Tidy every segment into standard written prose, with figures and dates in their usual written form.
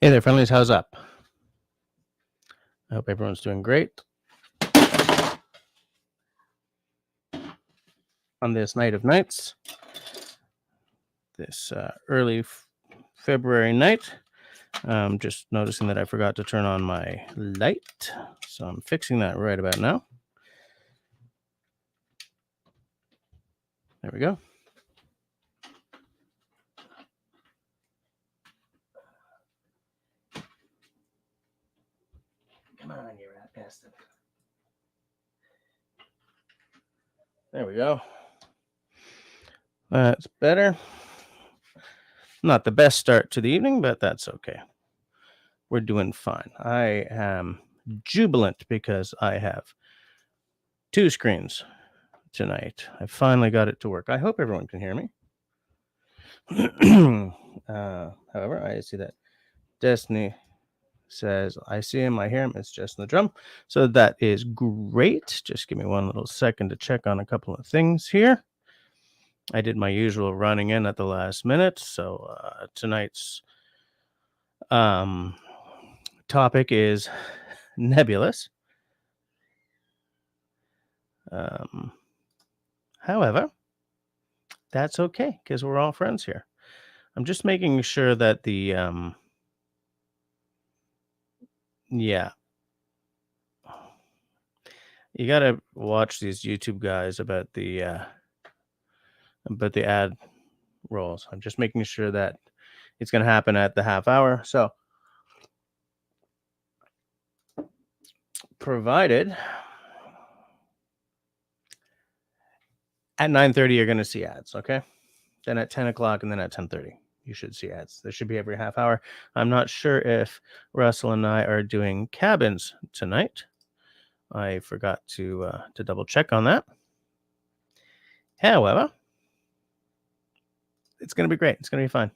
Hey there, friendlies. How's up? I hope everyone's doing great on this night of nights, this early February night. Just noticing that I forgot to turn on my light, so I'm fixing that right about now. There we go. Come on, you rat bastard. There we go. That's better. Not the best start to the evening, but that's okay. We're doing fine. I am jubilant because I have 2 screens tonight. I finally got it to work. I hope everyone can hear me. However, I see that Destiny says, I see him, I hear him, it's just in the drum. So that is great. Just give me one little second to check on a couple of things here. I did my usual running in at the last minute. So tonight's topic is nebulous. However, that's okay because we're all friends here. I'm just making sure that the yeah, you gotta watch these YouTube guys about the ad rolls. I'm just making sure that it's gonna happen at the half hour. So provided at 9:30 you're gonna see ads, okay? Then at 10 o'clock and then at 10:30 you should see ads. There should be every half hour. I'm not sure if Russell and I are doing cabins tonight. I forgot to double check on that. However, it's going to be great. It's going to be fun,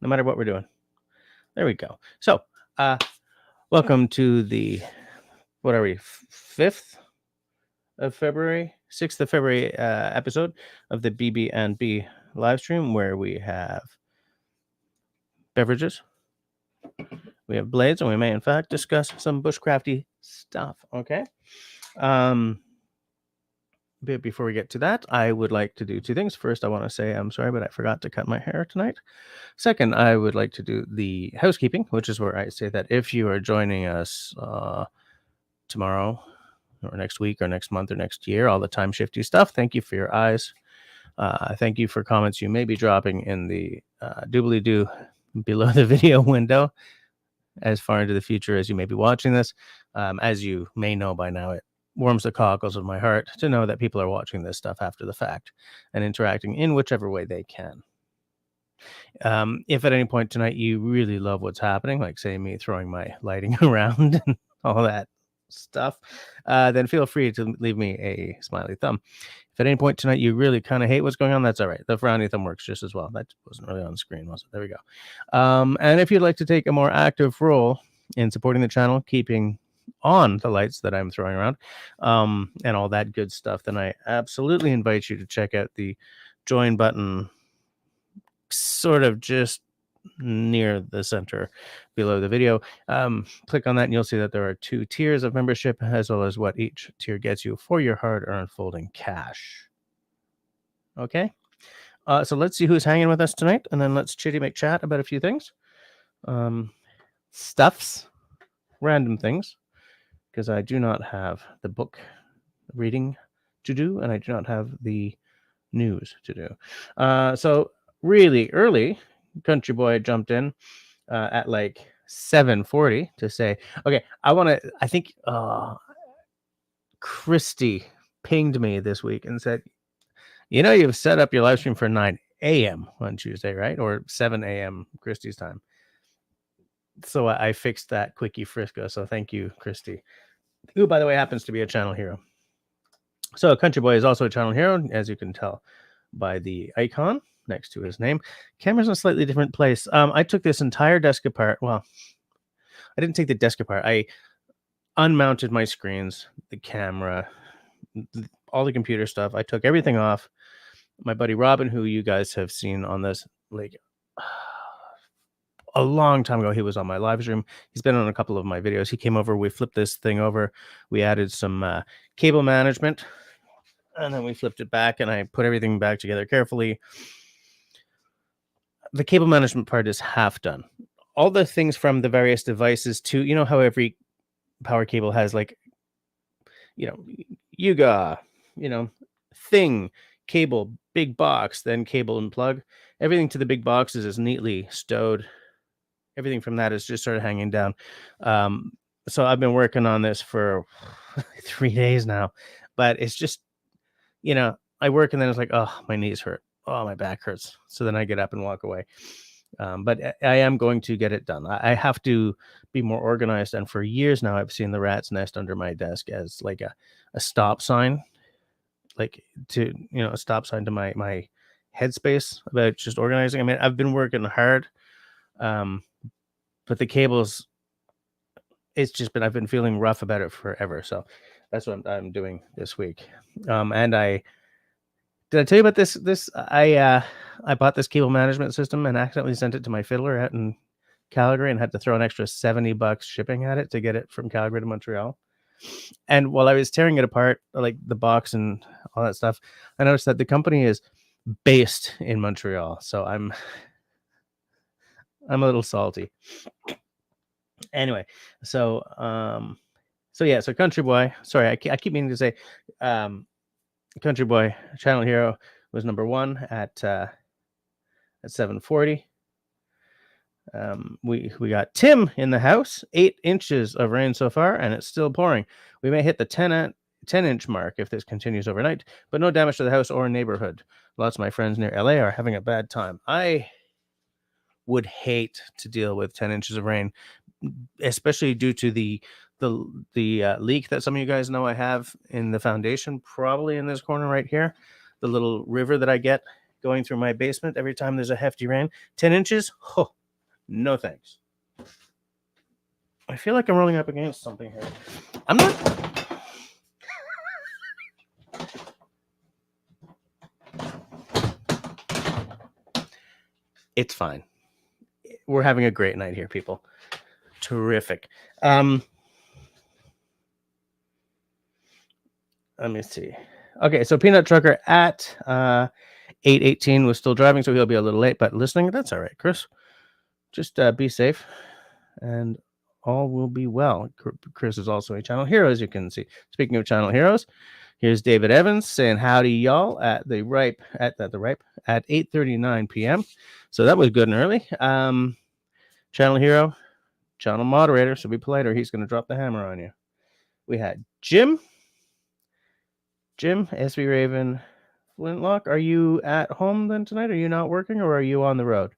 no matter what we're doing. There we go. So, welcome to the, what are we, 5th of February, 6th of February episode of the BB&B live stream, where we have beverages, we have blades, and we may in fact discuss some bushcrafty stuff. Okay. But before we get to that, I would like to do 2 things. First, I want to say I'm sorry, but I forgot to cut my hair tonight. Second, I would like to do the housekeeping, which is where I say that if you are joining us tomorrow or next week or next month or next year, all the time shifty stuff, thank you for your eyes. Thank you for comments you may be dropping in the doobly-doo below the video window as far into the future as you may be watching this. As you may know by now, it warms the cockles of my heart to know that people are watching this stuff after the fact and interacting in whichever way they can. If at any point tonight you really love what's happening, like say me throwing my lighting around and all that stuff, then feel free to leave me a smiley thumb. If at any point tonight you really kind of hate what's going on, that's all right. The frowny thumb works just as well. That wasn't really on the screen, was it? There we go. And if you'd like to take a more active role in supporting the channel, keeping on the lights that I'm throwing around, and all that good stuff, then I absolutely invite you to check out the join button, sort of just near the center below the video. Click on that and you'll see that there are 2 tiers of membership, as well as what each tier gets you for your hard-earned folding cash. Okay, so let's see who's hanging with us tonight, and then let's chitty make chat about a few things, stuffs, random things, because I do not have the book reading to do, and I do not have the news to do. So really early, Country Boy jumped in at like 7:40 to say, okay, I think Christy pinged me this week and said, you've set up your live stream for 9 a.m. on Tuesday, right? Or 7 a.m. Christy's time. So I fixed that quickie Frisco. So thank you, Christy, who, by the way, happens to be a channel hero. So Country Boy is also a channel hero, as you can tell by the icon next to his name. Camera's in a slightly different place. I took this entire desk apart. Well, I didn't take the desk apart. I unmounted my screens, the camera, all the computer stuff. I took everything off. My buddy Robin, who you guys have seen on this like a long time ago. He was on my live stream. He's been on a couple of my videos. He came over. We flipped this thing over. We added some cable management, and then we flipped it back, and I put everything back together carefully. The cable management part is half done. All the things from the various devices to, you know how every power cable has like, you know, Yuga, you know, thing, cable, big box, then cable and plug. Everything to the big boxes is neatly stowed. Everything from that is just sort of hanging down. So I've been working on this for 3 days now, but it's just, you know, I work and then it's like, oh, my knees hurt. Oh, my back hurts. So then I get up and walk away. But I am going to get it done. I have to be more organized. And for years now, I've seen the rat's nest under my desk as like a stop sign, like to, you know, a stop sign to my headspace about just organizing. I mean, I've been working hard, but the cables, it's just been, I've been feeling rough about it forever. So that's what I'm doing this week. And did I tell you about this? I bought this cable management system and accidentally sent it to my fiddler out in Calgary and had to throw an extra $70 shipping at it to get it from Calgary to Montreal. And while I was tearing it apart, like the box and all that stuff, I noticed that the company is based in Montreal. So I'm a little salty. Anyway, so so Country Boy. Sorry, I keep meaning to say, Country Boy Channel Hero was number 1 at 7:40. We got Tim in the house. 8 inches of rain so far, and it's still pouring. We may hit the 10-inch mark if this continues overnight, but no damage to the house or neighborhood. Lots of my friends near LA are having a bad time. I would hate to deal with 10 inches of rain, especially due to the leak that some of you guys know I have in the foundation, probably in this corner right here, the little river that I get going through my basement every time there's a hefty rain. 10 inches? Oh, no thanks. I feel like I'm rolling up against something here. I'm not. It's fine. We're having a great night here, people. Terrific. Let me see. Okay, so Peanut Trucker at 8:18 was still driving, so he'll be a little late, but listening, that's all right, Chris. Just be safe, and all will be well. Chris is also a channel hero, as you can see. Speaking of channel heroes, here's David Evans saying howdy, y'all, at the ripe at 8:39 p.m. So that was good and early. Channel hero, channel moderator, so be polite or he's going to drop the hammer on you. We had Jim, SB Raven, Flintlock. Are you at home then tonight? Are you not working, or are you on the road?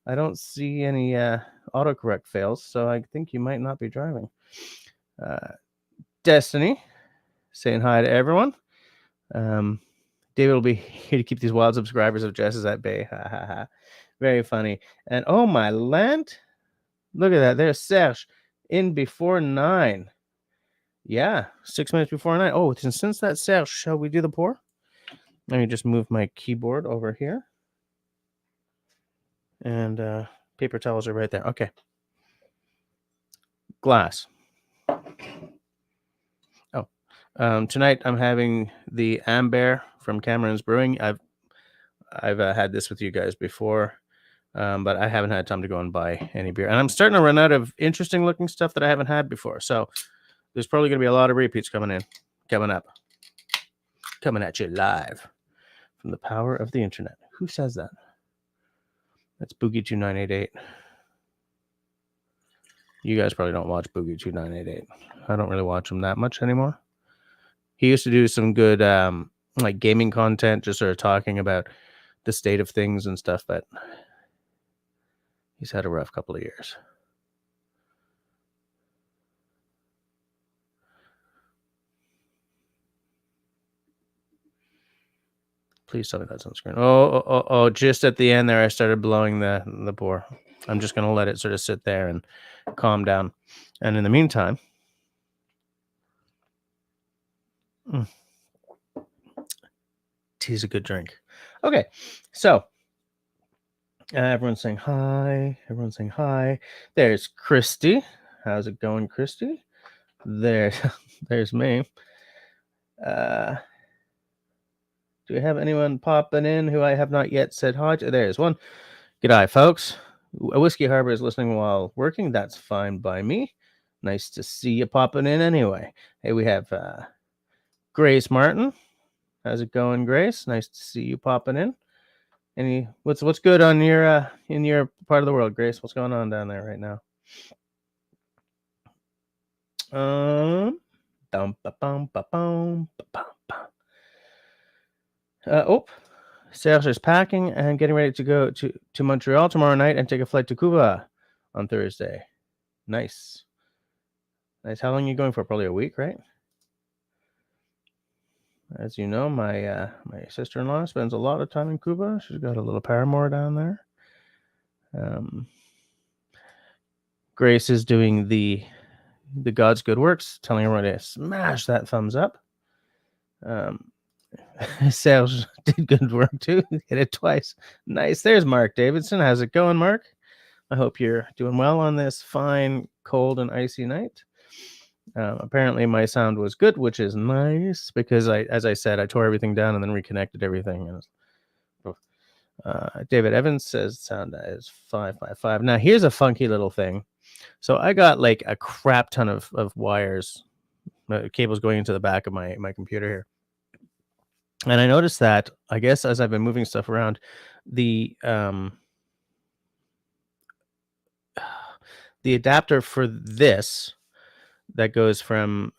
I don't see any autocorrect fails, so I think you might not be driving. Destiny, saying hi to everyone. David will be here to keep these wild subscribers of Jess's at bay. Ha ha ha. Very funny. And oh my land, look at that. There's Serge in before 9. Yeah, 6 minutes before 9. Oh, since that's Serge, shall we do the pour? Let me just move my keyboard over here. And paper towels are right there. Okay. Glass. Oh, tonight I'm having the Amber from Cameron's Brewing. I've had this with you guys before, but I haven't had time to go and buy any beer. And I'm starting to run out of interesting looking stuff that I haven't had before. So there's probably going to be a lot of repeats coming up, coming at you live from the power of the internet. Who says that? That's Boogie2988. You guys probably don't watch Boogie2988. I don't really watch him that much anymore. He used to do some good like gaming content, just sort of talking about the state of things and stuff, but he's had a rough couple of years. Please tell me that's on screen. Oh, just at the end there, I started blowing the pour. I'm just going to let it sort of sit there and calm down. And in the meantime, tea's a good drink. Okay, so Everyone's saying hi. Everyone's saying hi. There's Christy. How's it going, Christy? There's me. Do we have anyone popping in who I have not yet said hi to? There's one. G'day, folks. A Whiskey Harbor is listening while working. That's fine by me. Nice to see you popping in anyway. Hey, we have Grace Martin. How's it going, Grace? Nice to see you popping in. What's good on your in your part of the world, Grace? What's going on down there right now? Serge is packing and getting ready to go to Montreal tomorrow night and take a flight to Cuba on Thursday. Nice. How long are you going for? Probably a week, right? As you know, my my sister-in-law spends a lot of time in Cuba. She's got a little paramour down there. Grace is doing the God's good works, telling everyone to smash that thumbs up. Serge did good work too. Hit it twice. Nice. There's Mark Davidson. How's it going, Mark? I hope you're doing well on this fine, cold, and icy night. Apparently my sound was good, which is nice because as I said, I tore everything down and then reconnected everything. And David Evans says sound is 555. Now here's a funky little thing. So I got like a crap ton of wires, cables going into the back of my computer here. And I noticed that, I guess, as I've been moving stuff around, the adapter for this that goes from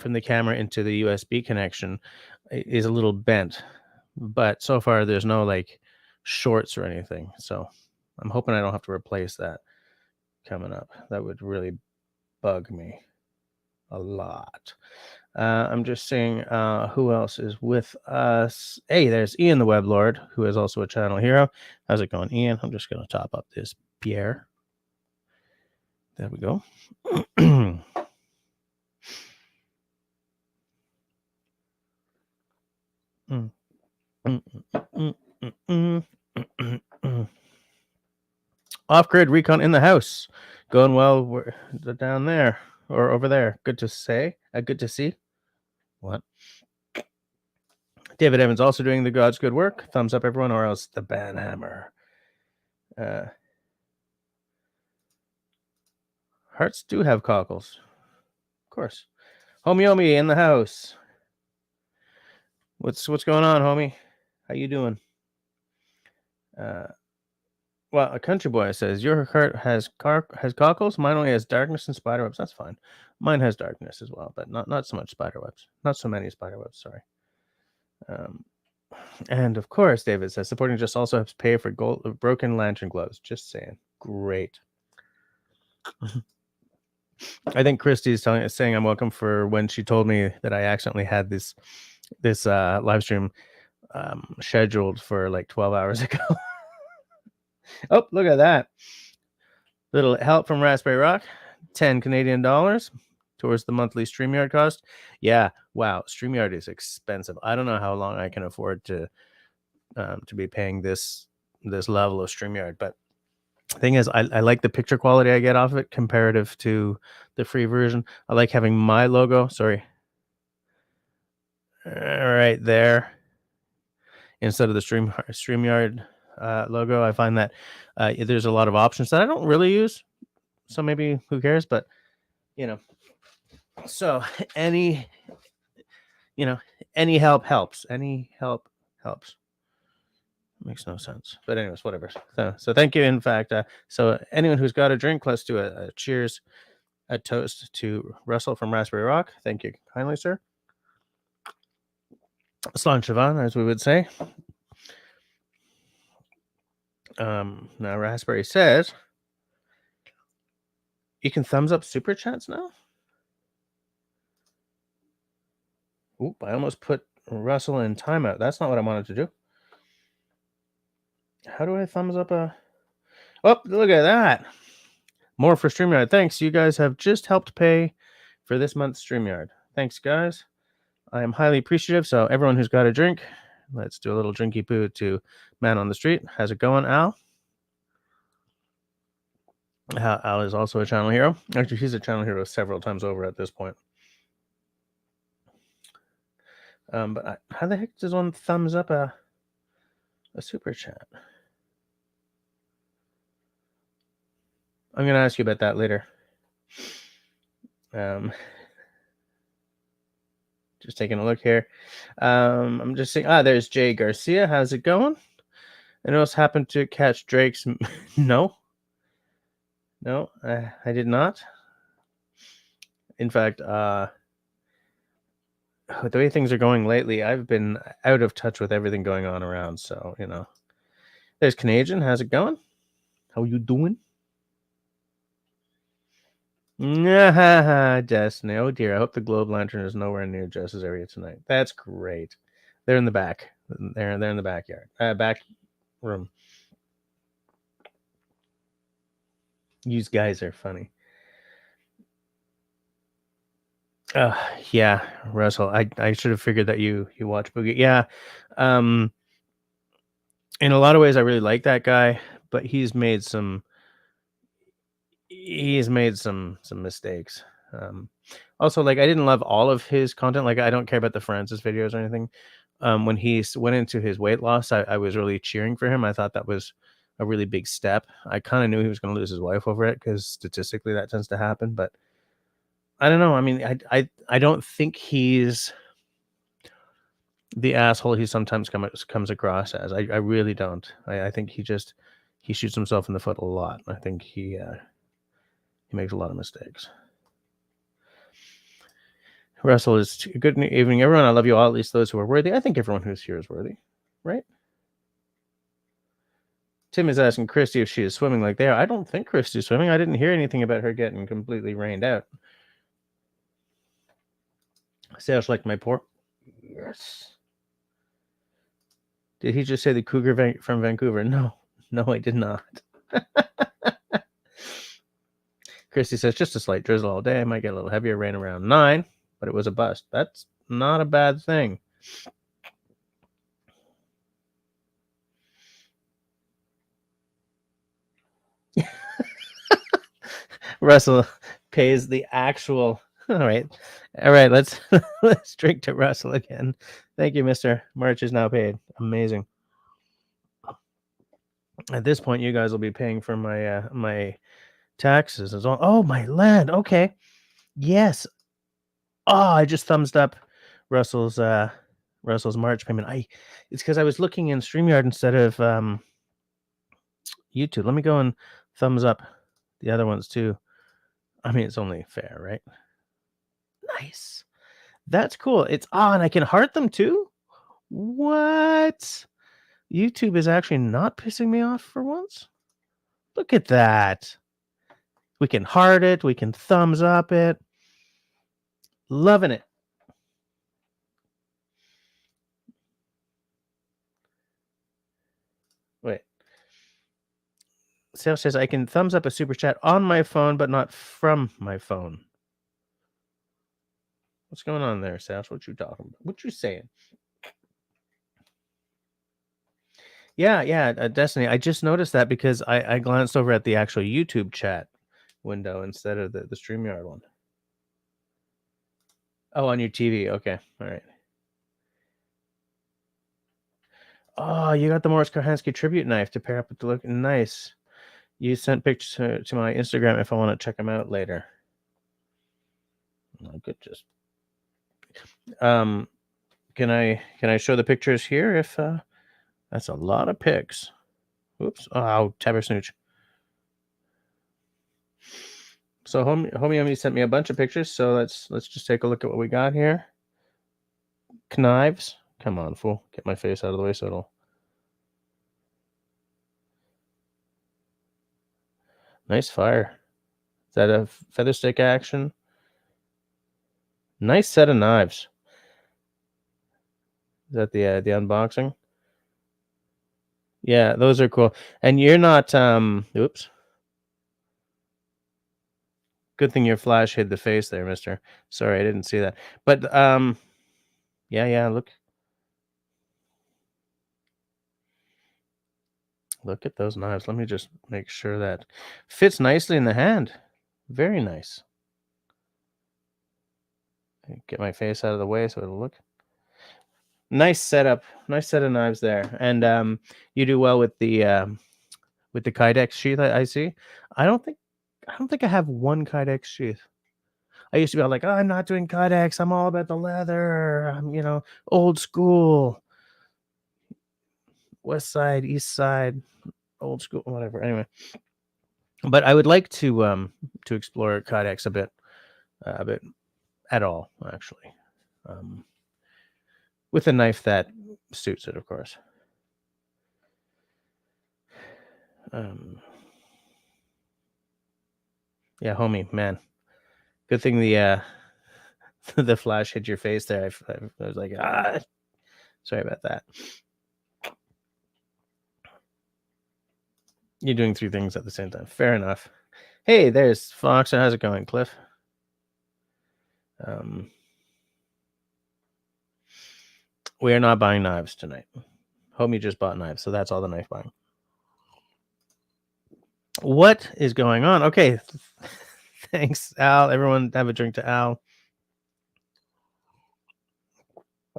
the camera into the USB connection is a little bent. But so far, there's no like shorts or anything. So I'm hoping I don't have to replace that coming up. That would really bug me a lot. I'm just seeing who else is with us. Hey, there's Ian the Web Lord, who is also a channel hero. How's it going, Ian? I'm just going to top up this Pierre. There we go. Off-grid recon in the house. Going well. We're down there or over there. Good to say. Good to see. What? David Evans also doing the God's good work. Thumbs up, everyone, or else the banhammer. Hearts do have cockles. Of course. Homie Omi in the house. What's going on, homie? How you doing? Well, a country boy says your heart has cockles. Mine only has darkness and spider webs. That's fine. Mine has darkness as well, but not so much spider webs. Not so many spider webs. Sorry. And of course, David says supporting just also helps pay for broken lantern gloves. Just saying. Great. I think Christy's saying I'm welcome for when she told me that I accidentally had this live stream scheduled for like 12 hours ago. Oh, look at that. Little help from Raspberry Rock. 10 Canadian dollars towards the monthly StreamYard cost. Yeah, wow. StreamYard is expensive. I don't know how long I can afford to be paying this level of StreamYard, but the thing is, I like the picture quality I get off of it comparative to the free version. I like having my logo. Sorry. Right there. Instead of the StreamYard logo. I find that there's a lot of options that I don't really use. So maybe who cares? But, so any help helps. Any help helps. Makes no sense. But anyways, whatever. So thank you. In fact, so anyone who's got a drink, let's do a cheers, a toast to Russell from Raspberry Rock. Thank you kindly, sir. Slan Siobhan, as we would say. Now Raspberry says you can thumbs up super chats now. Oop, I almost put Russell in timeout. That's not what I wanted to do. How do I thumbs up a... Oh, look at that. More for StreamYard. Thanks. You guys have just helped pay for this month's StreamYard. Thanks, guys. I am highly appreciative. So everyone who's got a drink, let's do a little drinky poo to Man on the Street. How's it going, Al? Al is also a channel hero. Actually, he's a channel hero several times over at this point. But how the heck does one thumbs up a super chat? I'm gonna ask you about that later. Just taking a look here. I'm just saying. There's Jay Garcia. How's it going? Anyone else happen to catch Drake's? No, I did not. In fact, the way things are going lately, I've been out of touch with everything going on around. So there's Canadian. How's it going? How you doing? Destiny. Oh dear. I hope the Globe Lantern is nowhere near Jess's area tonight. That's great. They're in the back. They're in the backyard. Back room. You guys are funny. Yeah, Russell. I should have figured that you watch Boogie. Yeah. In a lot of ways, I really like that guy, but he's made some mistakes. Also, like, I didn't love all of his content. Like, I don't care about the Francis videos or anything. When he went into his weight loss, I was really cheering for him. I thought that was a really big step. I kind of knew he was going to lose his wife over it because statistically that tends to happen. But I don't know. I mean, I don't think he's the asshole he sometimes comes across as. I really don't. I think he shoots himself in the foot a lot. I think he makes a lot of mistakes. Russell is good evening, everyone. I love you all, at least those who are worthy. I think everyone who's here is worthy, right? Tim is asking Christy if she is swimming like they are. I don't think Christy's swimming. I didn't hear anything about her getting completely rained out. Sales like my poor. Yes. Did he just say the cougar from Vancouver? No, I did not. Christy says just a slight drizzle all day. I might get a little heavier rain around 9, but it was a bust. That's not a bad thing. Russell pays the actual. All right. Let's drink to Russell again. Thank you, Mr. March is now paid. Amazing. At this point, you guys will be paying for my my taxes as well. Oh, my land. Okay. Yes. Oh, I just thumbs up Russell's March payment. It's because I was looking in StreamYard instead of YouTube. Let me go and thumbs up the other ones too. I mean, it's only fair, right? Nice. That's cool. And I can heart them too? What? YouTube is actually not pissing me off for once. Look at that. We can heart it. We can thumbs up it. Loving it. Wait. Sales says I can thumbs up a super chat on my phone, but not from my phone. What's going on there, Sales? What you talking about? What you saying? Yeah, Destiny. I just noticed that because I glanced over at the actual YouTube chat window instead of the StreamYard one. Oh, on your TV. Okay. All right. Oh, you got the Morris Kohansky tribute knife to pair up with the look. Nice. You sent pictures to my Instagram if I want to check them out later. I could just. Can I show the pictures here? If that's a lot of pics. Oops. Oh, Tabber Snooch. So homie sent me a bunch of pictures. So let's just take a look at what we got here. Knives. Come on, fool. Get my face out of the way so it'll. Nice fire. Is that a feather stick action? Nice set of knives. Is that the unboxing? Yeah, those are cool. And you're not oops. Good thing your flash hid the face there, mister. Sorry, I didn't see that. But yeah, look. Look at those knives. Let me just make sure that fits nicely in the hand. Very nice. Get my face out of the way so it'll look nice setup. Nice set of knives there. And you do well with the Kydex sheath. I see. I don't think I have one Kydex sheath. I used to be all like, oh, I'm not doing Kydex. I'm all about the leather. I'm old school. West side, east side, old school, whatever. Anyway, but I would like to explore Kydex a bit at all, actually, with a knife that suits it, of course. Yeah, homie, man, good thing the the flash hit your face there. I was like, sorry about that. You're doing three things at the same time. Fair enough. Hey, there's Fox. How's it going, Cliff? We are not buying knives tonight. Homie just bought knives, so that's all the knife buying. What is going on? Okay. Thanks, Al. Everyone have a drink to Al.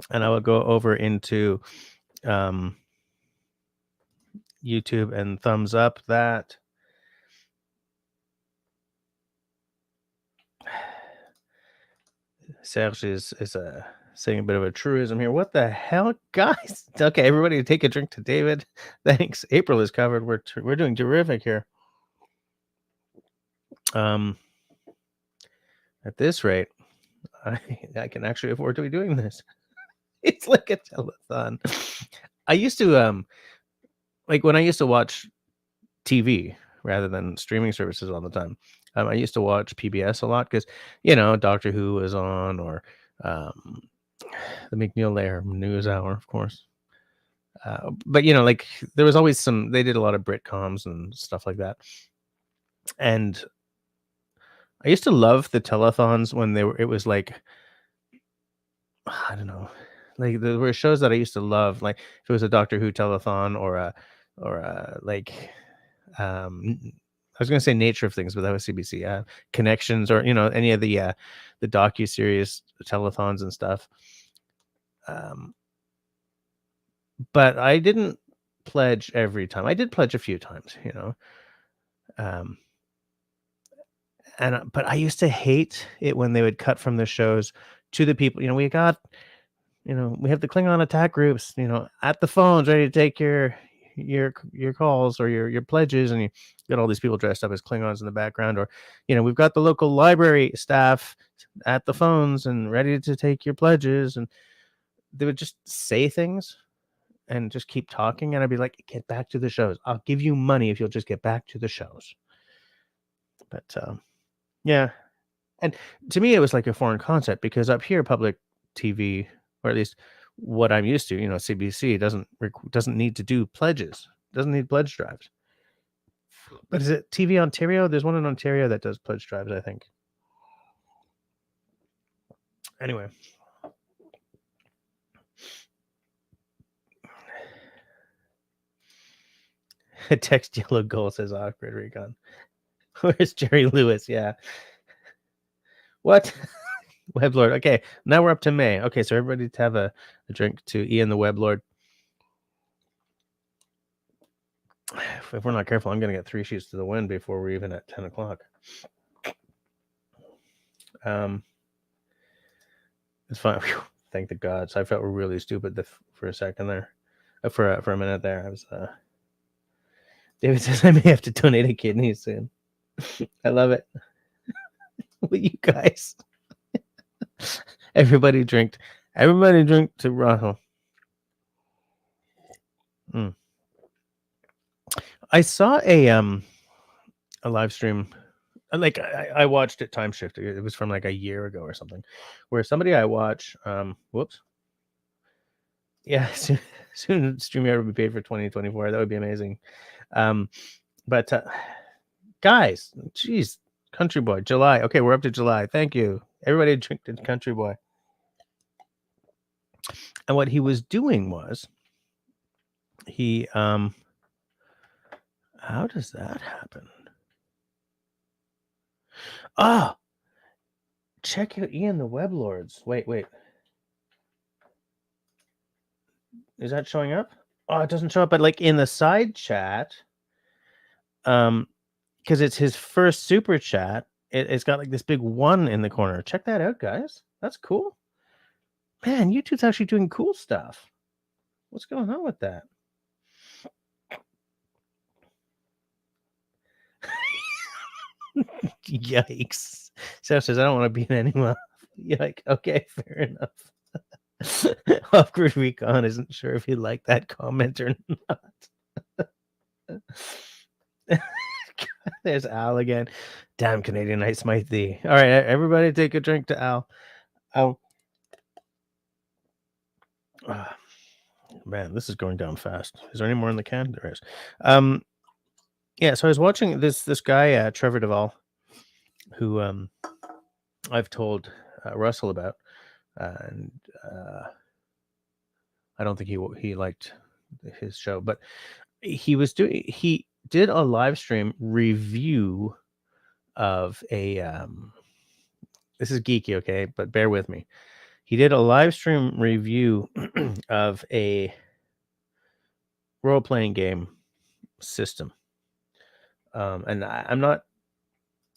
And I will go over into YouTube and thumbs up that. Serge is saying a bit of a truism here. What the hell, guys? Okay, everybody take a drink to David. Thanks. April is covered. We're doing terrific here. At this rate, I can actually afford to be doing this. It's like a telethon. I used to like when I used to watch TV rather than streaming services all the time. I used to watch PBS a lot because Doctor Who was on, or the McNeil Lehrer News Hour, of course. But like there was always they did a lot of Britcoms and stuff like that. And I used to love the telethons when it was like, I don't know, like there were shows that I used to love, like if it was a Doctor Who telethon or like I was gonna say Nature of Things, but that was CBC. Connections, or any of the docu-series telethons and stuff. But I didn't pledge every time. I did pledge a few times, but I used to hate it when they would cut from the shows to the people. We have the Klingon attack groups, at the phones, ready to take your calls or your pledges, and you got all these people dressed up as Klingons in the background, or we've got the local library staff at the phones and ready to take your pledges, and they would just say things and just keep talking, and I'd be like, get back to the shows. I'll give you money if you'll just get back to the shows. But yeah, and to me it was like a foreign concept, because up here public TV, or at least what I'm used to, CBC doesn't need to do pledges, doesn't need pledge drives. But is it TV Ontario? There's one in Ontario that does pledge drives, I think. Anyway. Text yellow goal says awkward recon. Where's Jerry Lewis? Yeah. What? Weblord. Okay, now we're up to May. Okay, so everybody to have a drink to Ian the Weblord. If we're not careful, I'm going to get 3 sheets to the wind before we're even at 10 o'clock. It's fine. Whew. Thank the gods. I felt really stupid for a second there. For a minute there. I was. David says I may have to donate a kidney soon. I love it. Will you guys? Everybody drink to Rahul. I saw a live stream, like I watched it time shifted. It was from like a year ago or something, where somebody I watch, whoops. Yeah, soon StreamYard will be paid for 2024. That would be amazing. But guys, geez, Country Boy, July. Okay, we're up to July. Thank you. Everybody drink to Country Boy. And what he was doing was he How does that happen? Ah, check out Ian the Web Lords. Wait. Is that showing up? Oh, it doesn't show up, but like in the side chat, because it's his first super chat. It's got like this big 1 in the corner. Check that out, guys. That's cool. Man, YouTube's actually doing cool stuff. What's going on with that? Yikes. Seth says, I don't want to be in anyone. Yike. Okay, fair enough. Awkward Recon isn't sure if he liked that comment or not. There's Al again. Damn, Canadian Ice might thee. All right, everybody take a drink to Al. Man, this is going down fast. Is there any more in the can? There is. Yeah, so I was watching this guy, Trevor Duvall, who I've told Russell about, and I don't think he liked his show, but he did a live stream review of a this is geeky, okay, but bear with me. He did a live stream review of a role-playing game system. And I'm not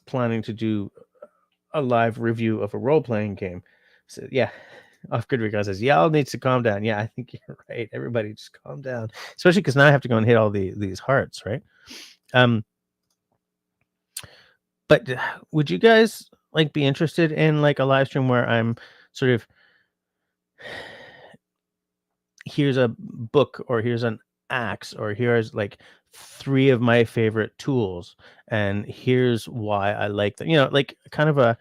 planning to do a live review of a role-playing game. So yeah, Off Grid Recon says, y'all needs to calm down. Yeah, I think you're right. Everybody just calm down. Especially because now I have to go and hit all these hearts, right? But would you guys like be interested in like a live stream where I'm sort of, here's a book, or here's an axe, or here's like 3 of my favorite tools, and here's why I like them, like kind of a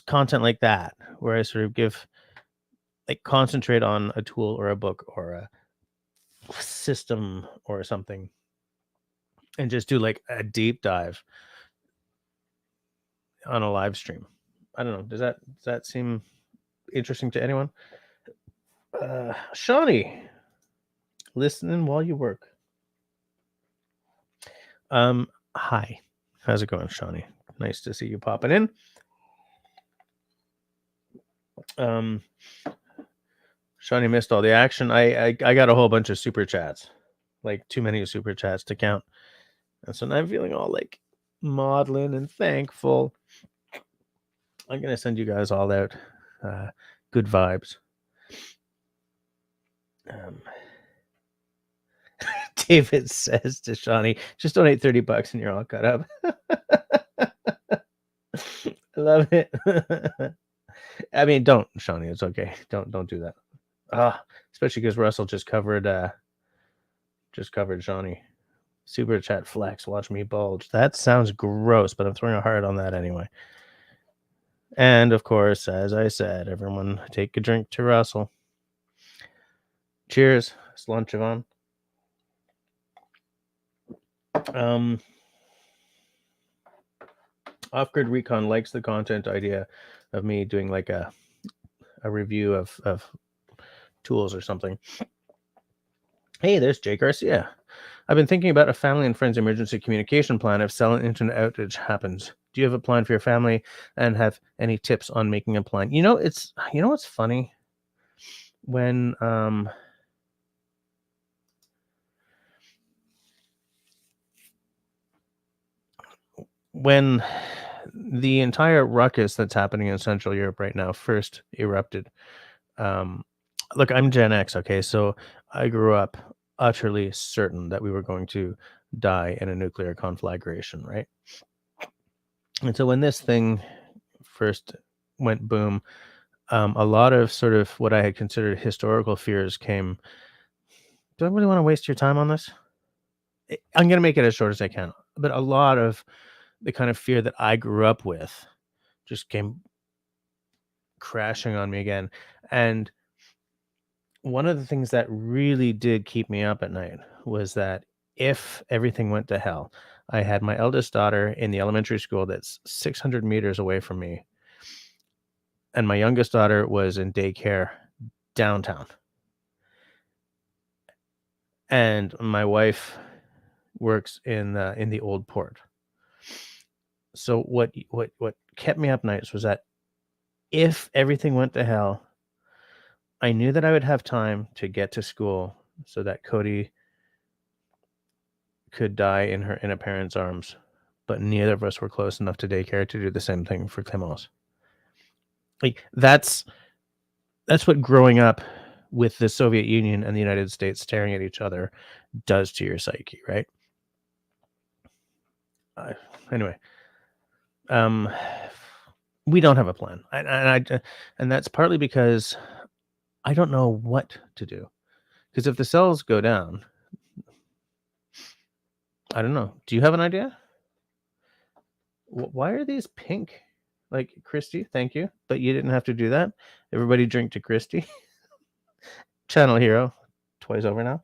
content like that, where I sort of give, like, concentrate on a tool or a book or a system or something, and just do like a deep dive on a live stream. I don't know. Does that seem interesting to anyone? Shawnee, listening while you work. Hi, how's it going, Shawnee? Nice to see you popping in. Shawnee missed all the action. I got a whole bunch of super chats, like too many super chats to count, and so now I'm feeling all like maudlin and thankful. I'm gonna send you guys all out good vibes. David says to Shawnee, just donate $30 and you're all caught up. I love it. I mean, don't, Shawnee. It's okay. Don't do that. Especially because Russell just covered Shawnee. Super chat flex. Watch me bulge. That sounds gross, but I'm throwing a heart on that anyway. And of course, as I said, everyone take a drink to Russell. Cheers. Slant Javon. Off-Grid Recon likes the content idea of me doing like a review of tools or something. Hey, there's Jay Garcia. I've been thinking about a family and friends emergency communication plan if sudden internet outage happens. Do you have a plan for your family and have any tips on making a plan? What's funny? When the entire ruckus that's happening in Central Europe right now first erupted, look, I'm Gen X, okay? So I grew up utterly certain that we were going to die in a nuclear conflagration, right? And so when this thing first went boom, a lot of sort of what I had considered historical fears came. Do I really want to waste your time on this? I'm going to make it as short as I can. But a lot of the kind of fear that I grew up with just came crashing on me again. And one of the things that really did keep me up at night was that if everything went to hell, I had my eldest daughter in the elementary school that's 600 meters away from me, and my youngest daughter was in daycare downtown. And my wife works in the old port. So what kept me up nights was that if everything went to hell, I knew that I would have time to get to school so that Cody could die in a parent's arms, but neither of us were close enough to daycare to do the same thing for Clémence. Like that's what growing up with the Soviet Union and the United States staring at each other does to your psyche, right? Anyway, we don't have a plan, and that's partly because I don't know what to do. Because if the cells go down, I don't know. Do you have an idea? Why are these pink? Like Christy, thank you, but you didn't have to do that. Everybody drink to Christy. Channel hero, twice over now.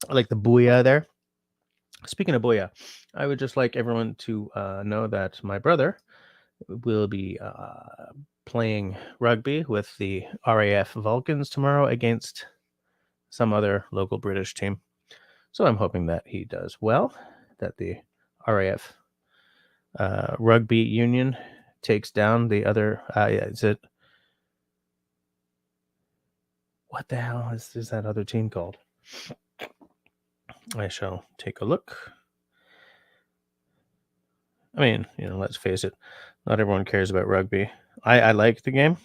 I like the booyah there. Speaking of booyah, I would just like everyone to know that my brother will be playing rugby with the RAF Vulcans tomorrow against some other local British team. So I'm hoping that he does well, that the RAF rugby union takes down the other. Is it? What the hell is that other team called? I shall take a look. I mean, let's face it, not everyone cares about rugby. I like the game,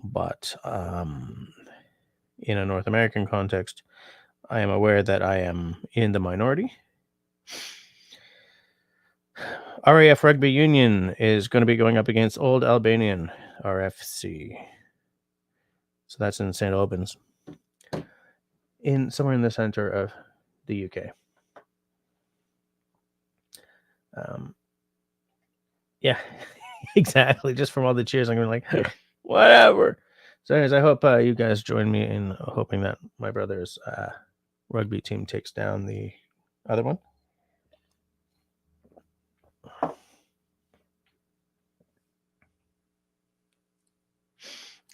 but in a North American context, I am aware that I am in the minority. RAF Rugby Union is going to be going up against Old Albanian RFC. So that's in St. Albans, somewhere in the center of the UK. Yeah, exactly. Just from all the cheers, I'm going to like, whatever. So anyways, I hope you guys join me in hoping that my brother's rugby team takes down the other one.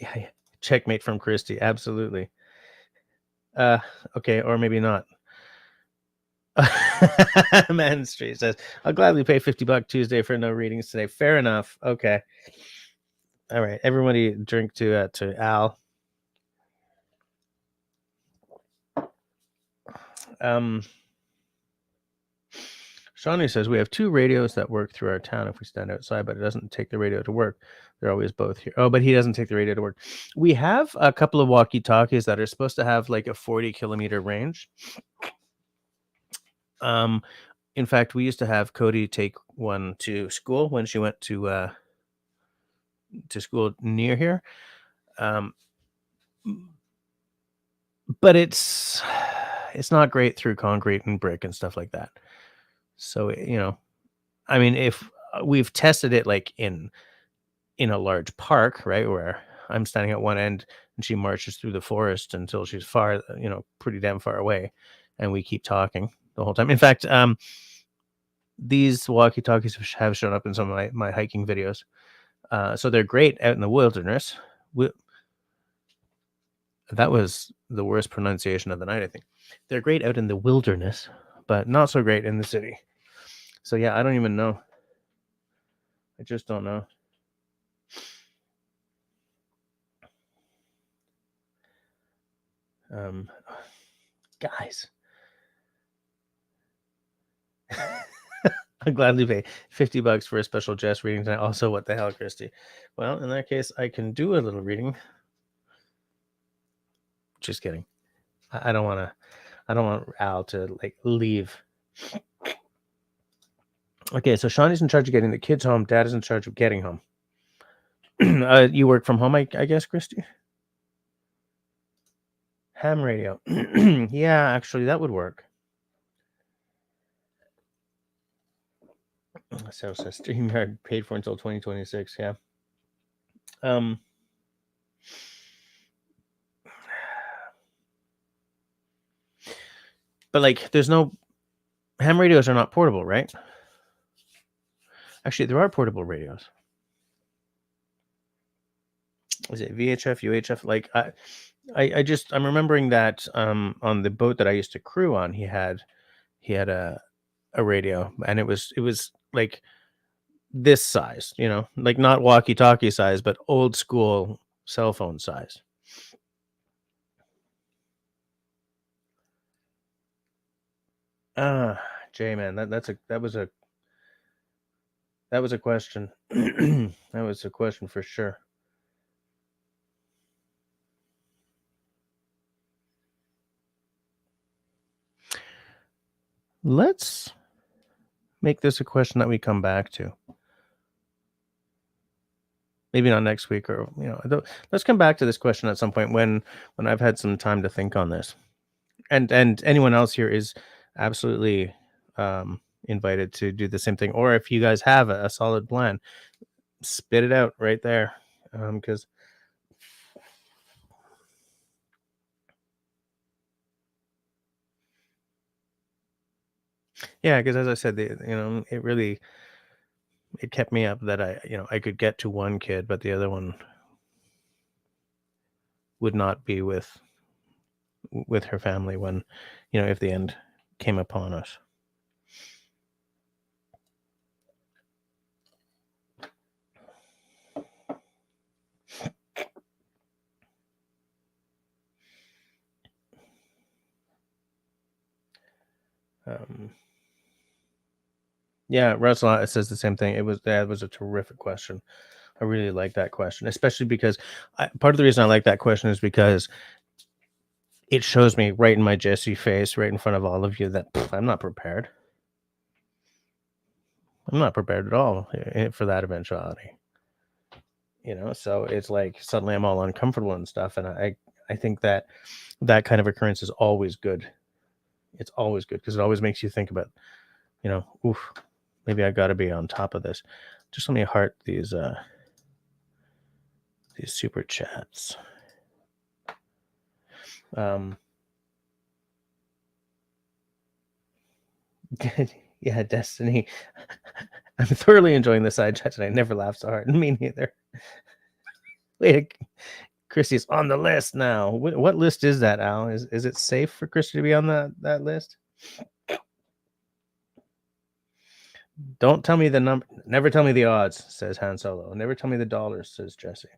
Yeah. Checkmate from Christy. Absolutely. Okay, or maybe not. Man Street says, I'll gladly pay $50 Tuesday for no readings today. Fair enough. Okay. All right. Everybody drink to Al. Shawnee says, we have 2 radios that work through our town if we stand outside, but it doesn't take the radio to work. They're always both here. Oh, but he doesn't take the radio to work. We have a couple of walkie-talkies that are supposed to have like a 40-kilometer range. In fact, we used to have Cody take one to school when she went to school near here. But it's not great through concrete and brick and stuff like that. So, I mean, if we've tested it like in a large park, right, where I'm standing at one end and she marches through the forest until she's far, pretty damn far away, and we keep talking the whole time. In fact, these walkie-talkies have shown up in some of my hiking videos. So they're great out in the wilderness. That was the worst pronunciation of the night, I think. They're great out in the wilderness, but not so great in the city. So yeah, I don't even know. I just don't know. Guys. I'd gladly pay $50 for a special Jess reading tonight. Also, what the hell, Christy? Well, in that case, I can do a little reading. Just kidding. I don't want Al to like leave. Okay, so Shawnee's in charge of getting the kids home. Dad is in charge of getting home. You work from home, I guess, Christy? Ham radio. Yeah, actually, that would work. So StreamYard paid for until 2026. Yeah. But like, there's no ham radios are not portable, right? Actually, there are portable radios. is it VHF, UHF? Like I'm remembering that on the boat that I used to crew on, he had a radio, and it was like this size, like not walkie-talkie size, but old school cell phone size. Ah, Jay, man, that was a question. That was a question for sure. Let's make this a question that we come back to. Maybe not next week, or let's come back to this question at some point when I've had some time to think on this. And anyone else here is absolutely invited to do the same thing. Or if you guys have a solid plan, spit it out right there, because yeah, because as I said, it kept me up that I could get to one kid, but the other one would not be with her family when, if the end came upon us. Yeah, Russell says the same thing. That was a terrific question. I really like that question, especially because part of the reason I like that question is because it shows me right in my Jesse face, right in front of all of you, that I'm not prepared. I'm not prepared at all for that eventuality. So it's like suddenly I'm all uncomfortable and stuff, and I think that kind of occurrence is always good. It's always good because it always makes you think about, oof, maybe I got to be on top of this. Just let me heart these super chats. Yeah, Destiny. I'm thoroughly enjoying the side chat tonight. Never laughed so hard. Me neither. Wait, Christy's on the list now. What list is that, Al? Is it safe for Christy to be on that list? Don't tell me the number. Never tell me the odds, says Han Solo. Never tell me the dollars, says Jesse.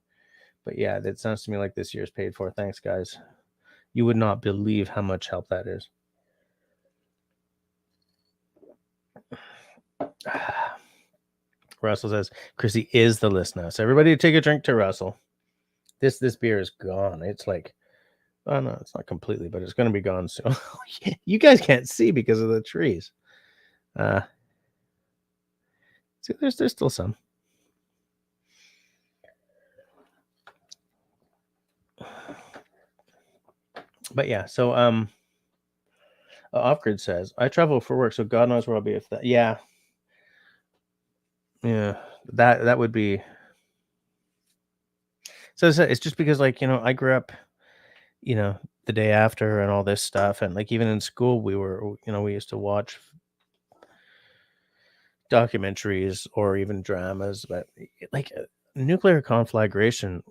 But yeah, that sounds to me like this year's paid for. Thanks, guys. You would not believe how much help that is. Russell says Chrissy is the list now. So everybody take a drink to Russell. This beer is gone. It's like, oh no, it's not completely, but it's going to be gone soon. You guys can't see because of the trees. See, there's still some. But yeah, so Off-Grid says, I travel for work, so God knows where I'll be if that. Yeah, that would be. So it's just because, like, I grew up, the day after and all this stuff, and like even in school, we used to watch documentaries or even dramas, but like nuclear conflagration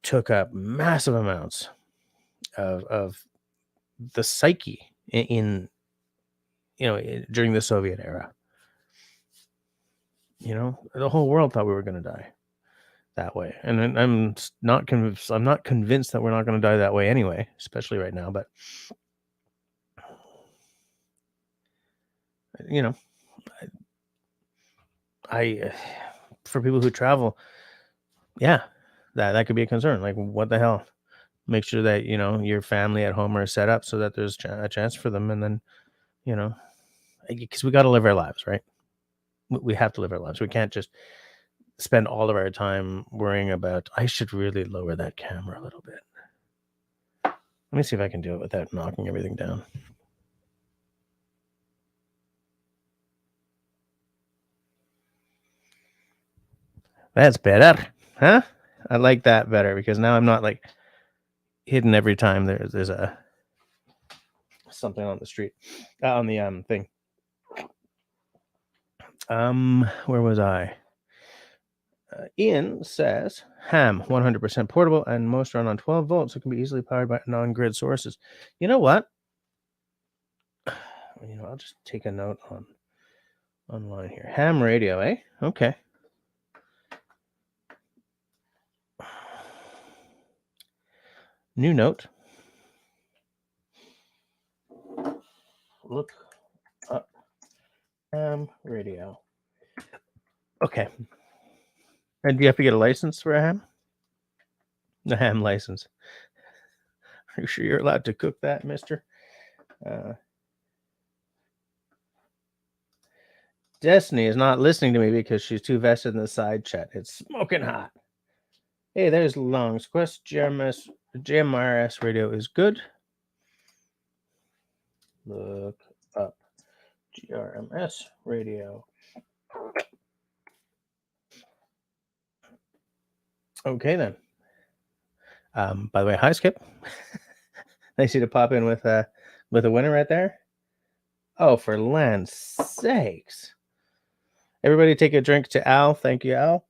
took up massive amounts of the psyche in during the Soviet era. The whole world thought we were going to die that way, and I'm not convinced. I'm not convinced that we're not going to die that way anyway, especially right now. But I for people who travel, yeah, that could be a concern. Like, what the hell? Make sure that your family at home are set up so that there's a chance for them, and then because we got to live our lives, right? We have to live our lives. We can't just spend all of our time worrying about. I should really lower that camera a little bit. Let me see if I can do it without knocking everything down. That's better, huh? I like that better because now I'm not like hidden every time there's a something on the street, on the thing. Where was I? Ian says ham 100% portable and most run on 12 volts, so it can be easily powered by non-grid sources. You know what? I'll just take a note online here. Ham radio, eh? Okay. New note. Look up ham radio. Okay. And do you have to get a license for a ham? The ham license. Are you sure you're allowed to cook that, mister? Destiny is not listening to me because she's too vested in the side chat. It's smoking hot. Hey, there's Long's Quest. GMRS radio is good. Look up GRMS radio. Okay, then. By the way, hi, Skip. Nice you to pop in with a winner right there. Oh, for land's sakes. Everybody take a drink to Al. Thank you, Al.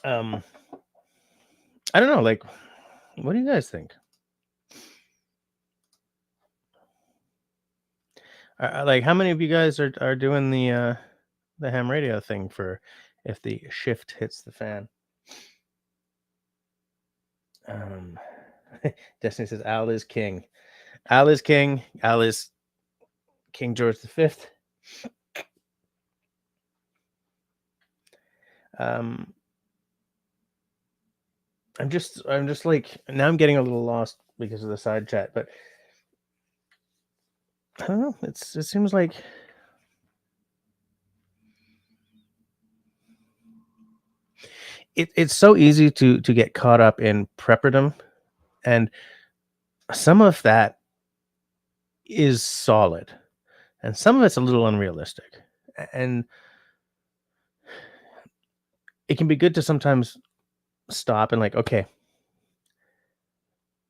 I don't know, like, what do you guys think? Like, how many of you guys are doing the ham radio thing for if the shift hits the fan? Destiny says Al is king. Al is king. Al is King George V. I'm just like, now I'm getting a little lost because of the side chat, but I don't know. It seems like it's so easy to get caught up in prepperdom, and some of that is solid, and some of it's a little unrealistic, and it can be good to sometimes stop and like, okay,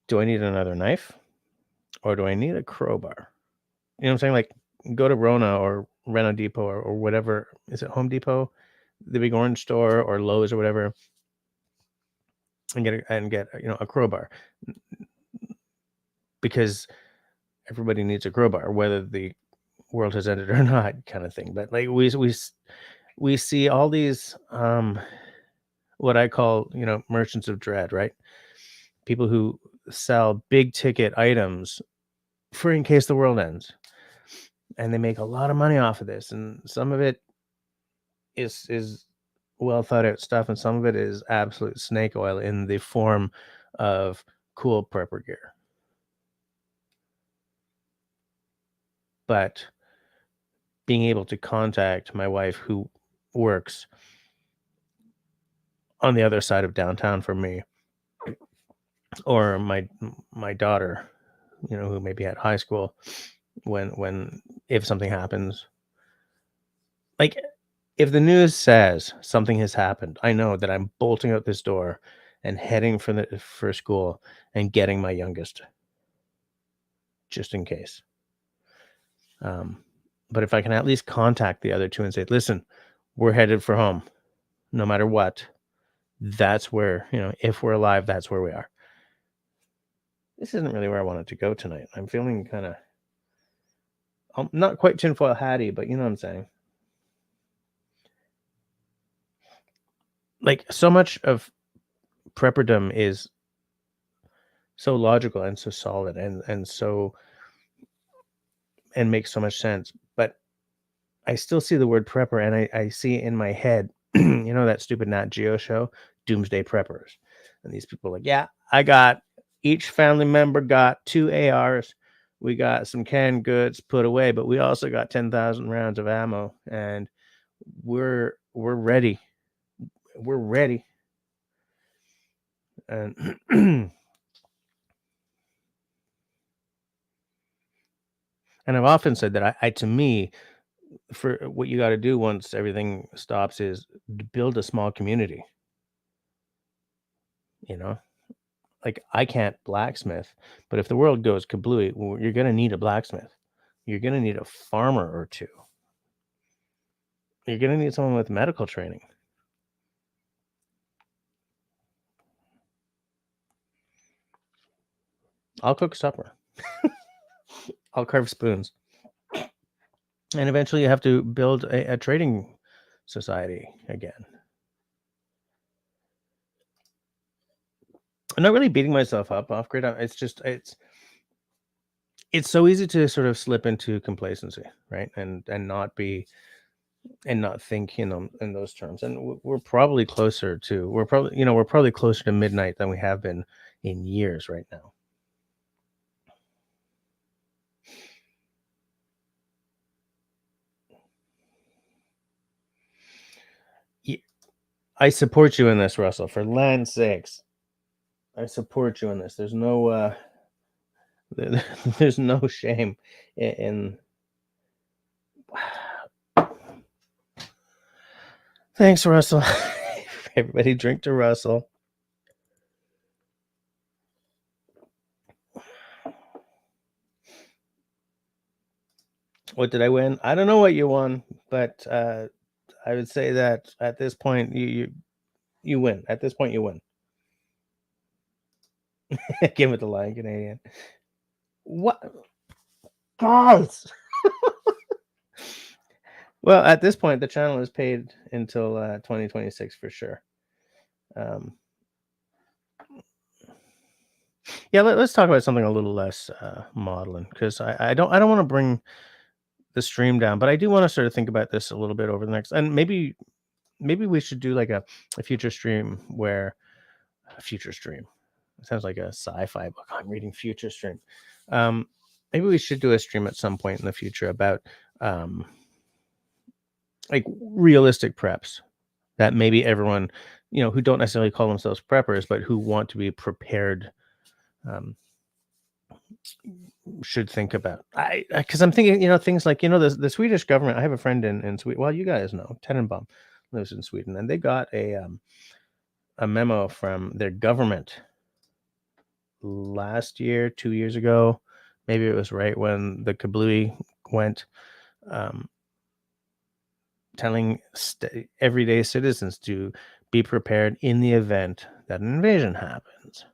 do I need another knife or do I need a crowbar? You know what I'm saying? Like, go to Rona or Reno Depot or whatever. Is it Home Depot, the big orange store, or Lowe's or whatever, and get a crowbar, because everybody needs a crowbar, whether the world has ended or not, kind of thing. But like, we see all these what I call merchants of dread, right? People who sell big ticket items for in case the world ends, and they make a lot of money off of this, and some of it is well thought out stuff, and some of it is absolute snake oil in the form of cool prepper gear. But being able to contact my wife, who works on the other side of downtown from me, or my daughter, who may be at high school, when if something happens, like, if the news says something has happened, I know that I'm bolting out this door and heading for school and getting my youngest, just in case. But if I can at least contact the other two and say, listen, we're headed for home, no matter what, that's where, if we're alive, that's where we are. This isn't really where I wanted to go tonight. I'm feeling kind of, not quite tinfoil hatty, but you know what I'm saying? Like, so much of prepperdom is so logical and so solid and so, and makes so much sense. But I still see the word prepper, and I see in my head, that stupid Nat Geo show, Doomsday Preppers. And these people are like, yeah, each family member got 2 ARs. We got some canned goods put away, but we also got 10,000 rounds of ammo, and we're ready. We're ready. And and I've often said that I to me, for what you got to do once everything stops is to build a small community. Like, I can't blacksmith, but if the world goes kablooey, you're going to need a blacksmith. You're going to need a farmer or two. You're gonna need someone with medical training. I'll cook supper. I'll carve spoons. And eventually you have to build a trading society again. I'm not really beating myself up off grid. It's just it's so easy to sort of slip into complacency, right? And not be and not think, in those terms. And we're probably closer to we're probably closer to midnight than we have been in years right now. I support you in this, Russell. For land's sakes, I support you in this. There's no there's no shame in. Thanks, Russell. Everybody drink to Russell. What did I win? I don't know what you won, but I would say that at this point you win. At this point, you win. Give it the Lion Canadian. What, guys? Well, at this point, the channel is paid until 2026 for sure. Yeah, let's talk about something a little less modeling, because I don't want to bring the stream down, but I do want to sort of think about this a little bit over the next, and maybe we should do like a future stream where a future stream. It sounds like a sci-fi book. I'm reading Future Stream. Maybe we should do a stream at some point in the future about like realistic preps that maybe everyone, who don't necessarily call themselves preppers, but who want to be prepared, should think about. Because I'm thinking, things like, the Swedish government. I have a friend in Sweden. Well, you guys know Tenenbaum lives in Sweden, and they got a memo from their government last year, 2 years ago. Maybe it was right when the kablooey went, telling everyday citizens to be prepared in the event that an invasion happens.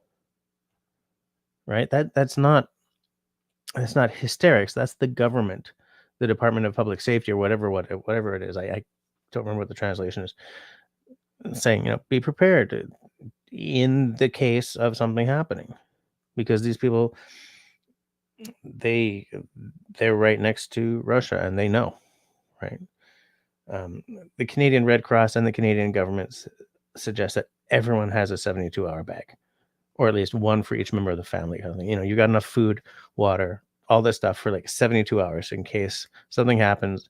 Right? That's not hysterics. That's the government, the Department of Public Safety, or whatever it is. I don't remember what the translation is. Saying, be prepared in the case of something happening, because these people, they're right next to Russia, and they know, right? The Canadian Red Cross and the Canadian government suggest that everyone has a 72-hour bag, or at least one for each member of the family. You got enough food, water, all this stuff for like 72 hours in case something happens,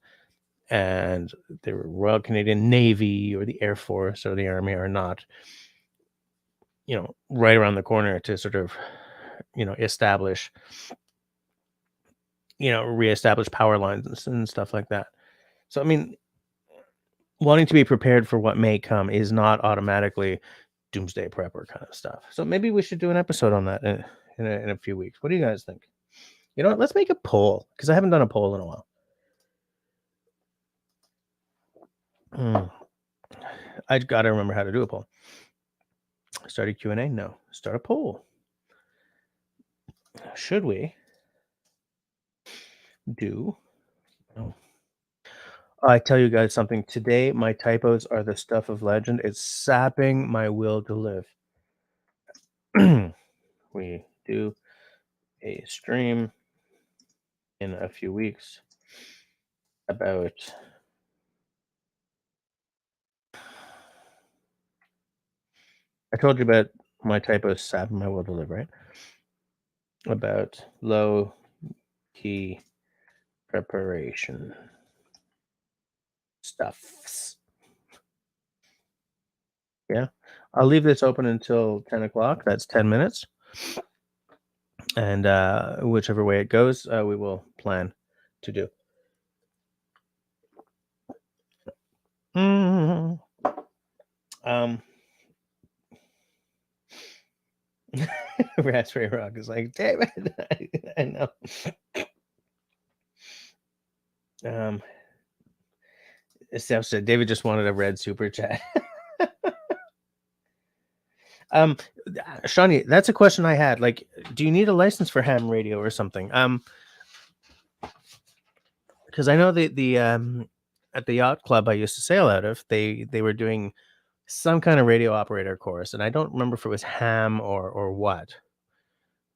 and the Royal Canadian Navy or the Air Force or the Army are not, right around the corner to sort of, establish, reestablish power lines and stuff like that. So, I mean, wanting to be prepared for what may come is not automatically doomsday prepper kind of stuff. So maybe we should do an episode on that in a few weeks. What do you guys think? You know what? Let's make a poll, because I haven't done a poll in a while. I got to remember how to do a poll. Start a Q&A? No. Start a poll. Should we do... Oh. I tell you guys something. Today, my typos are the stuff of legend. It's sapping my will to live. We do a stream in a few weeks about... I told you about my typos sapping my will to live, right? About low key preparation stuffs. Yeah. I'll leave this open until 10 o'clock. That's 10 minutes. And whichever way it goes, we will plan to do. Raspberry Rock is like, damn it. I know. Steph said David just wanted a red super chat. Shawnee, that's a question I had. Like, do you need a license for ham radio or something? Because I know the at the yacht club I used to sail out of, they were doing some kind of radio operator course, and I don't remember if it was ham or what.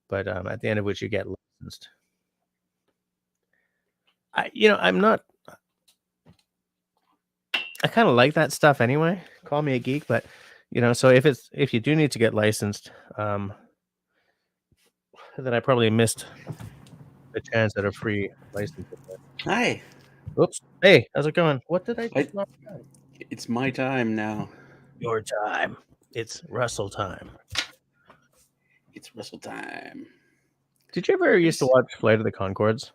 But at the end of which you get licensed. I'm not. I kind of like that stuff anyway. Call me a geek, but so if you do need to get licensed, then I probably missed the chance at a free license. Hi. Oops. Hey, how's it going? What did I do? It's my time now. Your time. It's Russell time. It's Russell time. Did you ever used to watch Flight of the Conchords?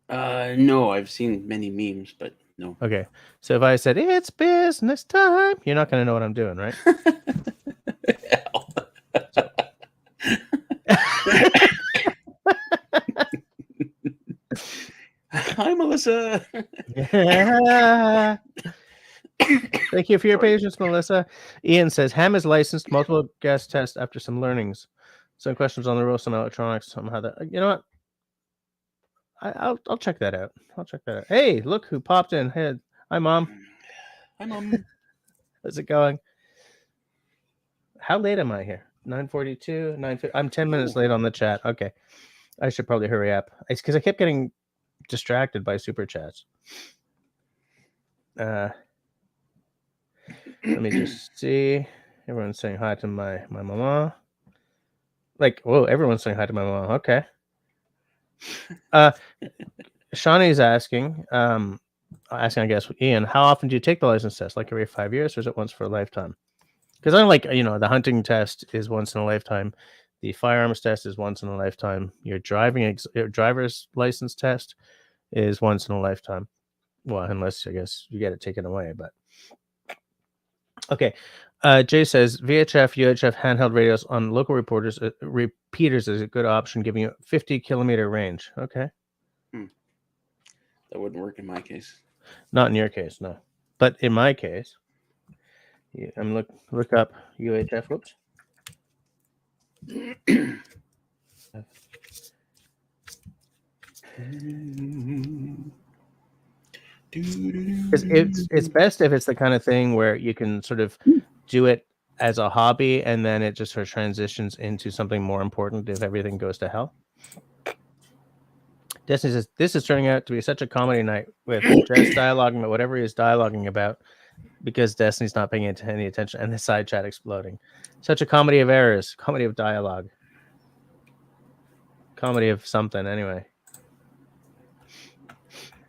No, I've seen many memes, but no. Okay, so if I said it's business time, you're not going to know what I'm doing, right? Hi, Melissa. Thank you for your patience, Melissa. Ian says ham is licensed. Multiple gas tests after some learnings. Some questions on the rules, some electronics, somehow that. You know what? I'll check that out. Hey, look who popped in. Hey, hi, Mom. Hi, Mom. How's it going? How late am I here? 9:42, 9:50. I'm 10 minutes late on the chat. Okay. I should probably hurry up. It's because I kept getting distracted by super chats. Let me just see. Everyone's saying hi to my mama. Like, whoa, everyone's saying hi to my mama. Okay. Shawnee's asking, I guess, Ian, how often do you take the license test? Like every 5 years, or is it once for a lifetime? Because I'm like, the hunting test is once in a lifetime. The firearms test is once in a lifetime. Your driver's license test is once in a lifetime. Well, unless I guess you get it taken away, but okay. Jay says VHF, UHF handheld radios on local repeaters is a good option, giving you 50-kilometer range. Okay. That wouldn't work in my case. Not in your case, no. But in my case, I'm look up UHF. Whoops. It's best if it's the kind of thing where you can sort of do it as a hobby, and then it just sort of transitions into something more important if everything goes to hell. Destiny says, this is turning out to be such a comedy night with Jess dialoguing about whatever he is dialoguing about because Destiny's not paying any attention and the side chat exploding. Such a comedy of errors, comedy of dialogue, comedy of something, anyway.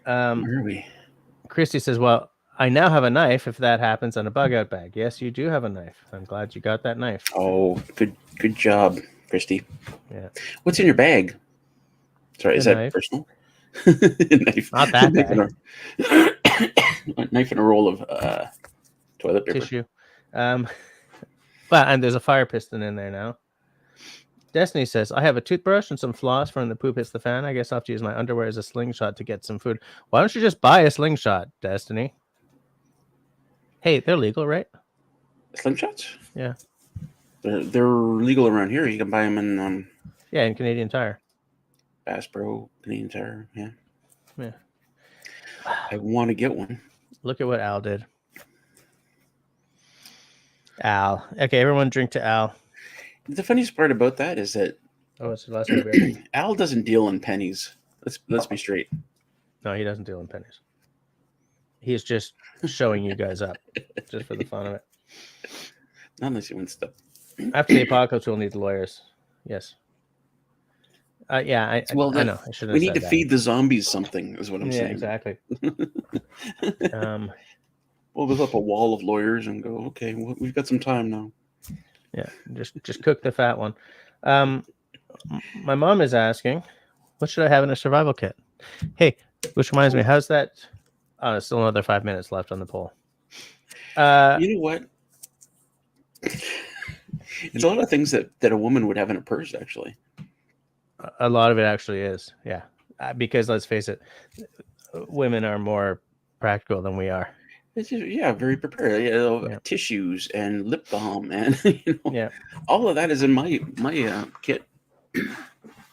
Where are we? Christy says, well, I now have a knife if that happens on a bug out bag. Yes, you do have a knife. I'm glad you got that knife. Oh, good job, Christy. Yeah. What's in your bag? Sorry, is that knife. Personal? Knife. Not that bag. Knife and a roll of toilet paper. Tissue. Well, and there's a fire piston in there now. Destiny says, I have a toothbrush and some floss for when the poop hits the fan. I guess I'll have to use my underwear as a slingshot to get some food. Why don't you just buy a slingshot, Destiny? Hey, they're legal, right? Slingshots? Yeah. They're legal around here. You can buy them in... yeah, in Canadian Tire. Bass Pro, Canadian Tire, yeah. Yeah. I want to get one. Look at what Al did. Al. Okay, everyone drink to Al. The funniest part about that is that it's the last one. Al doesn't deal in pennies. Let's be straight. No, he doesn't deal in pennies. He's just showing you guys up, just for the fun of it. Not unless you win stuff. After the apocalypse, we'll need lawyers. Yes. Yeah, I know. I should have. We need to feed the zombies something, is what I'm saying. Exactly. We'll build up a wall of lawyers and go, okay, well, we've got some time now. Yeah, just cook the fat one. My mom is asking, what should I have in a survival kit? Hey, which reminds me, how's that? There's still another 5 minutes left on the poll. You know what? It's a lot of things that a woman would have in a purse, actually. A lot of it actually is, yeah. Because let's face it, women are more practical than we are. It's just, very prepared. Tissues and lip balm and all of that is in my kit.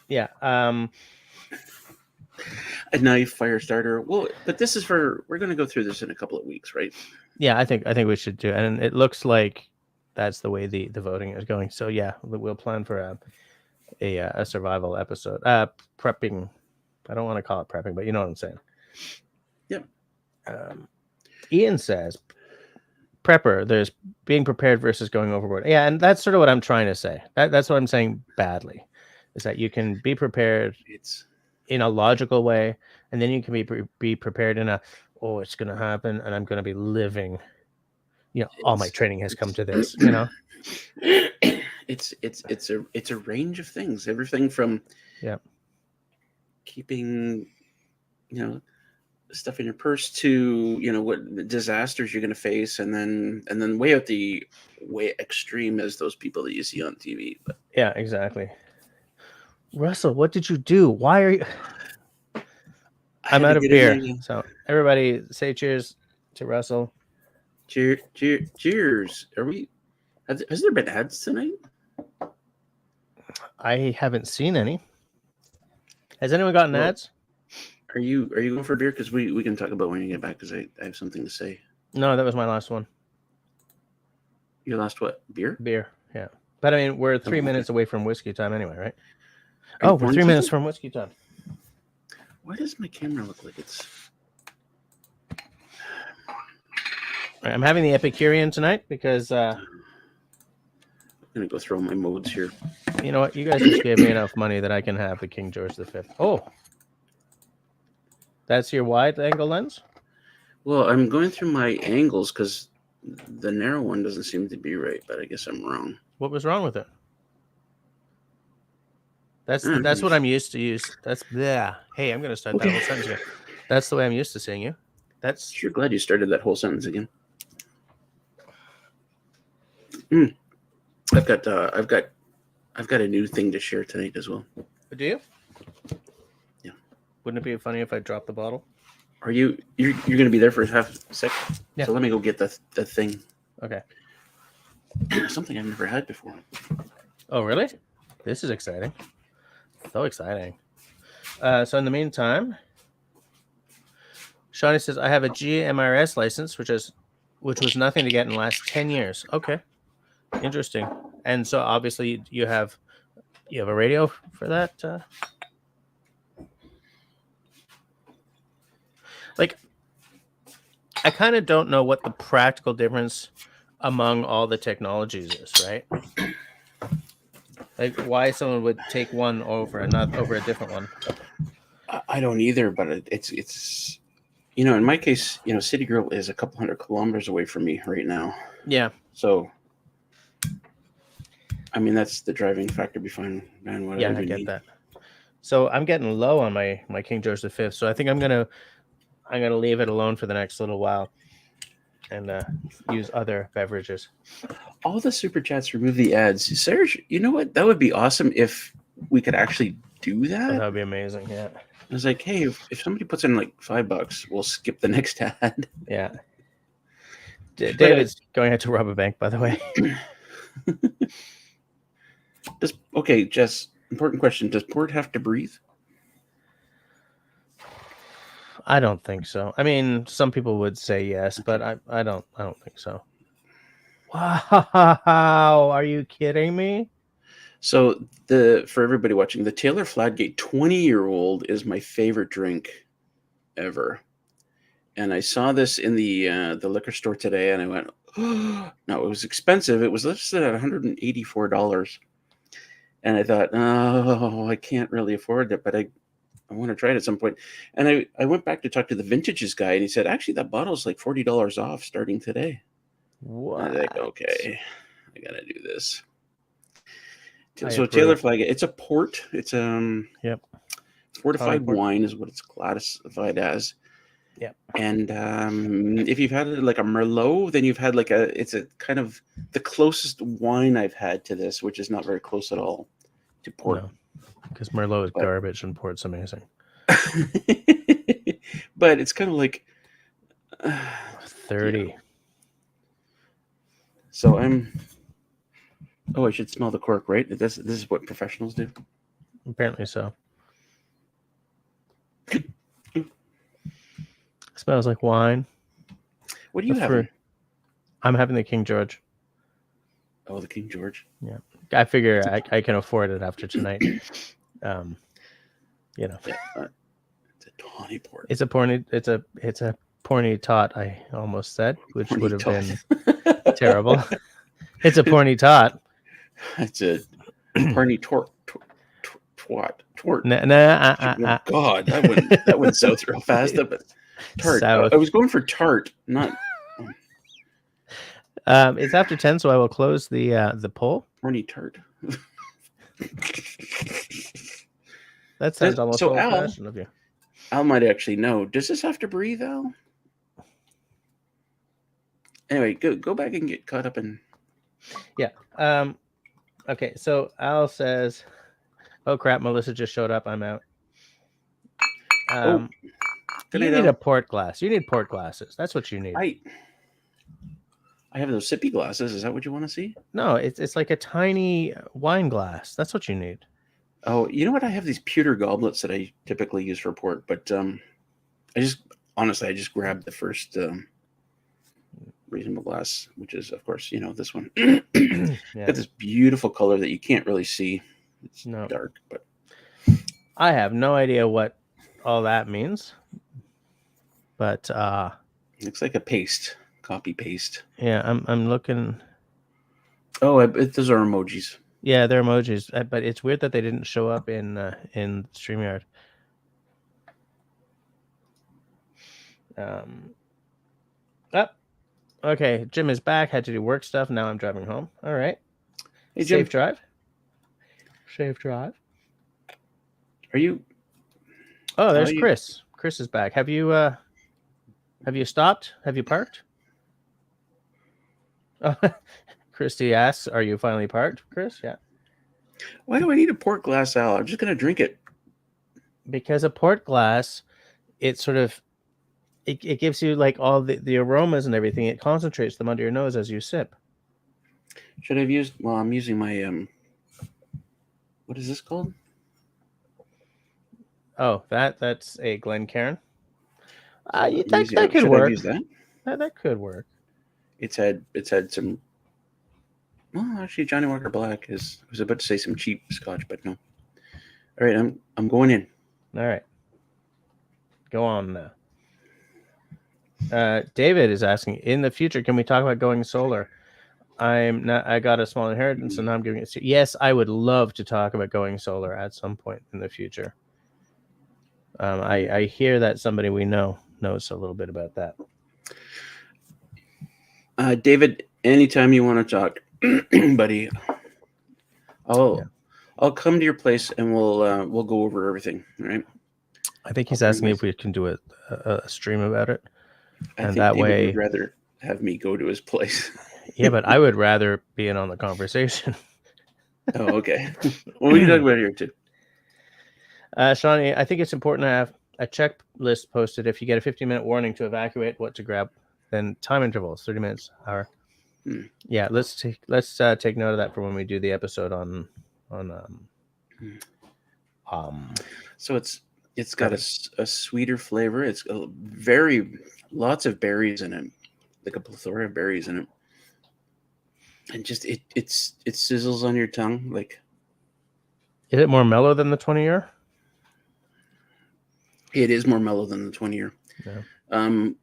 Yeah. A knife, fire starter. Well, but this is we're going to go through this in a couple of weeks, right? Yeah, I think we should do, and it looks like that's the way the voting is going. So yeah, we'll plan for a survival episode. Prepping. I don't want to call it prepping, but you know what I'm saying. Yep. Ian says, prepper, there's being prepared versus going overboard. Yeah, and that's sort of what I'm trying to say. That's what I'm saying badly, is that you can be prepared in a logical way, and then you can be prepared in a, oh, it's going to happen, and I'm going to be living. All my training has come to this. It's a range of things. Everything from keeping, stuff in your purse to what disasters you're going to face, and then way out the way extreme as those people that you see on TV. But yeah, exactly. Russell, what did you do? Why are you? I'm out of beer. So everybody say cheers to Russell. Cheers. Are we? Has there been ads tonight? I haven't seen any. Has anyone gotten ads? Are you going for a beer? Because we can talk about when you get back, because I have something to say. No, that was my last one. Your last what? Beer? Beer, yeah. But I mean, we're 3 minutes away from whiskey time anyway, right? We're 3 minutes from whiskey time. Why does my camera look like it's... Right, I'm having the Epicurean tonight because... I'm going to go throw my modes here. You know what? You guys just gave me enough money that I can have the King George V. Oh! That's your wide angle lens? Well, I'm going through my angles because the narrow one doesn't seem to be right, but I guess I'm wrong. What was wrong with it? That's what I'm used to use. That's yeah. Hey, I'm going to start that whole sentence again. That's the way I'm used to seeing you. That's sure glad you started that whole sentence again. I've got a new thing to share tonight as well. Do you? Yeah. Wouldn't it be funny if I dropped the bottle? Are you're going to be there for half a sec? Yeah. So let me go get the thing. Okay. Something I've never had before. Oh, really? This is exciting. So exciting. So in the meantime, Shawnee says, I have a GMRS license, which was nothing to get in the last 10 years. Okay. Interesting. And so obviously you have a radio for that? Like, I kind of don't know what the practical difference among all the technologies is, right? Like, why someone would take one over a different one. I don't either, but it's in my case, City Girl is a couple 100 kilometers away from me right now. Yeah. So, I mean, that's the driving factor behind whatever. Yeah, I get that. So I'm getting low on my King George V. So I think I'm gonna leave it alone for the next little while and use other beverages. All the super chats remove the ads. Serge, you know what? That would be awesome if we could actually do that. Oh, that would be amazing. Yeah. I was like, hey, if somebody puts in like $5, we'll skip the next ad. Yeah. David's going out to rob a bank, by the way. Jess, important question. Does port have to breathe? I don't think so. I mean, some people would say yes, but I don't think so. Wow, are you kidding me? So for everybody watching, the Taylor Fladgate 20-year-old is my favorite drink ever. And I saw this in the liquor store today, and I went, oh, no, it was expensive. It was listed at $184. And I thought, oh, I can't really afford it, but I want to try it at some point. And I went back to talk to the vintages guy, and he said, actually, that bottle's like $40 off starting today. What? I was like, okay, I got to do this. So Taylor Fladgate, it's a port. It's fortified wine is what it's classified as. Yeah. And if you've had like a Merlot, then you've had it's a kind of the closest wine I've had to this, which is not very close at all to port. No, because Merlot is garbage and port's amazing. But it's kind of like 30. Yeah. So Oh, I should smell the cork, right? This is what professionals do. Apparently so. Smells like wine. What are you having? I'm having the King George. Oh, the King George. Yeah, I figure I can afford it after tonight. You know, Yeah, it's a tawny port. it's a porny tot. I almost said, which Porny would have tot. been terrible. It's a porny tot. It's a porny twat. Nah, God, that went south real fast. But tart. South. I was going for tart, not. It's after 10, so I will close the poll. Porny tart. That sounds almost so old-fashioned of you. Al might actually know. Does this have to breathe, Al? Anyway, go back and get caught up in. Yeah. Okay, so Al says, "Oh crap, Melissa just showed up. I'm out." You need a port glass. You need port glasses. That's what you need. I have those sippy glasses. Is that what you want to see? No, it's like a tiny wine glass. That's what you need. Oh, you know what? I have these pewter goblets that I typically use for port, but I just grabbed the first reasonable glass, which is, of course, this one. Yeah. Got this beautiful color that you can't really see. It's dark, but I have no idea what all that means. But looks like a paste, copy paste. Yeah, I'm looking. Oh, those are emojis. Yeah, they're emojis, but it's weird that they didn't show up in StreamYard. Okay, Jim is back. Had to do work stuff. Now I'm driving home. All right. Hey, Jim. Safe drive. Safe drive. Are you? Oh, there's Chris. Chris is back. Have you stopped? Have you parked? Oh, Christy asks, "Are you finally parked, Chris?" Yeah. Why do I need a port glass, Al? I'm just gonna drink it. Because a port glass, it sort of it gives you like all the aromas and everything. It concentrates them under your nose as you sip. Should I have used? Well, I'm using my what is this called? Oh, that's a Glencairn. You think that could work? Use that? That could work. It's had some. Well, actually, Johnny Walker Black I was about to say some cheap scotch, but no. All right, I'm going in. All right, go on now. David is asking, in the future, can we talk about going solar? I got a small inheritance, and now I'm giving it to. Yes, I would love to talk about going solar at some point in the future. I hear that somebody we know knows a little bit about that. David, anytime you want to talk, buddy, I'll come to your place and we'll go over everything. All right. I think he's asking if we can do a stream about it, and that David way would rather have me go to his place. Yeah, but I would rather be in on the conversation. Oh, okay. Well, we can talk about it here too. Shawnee, I think it's important to have a checklist posted. If you get a 15-minute warning to evacuate, what to grab, then time intervals, 30 minutes, hour. Yeah, let's take note of that for when we do the episode on. So it's got a sweeter flavor. It's lots of berries in it, like a plethora of berries in it, and just it sizzles on your tongue. Like, is it more mellow than the 20-year? It is more mellow than the 20-year. Yeah.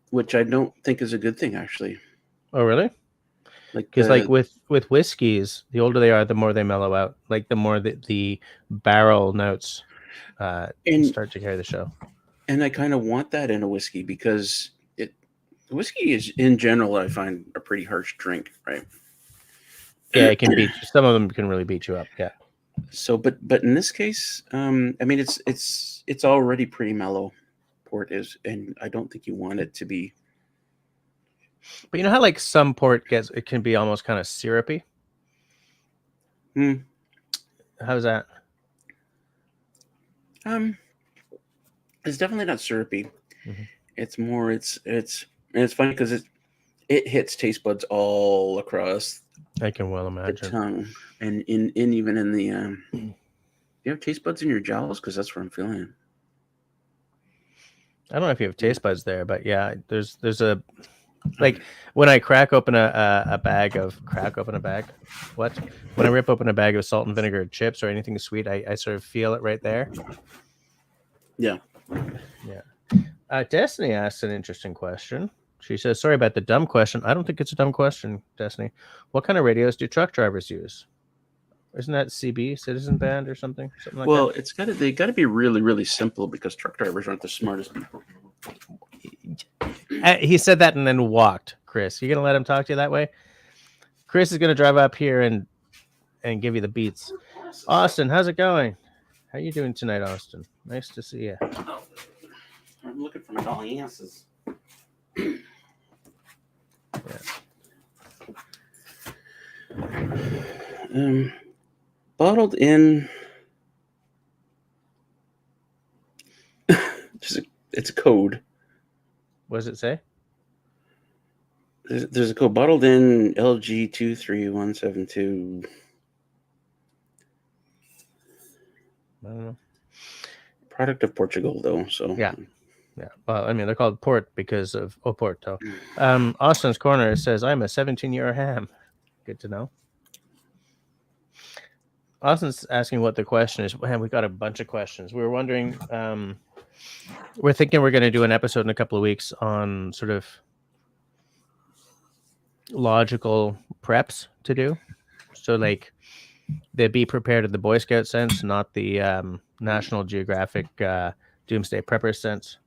Which I don't think is a good thing, actually. Oh, really? Because like with whiskeys, the older they are, the more they mellow out. Like the more the barrel notes start to carry the show. And I kind of want that in a whiskey because whiskey is, in general, I find a pretty harsh drink, right? Yeah, it can beat. Some of them can really beat you up. Yeah. So, but in this case, I mean, it's already pretty mellow. Port is, and I don't think you want it to be. But you know how like some port it can be almost kind of syrupy. How's that? It's definitely not syrupy. Mm-hmm. It's more it's And it's funny because it hits taste buds all across I can well the imagine. tongue, and even in the. Do you have taste buds in your jowls? Because that's what I'm feeling. I don't know if you have taste buds there, but yeah, there's a like when I crack open a bag. What? When I rip open a bag of salt and vinegar chips or anything sweet, I sort of feel it right there. Yeah. Destiny asks an interesting question. She says, "Sorry about the dumb question. I don't think it's a dumb question, Destiny. What kind of radios do truck drivers use? Isn't that CB, Citizen Band, or something like Well, that?" they got to be really, really simple because truck drivers aren't the smartest people. He said that and then walked. Chris, you gonna let him talk to you that way? Chris is gonna drive up here and give you the beats. Austin, how's it going? How you doing tonight, Austin? Nice to see you. I'm looking for my dolly asses. Bottled in. It's a code. What does it say? There's a code. Bottled in LG 23172. I don't know. Product of Portugal, though. So yeah. Well, I mean, they're called port because of Oporto. Austin's Corner says, "I'm a 17-year ham." Good to know. Austin's asking what the question is. Man, we got a bunch of questions. We were wondering. We're thinking we're going to do an episode in a couple of weeks on sort of logical preps to do. So, like, they be prepared in the Boy Scout sense, not the National Geographic Doomsday Prepper sense.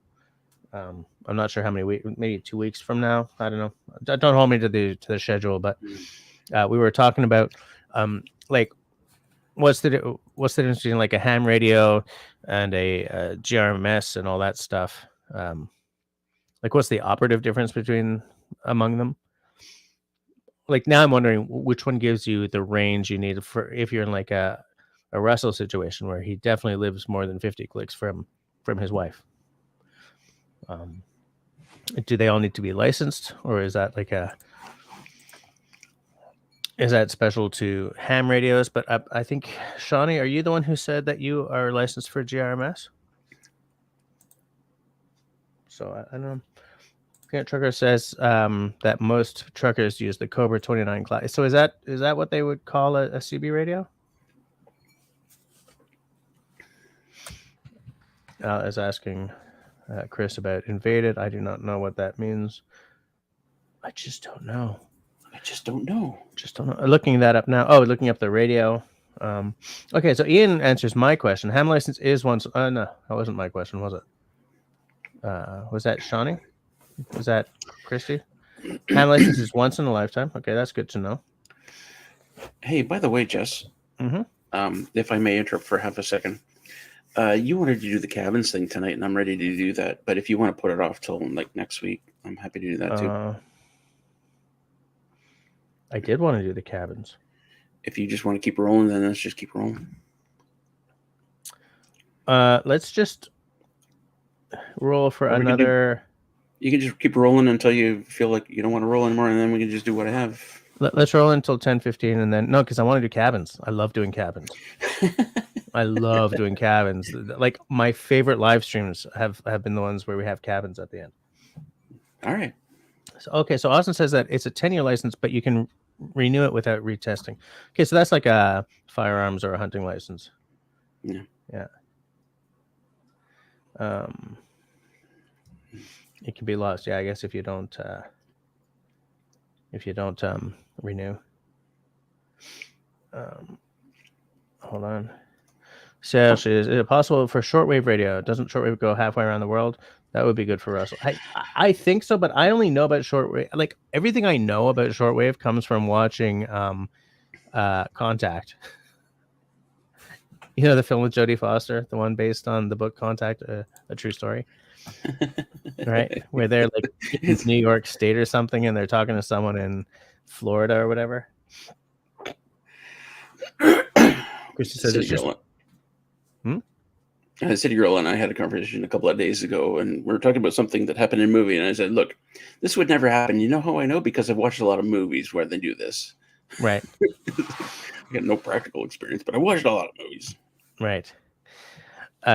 I'm not sure how many weeks, maybe 2 weeks from now. I don't know. Don't hold me to the schedule, but we were talking about like what's the difference between like a ham radio and a GRMS and all that stuff. Like, what's the operative difference among them? Like, now I'm wondering which one gives you the range you need for if you're in like a Russell situation where he definitely lives more than 50 clicks from his wife. Do they all need to be licensed, or is that like is that special to ham radios? But I think, Shawnee, are you the one who said that you are licensed for GRMS? So I don't know. Peanut Trucker says that most truckers use the Cobra 29 class. So is that what they would call a CB radio? Is asking Chris about invaded. I do not know what that means. I just don't know. Looking that up now. Oh, looking up the radio. Okay, so Ian answers my question. Ham license is once. No, that wasn't my question, was it? Was that Shawnee? Was that Christy? Ham license is once in a lifetime. Okay, that's good to know. Hey, by the way, Jess. If I may interrupt for half a second. You wanted to do the cabins thing tonight, and I'm ready to do that. But if you want to put it off till like next week, I'm happy to do that too. I did want to do the cabins. If you just want to keep rolling, then let's just keep rolling. Let's just roll for another. You can just keep rolling until you feel like you don't want to roll anymore, and then we can just do what I have. Let's roll until 10:15, and then no, because I want to do cabins. I love doing cabins. I love doing cabins. Like, my favorite live streams have been the ones where we have cabins at the end. All right. So Austin says that it's a 10-year license, but you can renew it without retesting. Okay, so that's like a firearms or a hunting license. Yeah. It can be lost. Yeah, I guess if you don't renew. Hold on. So is it possible for shortwave radio? Doesn't shortwave go halfway around the world? That would be good for Russell. I think so, but I only know about shortwave. Like, everything I know about shortwave comes from watching Contact. You know the film with Jodie Foster, the one based on the book Contact, a true story, right? Where they're like in New York State or something, and they're talking to someone in Florida or whatever. Christy says it's just. City Girl and I had a conversation a couple of days ago, and we were talking about something that happened in a movie. And I said, "Look, this would never happen. You know how I know? Because I've watched a lot of movies where they do this. Right. I got no practical experience, but I watched a lot of movies." Right.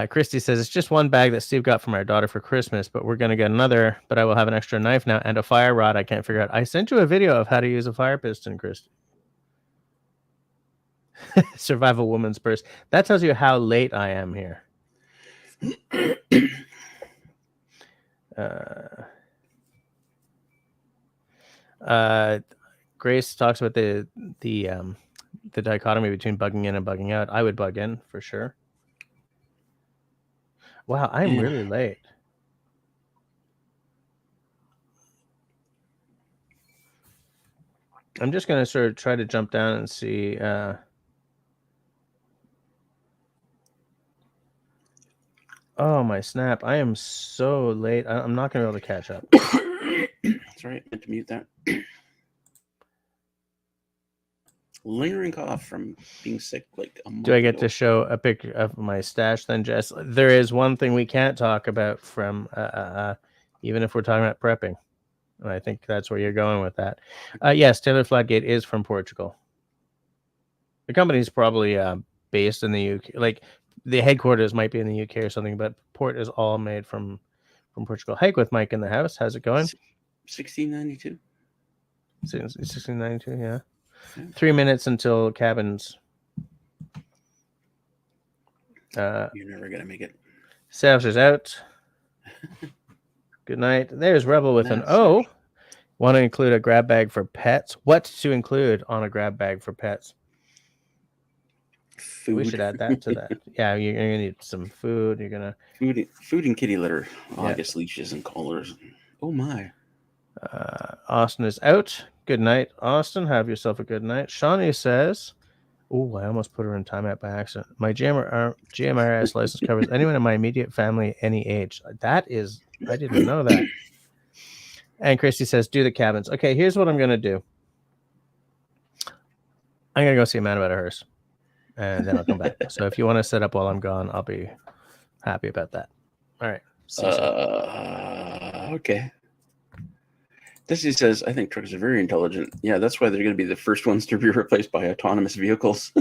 Christy says, it's just one bag that Steve got from our daughter for Christmas, but we're going to get another, but I will have an extra knife now and a fire rod I can't figure out. I sent you a video of how to use a fire piston, Christy. Survival woman's purse. That tells you how late I am here. Grace talks about the dichotomy between bugging in and bugging out. I would bug in for sure. Wow, I'm really late. I'm just going to sort of try to jump down and see. Oh, my snap. I am so late. I'm not going to be able to catch up. Sorry, I meant to mute that. Lingering cough from being sick like a month Do I get ago. to show a picture of my stash then, Jess? There is one thing we can't talk about from, even if we're talking about prepping. And I think that's where you're going with that. Yes, Taylor Fladgate is from Portugal. The company's probably based in the UK. Like, the headquarters might be in the UK or something, but port is all made from Portugal. Hike with Mike in the house. How's it going? 1692. 1692, yeah. 3 minutes until cabins. You're never going to make it. Savs is out. Good night. There's Rebel with an O. Want to include a grab bag for pets? What to include on a grab bag for pets? Food. We should add that to that. Yeah, you're gonna need some food. You're gonna food and kitty litter. Oh, yeah. I guess leashes and collars. Oh my. Austin is out. Good night, Austin. Have yourself a good night. Shawnee says, "Oh, I almost put her in timeout by accident. My GMRS license covers anyone in my immediate family, any age." That is, I didn't know that. And Christy says, "Do the cabins." Okay, here's what I'm gonna do. I'm gonna go see a man about a hearse, and then I'll come back. So if you want to set up while I'm gone, I'll be happy about that. All right. See you soon. Okay. Desi says, I think trucks are very intelligent. Yeah, that's why they're going to be the first ones to be replaced by autonomous vehicles.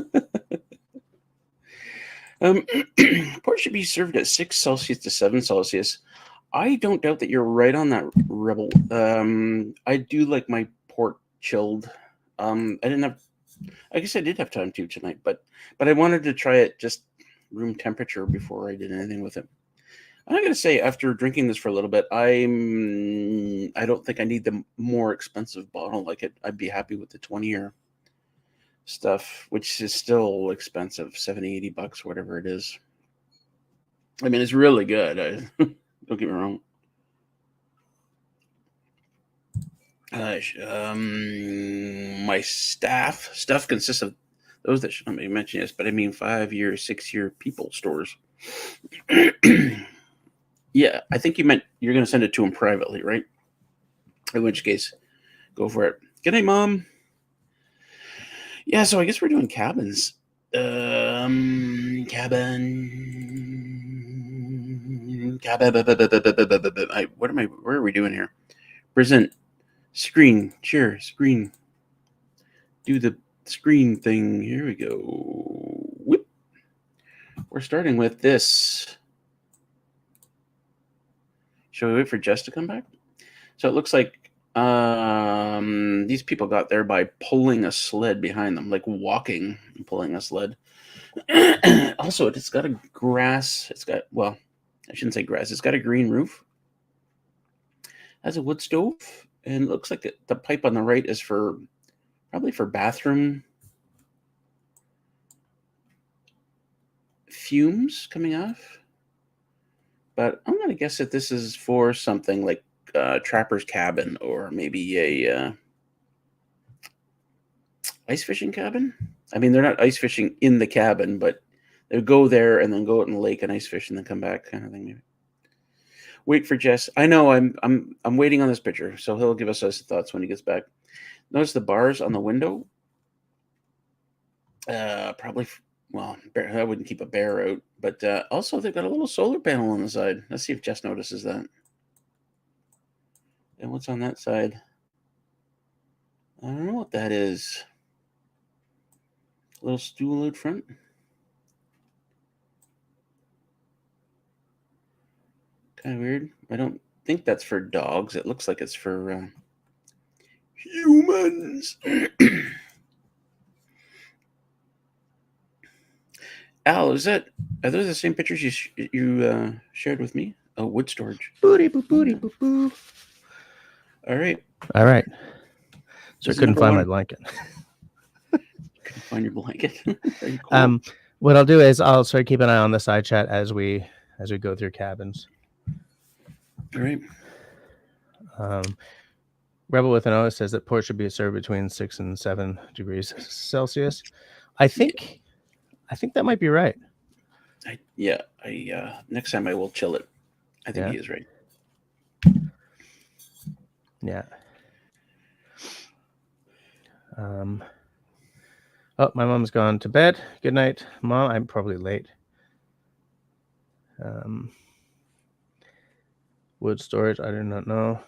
Port should be served at 6 Celsius to 7 Celsius. I don't doubt that you're right on that, Rebel. I do like my port chilled. I guess I did have time to tonight, but I wanted to try it just room temperature before I did anything with it. I'm going to say, after drinking this for a little bit, I don't think I need the more expensive bottle. Like I'd be happy with the 20-year stuff, which is still expensive, $70-$80, whatever it is. I mean, it's really good. Don't get me wrong. My stuff consists of those that should not be mentioned, yes, but I mean 5-year, 6-year people stores. Yeah, I think you meant you're going to send it to him privately, right? In which case, go for it. Good night, Mom. Yeah, so I guess we're doing cabins. Cabin. Where are we doing here? Present. Screen. Share. Screen. Do the screen thing. Here we go. Whoop. We're starting with this. Shall we wait for Jess to come back? So it looks like these people got there by pulling a sled behind them, like walking and pulling a sled. Also, it's got a grass. Well, I shouldn't say grass. It's got a green roof. Has a wood stove, and it looks like the pipe on the right is probably for bathroom fumes coming off. But I'm going to guess that this is for something like trapper's cabin, or maybe a ice fishing cabin. I mean, they're not ice fishing in the cabin, but they go there and then go out in the lake and ice fish and then come back, kind of thing. Maybe. Wait for Jess. I know I'm waiting on this picture, so he'll give us his thoughts when he gets back. Notice the bars on the window. Probably well, I wouldn't keep a bear out, but also they've got a little solar panel on the side. Let's see if Jess notices that. And what's on that side? I don't know what that is. A little stool out front. Kind of weird. I don't think that's for dogs. It looks like it's for humans. Al, are those the same pictures you shared with me? Oh, wood storage. Booty boo booty boo boo. All right. So I couldn't find my blanket. Couldn't find your blanket. Very cool. What I'll do is I'll sort of keep an eye on the side chat as we go through cabins. All right. Rebel with an O says that port should be served between 6 and 7 degrees Celsius. I think that might be right. Next time I will chill it. I think he is right. Yeah. Oh, my mom's gone to bed. Good night, Mom. I'm probably late. Wood storage, I do not know.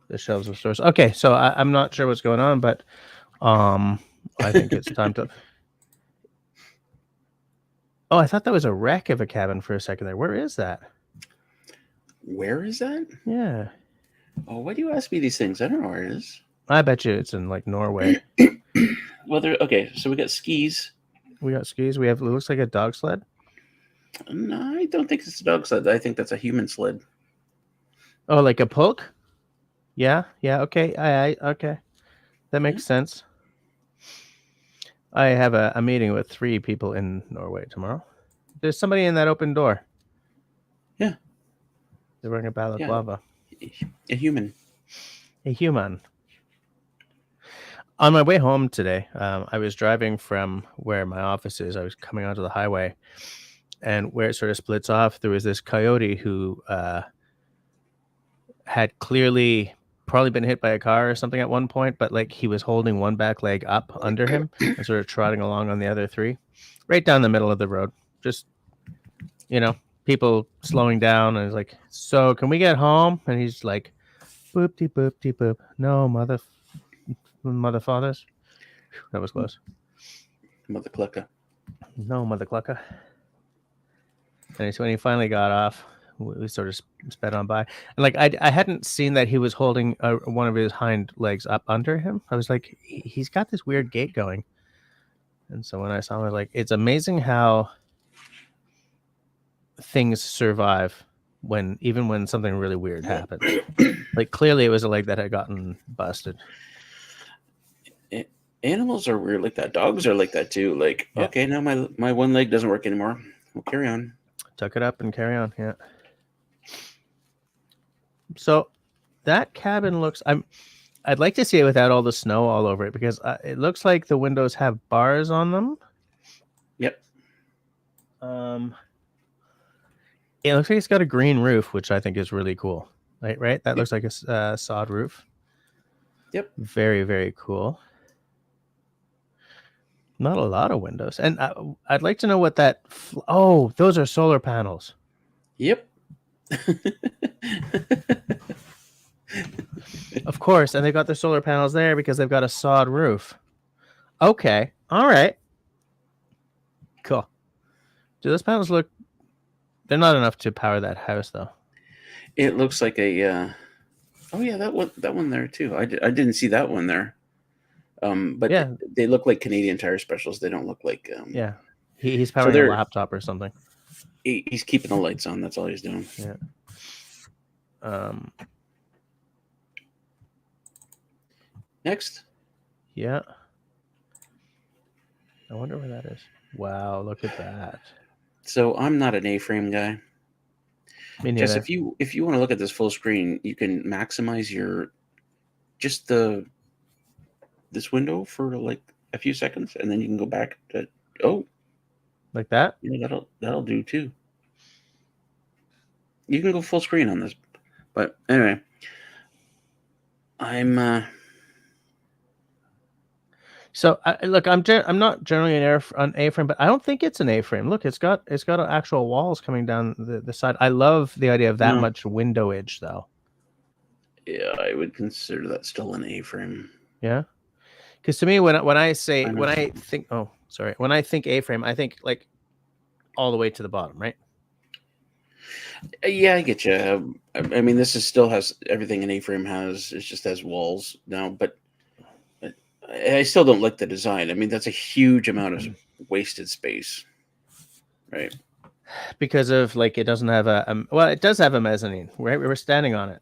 The shelves of stores. Okay, so I'm not sure what's going on, but I think it's time to. Oh, I thought that was a wreck of a cabin for a second there. Where is that? Where is that? Yeah. Oh, why do you ask me these things? I don't know where it is. I bet you it's in like Norway. Well, okay. So we got skis. We got skis. We have. It looks like a dog sled. No, I don't think it's a dog sled. I think that's a human sled. Oh, like a poke? Yeah. Okay. Okay. That makes sense. I have a meeting with 3 people in Norway tomorrow. There's somebody in that open door. Yeah. They're wearing a balaclava. A human. A human. On my way home today, I was driving from where my office is. I was coming onto the highway, and where it sort of splits off, there was this coyote who had clearly probably been hit by a car or something at one point, but like he was holding one back leg up under him and sort of trotting along on the other 3, right down the middle of the road. Just, people slowing down, and he's like, "So can we get home?" And he's like, "Boop de boop de boop. No, mother fathers." That was close. Mother clucker. No, mother clucker. And so when he finally got off, we sort of sped on by. And like I hadn't seen that he was holding one of his hind legs up under him. I was like, he's got this weird gait going. And so when I saw him, I was like, it's amazing how things survive even when something really weird happens. Like clearly it was a leg that had gotten busted. Animals are weird like that. Dogs are like that too. Like, okay, now my one leg doesn't work anymore. We'll carry on. Tuck it up and carry on. Yeah. So that cabin looks. I'd like to see it without all the snow all over it, because it looks like the windows have bars on them. Yep. It looks like it's got a green roof, which I think is really cool. Right? That looks like a sod roof. Yep. Very, very cool. Not a lot of windows. And I'd like to know what that... Oh, those are solar panels. Yep. Of course. And they've got their solar panels there because they've got a sod roof. Okay. All right. Cool. Do those panels look... They're not enough to power that house, though. It looks like a... Oh, yeah, that one there, too. I didn't see that one there. But yeah, they look like Canadian Tire Specials. They don't look like... yeah. He's powering a laptop or something. He's keeping the lights on. That's all he's doing. Yeah. Next. Yeah. I wonder where that is. Wow, look at that. So I'm not an A-frame guy. Me neither. Just if you want to look at this full screen, you can maximize this window for like a few seconds, and then you can go back to like that. Yeah, that'll do too. You can go full screen on this, but anyway, I'm. So look, I'm not generally an A-frame, but I don't think it's an A-frame. Look, it's got actual walls coming down the side. I love the idea of that No. much windowage, though. Yeah, I would consider that still an A-frame. Yeah, because to me, when I think A-frame, I think like all the way to the bottom, right? Yeah, I get you. I mean, this still has everything an A-frame has. It just has walls now, but I still don't like the design. I mean, that's a huge amount of wasted space, right? Because of like it doesn't have well, it does have a mezzanine, right? We were standing on it.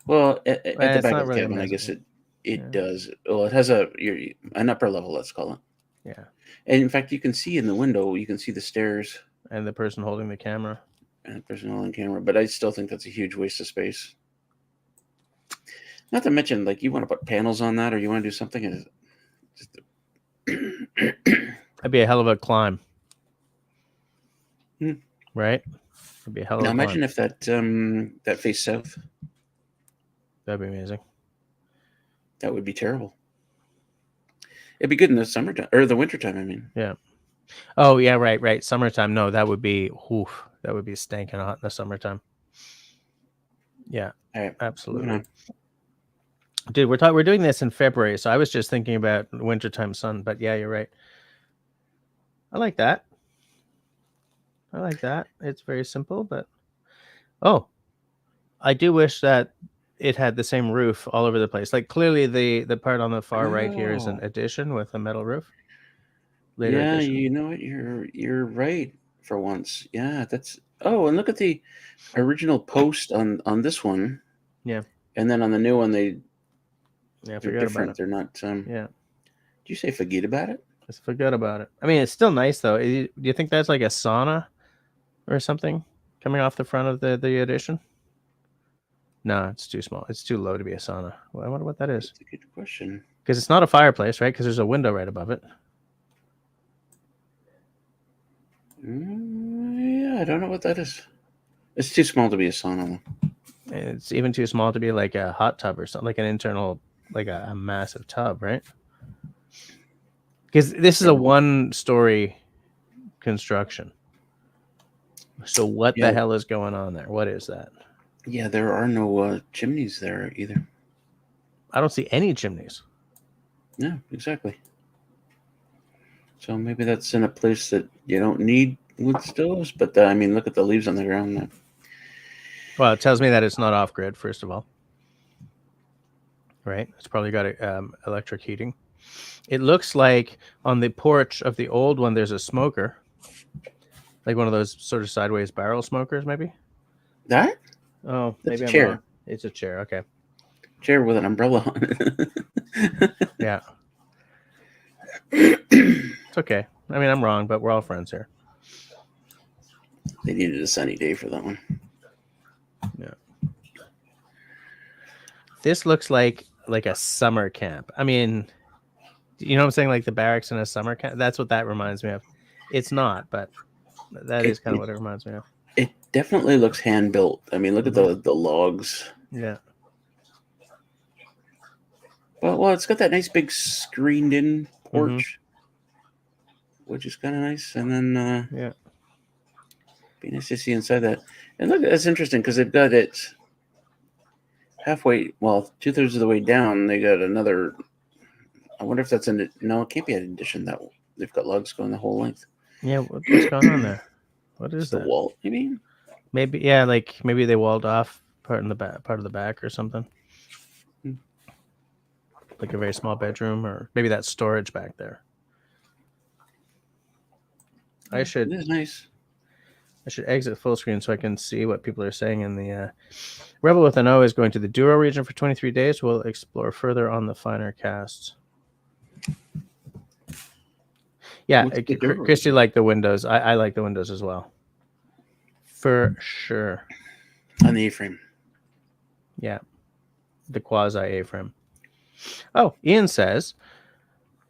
Well, at the It's back not of the really a cabin, I guess mezzanine. it does. Well, it has an upper level, let's call it. Yeah, And in fact, you can see in the window, you can see the stairs and the person holding the camera. and the person on camera. But I still think that's a huge waste of space. Not to mention, like, you want to put panels on that, or you want to do something. That'd be a hell of a climb, Hmm. right? It'd be a hell of Now a climb. imagine if that faced south. That'd be amazing. That would be terrible. It'd be good in the summertime or the wintertime. I mean, Yeah. Oh yeah, right. Summertime. No, that would be that would be stinking hot in the summertime. Yeah, all right, absolutely. Dude, we're doing this in February, so I was just thinking about wintertime sun. But yeah, you're right. I like that. It's very simple, but I do wish that it had the same roof all over the place. Like clearly the part on the far right here is an addition with a metal roof. Later edition. You know what? You're right for once. Yeah, that's. Oh, and look at the original post on this one. Yeah. And then on the new one, they're About different. it. They're not. Yeah. Did you say forget about it? Just forget about it. I mean, it's still nice though. Do you think that's like a sauna or something coming off the front of the addition? No, it's too small. It's too low to be a sauna. Well, I wonder what that is. That's a good question. Because it's not a fireplace, right? Because there's a window right above it. Yeah, I don't know what that is. It's too small to be a sauna. It's even too small to be like a hot tub or something, like an internal, like a massive tub, right? Because this is a one-story construction. So what the hell is going on there? What is that? Yeah, there are no chimneys there either. I don't see any chimneys. Yeah, exactly. So maybe that's in a place that you don't need wood stoves. But I mean, look at the leaves on the ground. Well, it tells me that it's not off-grid, first of all. Right? It's probably got electric heating. It looks like on the porch of the old one, there's a smoker. Like one of those sort of sideways barrel smokers, maybe? That? Oh, that's maybe a chair. Wrong. It's a chair, okay. Chair with an umbrella on it. Yeah. It's okay. I mean, I'm wrong, but we're all friends here. They needed a sunny day for that one. Yeah. This looks like a summer camp. I mean, you know what I'm saying? Like the barracks in a summer camp. That's what that reminds me of. It's not, but that is kind of what it reminds me of. It definitely looks hand built. I mean, look at the logs. Yeah. Well, it's got that nice big screened in porch, which is kind of nice. And then yeah, be nice to see inside that. And look, that's interesting because they've got it halfway. Well, 2/3 of the way down, they got another. I wonder if that's no, it can't be an addition. That they've got logs going the whole length. Yeah, what's going on there? What is that? The wall, maybe? Maybe, yeah, like maybe they walled off part of the back or something. Like a very small bedroom, or maybe that's storage back there. It is nice. I should exit full screen so I can see what people are saying in the Rebel with an O is going to the Douro region for 23 days. We'll explore further on the finer casts. Yeah, Christy liked the windows. I like the windows as well. For sure. On the A-frame. Yeah. The quasi A-frame. Oh, Ian says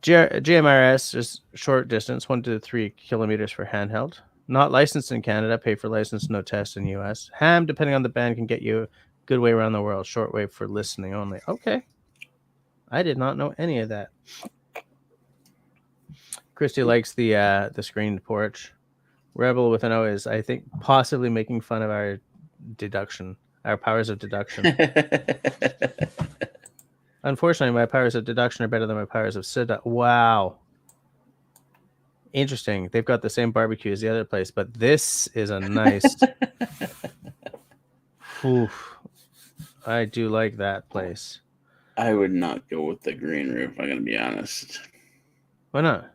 GMRS is short distance, 1 to 3 kilometers for handheld. Not licensed in Canada. Pay for license, no test in US. Ham, depending on the band, can get you a good way around the world. Shortwave for listening only. Okay. I did not know any of that. Christy likes the screened porch. Rebel with an O is, I think, possibly making fun of our powers of deduction. Unfortunately, my powers of deduction are better than my powers of seduction. Wow. Interesting. They've got the same barbecue as the other place, but this is a nice. Oof. I do like that place. I would not go with the green roof. I'm gonna be honest. Why not?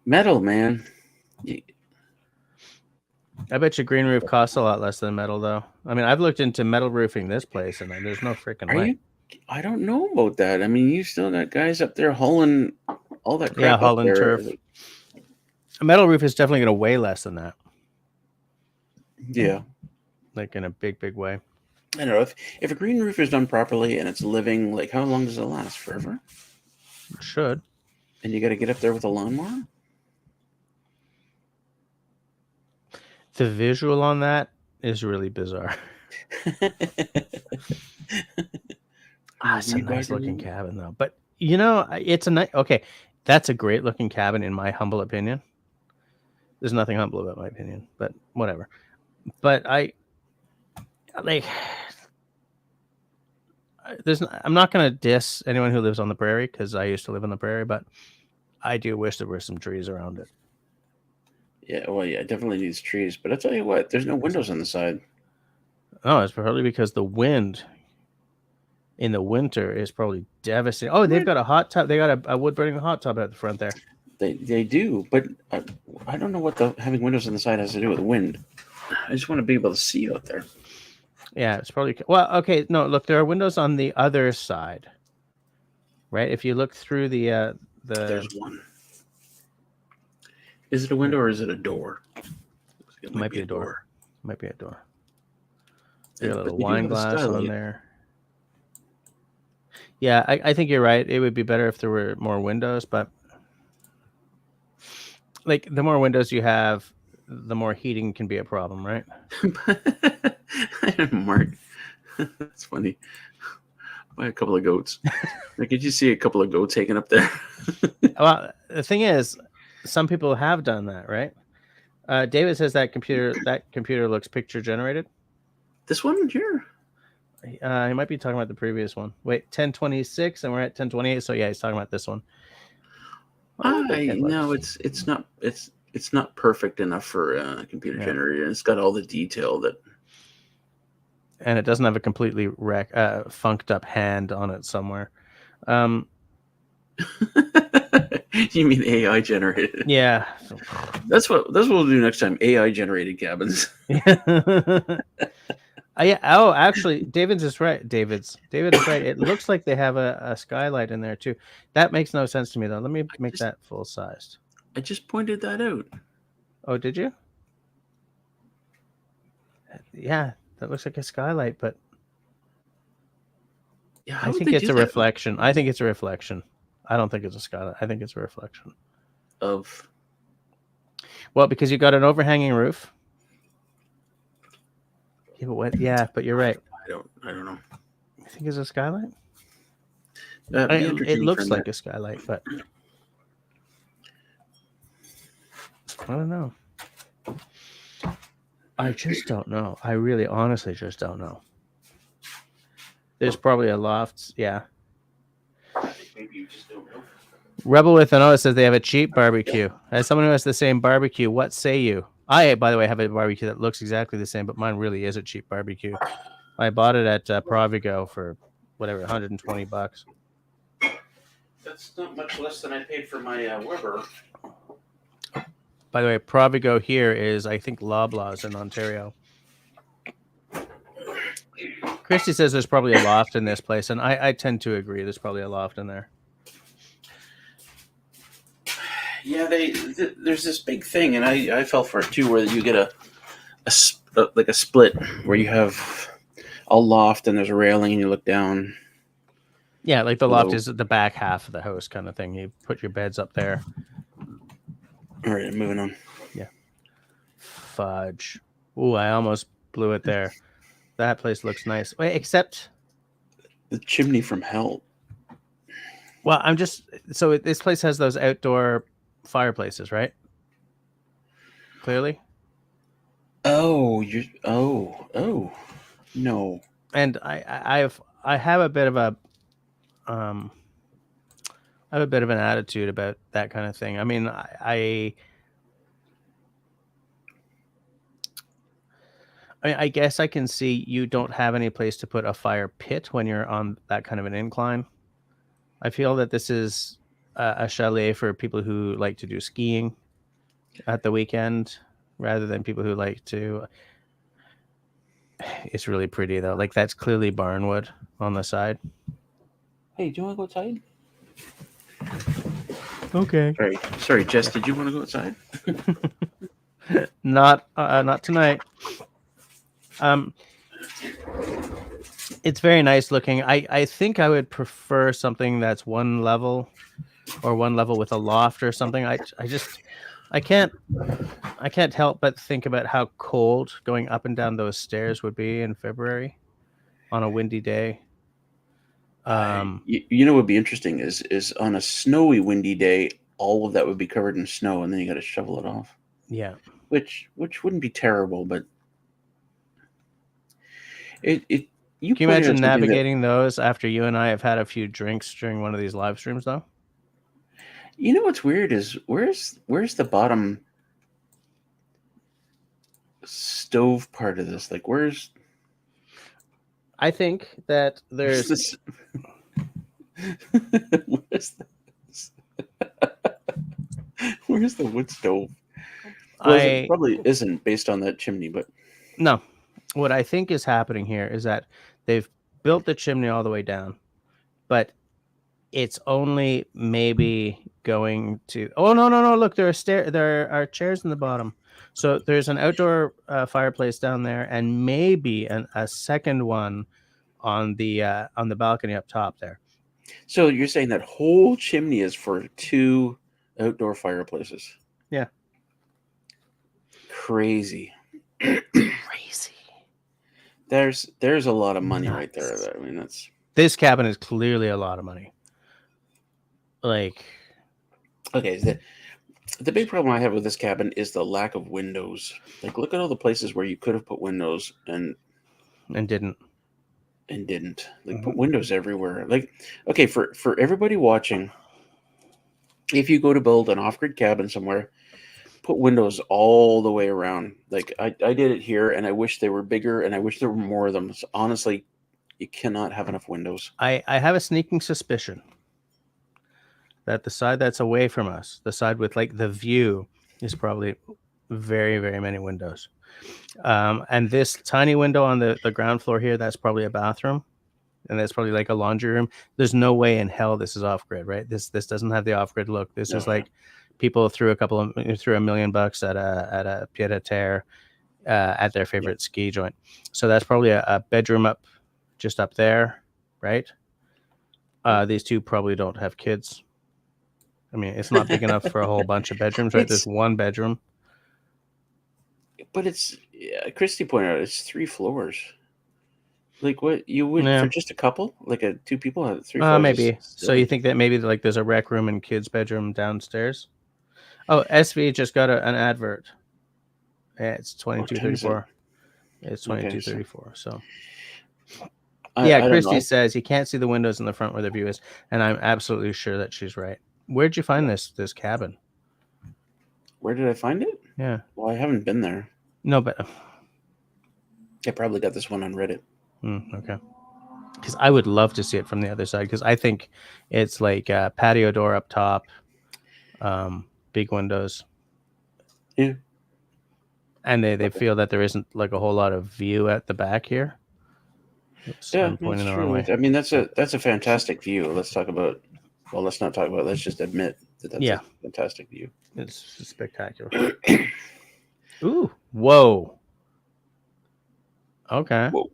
Metal, man. I bet you green roof costs a lot less than metal, though. I mean, I've looked into metal roofing this place, and there's no freaking way. I don't know about that. I mean, you still got guys up there hauling all that crap. Yeah, up hauling there. turf. A metal roof is definitely going to weigh less than that. Yeah. Like in a big, big way. I don't know. If a green roof is done properly and it's living, like, how long does it last? Forever? It should. And you got to get up there with a lawnmower? The visual on that is really bizarre. It's a nice looking cabin, though. But, you know, it's a nice... Okay, that's a great looking cabin, in my humble opinion. There's nothing humble about my opinion, but whatever. But I'm not going to diss anyone who lives on the prairie, because I used to live on the prairie, but I do wish there were some trees around it. Yeah, well, yeah, it definitely needs trees. But I'll tell you what, there's no windows on the side. Oh, it's probably because the wind in the winter is probably devastating. Oh, they've got a hot tub. They got a wood-burning hot tub at the front there. They do, but I don't know what having windows on the side has to do with wind. I just want to be able to see out there. Yeah, it's probably... Well, okay, no, look, there are windows on the other side, right? If you look through the... There's one. Is it a window or is it a door? It might be a door. Might be a door. There's a little wine glass on there. Yeah, I think you're right. It would be better if there were more windows, but like the more windows you have, the more heating can be a problem, right? Mark, that's funny. Buy a couple of goats. Like, did you see a couple of goats taken up there? Well, the thing is, some people have done that, right? David says that computer looks picture generated. This one here? He might be talking about the previous one. Wait, 1026, and we're at 1028. So yeah, he's talking about this one. No, it's not perfect enough for computer generated. It's got all the detail that, and it doesn't have a completely funked up hand on it somewhere. You mean AI generated? Yeah, that's what we'll do next time. AI generated cabins. Yeah. Oh, actually, David's is right. David is right. It looks like they have a skylight in there too. That makes no sense to me though. Let me make that full sized. I just pointed that out. Oh, did you? Yeah, that looks like a skylight, but yeah, I think it's a reflection. I think it's a reflection. I don't think it's a skylight. I think it's a reflection of. Well, because you got an overhanging roof. Yeah, but what? Yeah, but you're right. I don't know. You think it's a skylight? It looks like a skylight, but I don't know. I just don't know. I really, honestly, just don't know. There's probably a loft. Yeah. Maybe you just don't know. Rebel with an O says they have a cheap barbecue. As someone who has the same barbecue, what say you? I, by the way, have a barbecue that looks exactly the same, but mine really is a cheap barbecue. I bought it at Provigo for whatever, $120. That's not much less than I paid for my Weber. By the way, Provigo here is, I think, Loblaws in Ontario. Christy says there's probably a loft in this place, and I tend to agree. There's probably a loft in there. Yeah, there's this big thing, and I fell for it too, where you get a split where you have a loft and there's a railing and you look down. Yeah, like the loft is the back half of the house kind of thing. You put your beds up there. All right, moving on. Yeah. Fudge. Ooh, I almost blew it there. That place looks nice. Wait, except the chimney from hell. Well, I'm just so this place has those outdoor fireplaces, right? Clearly, Oh, no. and I have a bit of a um I have a bit of an attitude about that kind of thing. I mean, I guess I can see you don't have any place to put a fire pit when you're on that kind of an incline. I feel that this is a chalet for people who like to do skiing at the weekend rather than people who like to. It's really pretty though. Like that's clearly barnwood on the side. Hey, do you want to go outside? Okay. Sorry, Jess. Did you want to go outside? Not tonight. Um, it's very nice looking. I think I would prefer something that's one level or one level with a loft or something. I can't help but think about how cold going up and down those stairs would be in February on a windy day. You know what would be interesting is on a snowy, windy day, all of that would be covered in snow, and then you got to shovel it off. Yeah. Which wouldn't be terrible, but it you Can you pointed out imagine something that navigating those after you and I have had a few drinks during one of these live streams, though? you know what's weird is where's the bottom stove part of this? Like where's I think that there's this? Where's the wood stove? Well, it probably isn't based on that chimney, but no. What I think is happening here is that they've built the chimney all the way down, but it's only maybe going to. Oh no! Look, there are chairs in the bottom. So there's an outdoor fireplace down there, and maybe a second one on the balcony up top there. So you're saying that whole chimney is for 2 outdoor fireplaces? Yeah. Crazy. Crazy. There's a lot of money right there. I mean, this cabin is clearly a lot of money. Like, okay, the big problem I have with this cabin is the lack of windows. Like, look at all the places where you could have put windows and didn't. Like, put windows everywhere. Like, okay, for everybody watching, if you go to build an off-grid cabin somewhere, put windows all the way around. Like I did it here, and I wish they were bigger, and I wish there were more of them. So honestly, you cannot have enough windows. I have a sneaking suspicion that the side that's away from us, the side with like the view, is probably very, very many windows. And this tiny window on the ground floor here, that's probably a bathroom. And that's probably like a laundry room. There's no way in hell this is off grid, right? This doesn't have the off grid look. This is like people threw $1 million at a pied a terre at their favorite ski joint. So that's probably a bedroom just up there, right? These two probably don't have kids. I mean, it's not big enough for a whole bunch of bedrooms, right? There's one bedroom. But it's, Christy pointed out, it's 3 floors. Like what you would for just a couple, like 2 people have 3 floors. Maybe. So you think that maybe like there's a rec room and kids' bedroom downstairs? Oh, SV just got an advert. Yeah, it's 2234. It's 2234. So yeah, Christy says you can't see the windows in the front where the view is, and I'm absolutely sure that she's right. Where'd you find this cabin? Where did I find it? Yeah. Well, I haven't been there. No, but I probably got this one on Reddit. Okay. Because I would love to see it from the other side, because I think it's like a patio door up top, big windows. Yeah. And they feel that there isn't like a whole lot of view at the back here. Oops, yeah, that's true. I mean, that's a fantastic view. Let's not talk about. Let's just admit that that's a fantastic view. It's spectacular. Ooh, whoa. Okay. Whoa.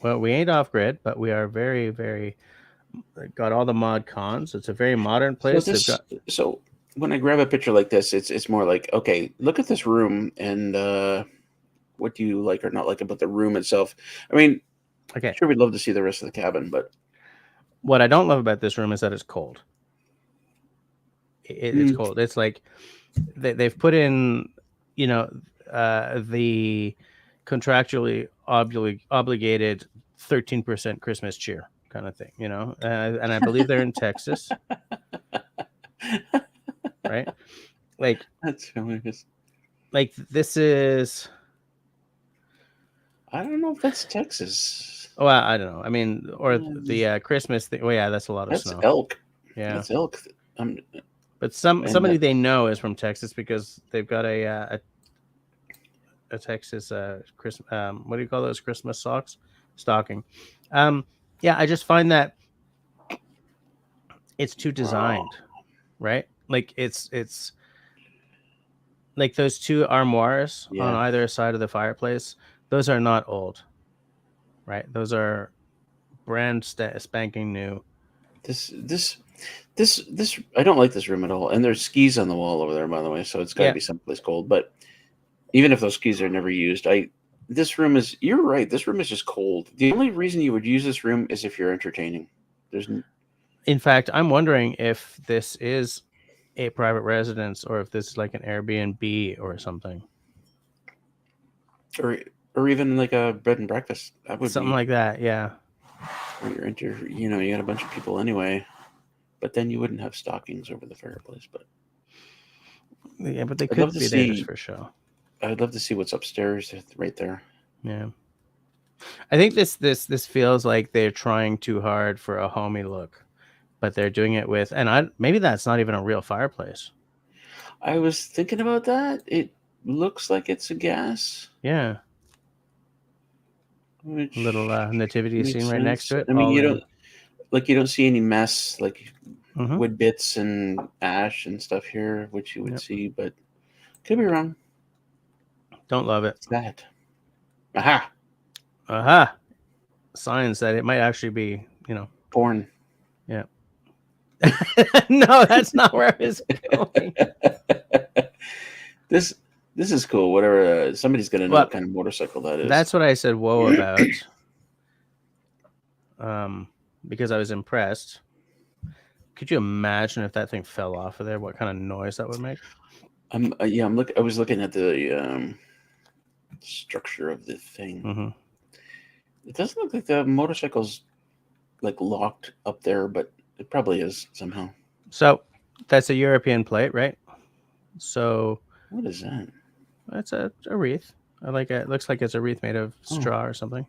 Well, we ain't off grid, but we are very, very got all the mod cons. It's a very modern place. So when I grab a picture like this, it's more like, okay, look at this room, and what do you like or not like about the room itself? I mean, okay, sure, we'd love to see the rest of the cabin, but What I don't love about this room is that it's cold. It's cold. It's like they've put in, the contractually obligated 13% Christmas cheer kind of thing, and I believe they're in Texas, right? Like, That's hilarious. like this is. I don't know if that's Texas. Oh, I don't know. I mean, or the Christmas thing. Oh, yeah, that's a lot of That's snow. elk. Yeah, That's elk. but somebody they know is from Texas because they've got a Texas Christmas. What do you call those Christmas socks? Stocking. Yeah, I just find that it's too designed, right? Like it's like those two armoires on Yeah. either side of the fireplace. Those are not old, right? Those are brand spanking new. This I don't like this room at all. And there's skis on the wall over there, by the way, so it's got to Yeah, be someplace cold. But even if those skis are never used, this room is. You're right. This room is just cold. The only reason you would use this room is if you're entertaining. There's in fact, I'm wondering if this is a private residence or if this is like an Airbnb or something. or even like a bed and breakfast. That would Something be like that, yeah. where you got a bunch of people anyway. But then you wouldn't have stockings over the fireplace. But Yeah, but they I'd love could to be there just see. for show. I'd love to see what's upstairs right there. Yeah. I think this feels like they're trying too hard for a homey look, but they're doing it with, and maybe that's not even a real fireplace. I was thinking about that. It looks like it's a gas. Yeah, Which little nativity makes scene right next sense. to it. I mean, All in. you don't see any mess like Mm-hmm. wood bits and ash and stuff here, which you would Yep. see, but could be wrong. Don't love it. What's that? Aha! Aha! Signs that it might actually be, Porn. yeah. No, that's not where I was going. This is cool. Whatever. Somebody's gonna know Well, what kind of motorcycle that is. that's what I said whoa about. Because I was impressed. Could you imagine if that thing fell off of there? What kind of noise that would make? I was looking at the structure of the thing. Mm-hmm. It doesn't look like the motorcycle's like locked up there, but it probably is somehow. So that's a European plate, right? So What is that? that's a wreath. I like it. It looks like it's a wreath made of straw or something.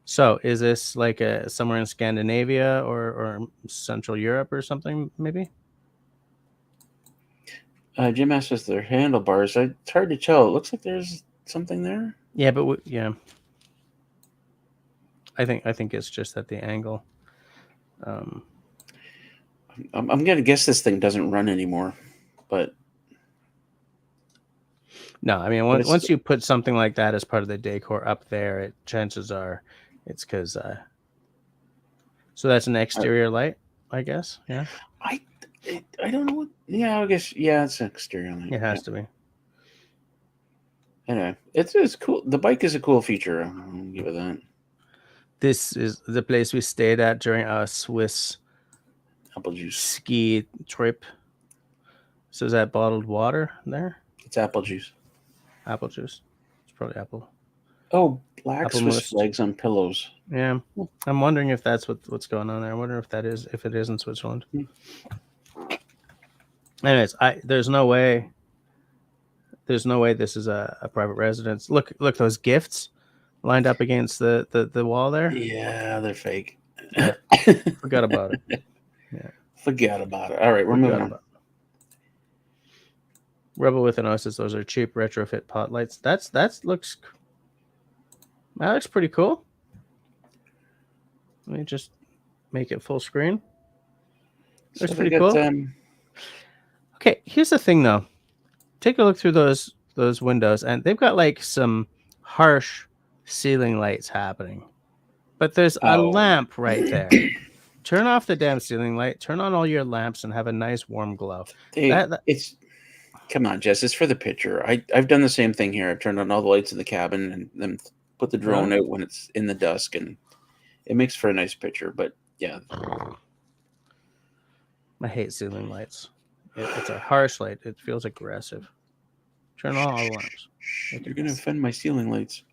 So is this like somewhere in Scandinavia or Central Europe or something, maybe? Jim asked us their handlebars. It's hard to tell. It looks like there's something there. Yeah, but yeah. I think it's just at the angle. I'm gonna guess this thing doesn't run anymore, but no, I mean once you put something like that as part of the decor up there, chances are it's because. So that's an exterior light, I guess. Yeah. I don't know what. Yeah, I guess. Yeah, it's an exterior light. It has to be. Anyway, it's cool. The bike is a cool feature. I'll give it that. This is the place we stayed at during our Swiss Apple juice ski trip. So is that bottled water there? It's apple juice. Apple juice. It's probably apple. Oh, black Apple Swiss mousse. flags on pillows. Yeah, I'm wondering if that's what's going on there. I wonder if it is in Switzerland. Anyways, there's no way this is a private residence. Look, those gifts lined up against the wall there. Yeah, they're fake. Forgot about it. Yeah, Forgot about it. All right, we're moving on. Rebel with an O says those are cheap retrofit pot lights. That looks pretty cool. Let me just make it full screen. Looks pretty cool. Okay, here's the thing though. Take a look through those windows, and they've got like some harsh ceiling lights happening. But there's a lamp right there. Turn off the damn ceiling light, turn on all your lamps, and have a nice warm glow. It's come on, Jess. It's for the picture. I've done the same thing here. I've turned on all the lights in the cabin and then put the drone out when it's in the dusk, and it makes for a nice picture. But Yeah. I hate ceiling lights. It's a harsh light. It feels aggressive. Turn on all the lamps. You're going to offend my ceiling lights.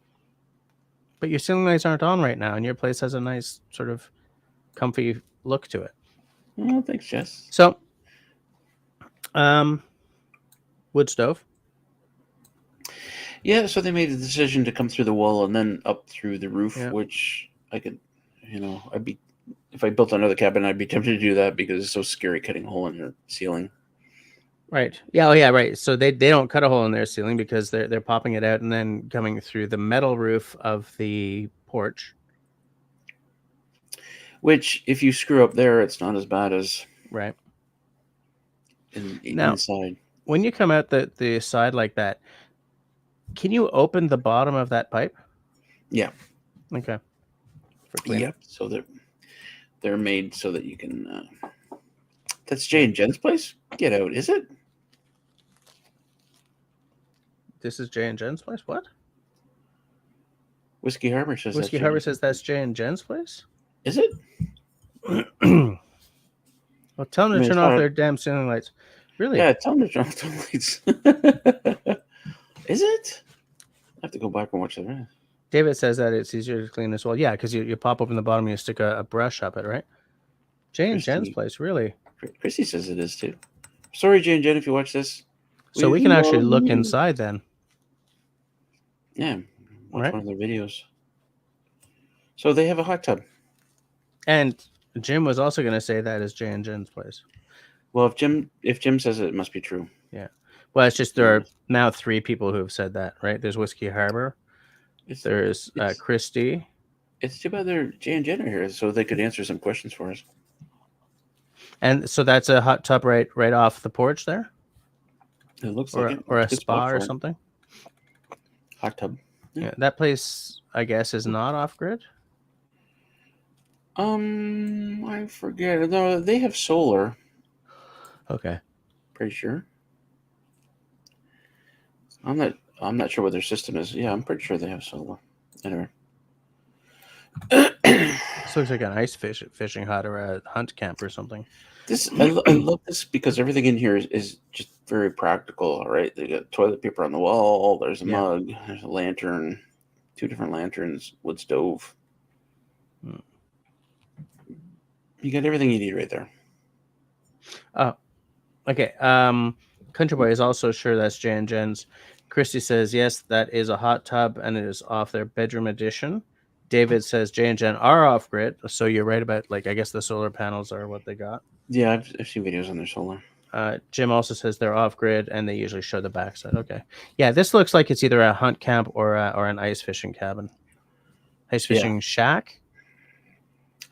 But your ceiling lights aren't on right now, and your place has a nice sort of comfy look to it. Oh, thanks, Jess. So, wood stove. Yeah, so they made the decision to come through the wall and then up through the roof, Yeah. which I could, if I built another cabin, I'd be tempted to do that because it's so scary cutting a hole in your ceiling. Right. Yeah. Oh, yeah. Right. So they don't cut a hole in their ceiling because they're popping it out and then coming through the metal roof of the porch. Which, if you screw up there, it's not as bad as right inside. When you come out the side like that, can you open the bottom of that pipe? Yeah. Okay. For cleaning. Yep. So they're made so that you can. That's Jay and Jen's place. Get out, is it? This is Jay and Jen's place. What? Whiskey Harbor says. Whiskey Harbor says that's Jay and Jen's place. Is it? Well, tell them to turn off their damn ceiling lights. Really? Yeah, tell them to turn off the lights. Is it? I have to go back and watch that. David says that it's easier to clean as well. Yeah, because you pop open the bottom and you stick a brush up it, right? Jay and Jen's place, really? Chrissy says it is too. Sorry, Jay and Jen, if you watch this. So we can actually look inside then. Yeah, watch one of their videos. So they have a hot tub. And Jim was also going to say that is Jay and Jen's place. Well, if Jim says it, it must be true. Yeah. Well, it's just there are now 3 people who have said that, right? There's Whiskey Harbor. There's Christy. It's too bad they're Jay and Jen are here, so they could answer some questions for us. And so that's a hot tub right off the porch there? It looks like it. Or a spa or something? Hot tub. Yeah, that place, I guess, is not off-grid? I forget. No, they have solar. Okay. Pretty sure. I'm not sure what their system is. Yeah, I'm pretty sure they have solar. Anyway. This looks like an ice fishing hut or a hunt camp or something. I love this because everything in here is just very practical. All right, they got toilet paper on the wall. There's a mug. There's a lantern. 2 different lanterns. Wood stove. You got everything you need right there. Okay. Country Boy is also sure that's Jay and Jen's. Christy says, yes, that is a hot tub, and it is off their bedroom addition. David says Jay and Jen are off-grid, so you're right about, I guess the solar panels are what they got. Yeah, I've seen videos on their solar. Jim also says they're off-grid, and they usually show the backside. Okay. Yeah, this looks like it's either a hunt camp or an ice fishing cabin. Ice fishing shack?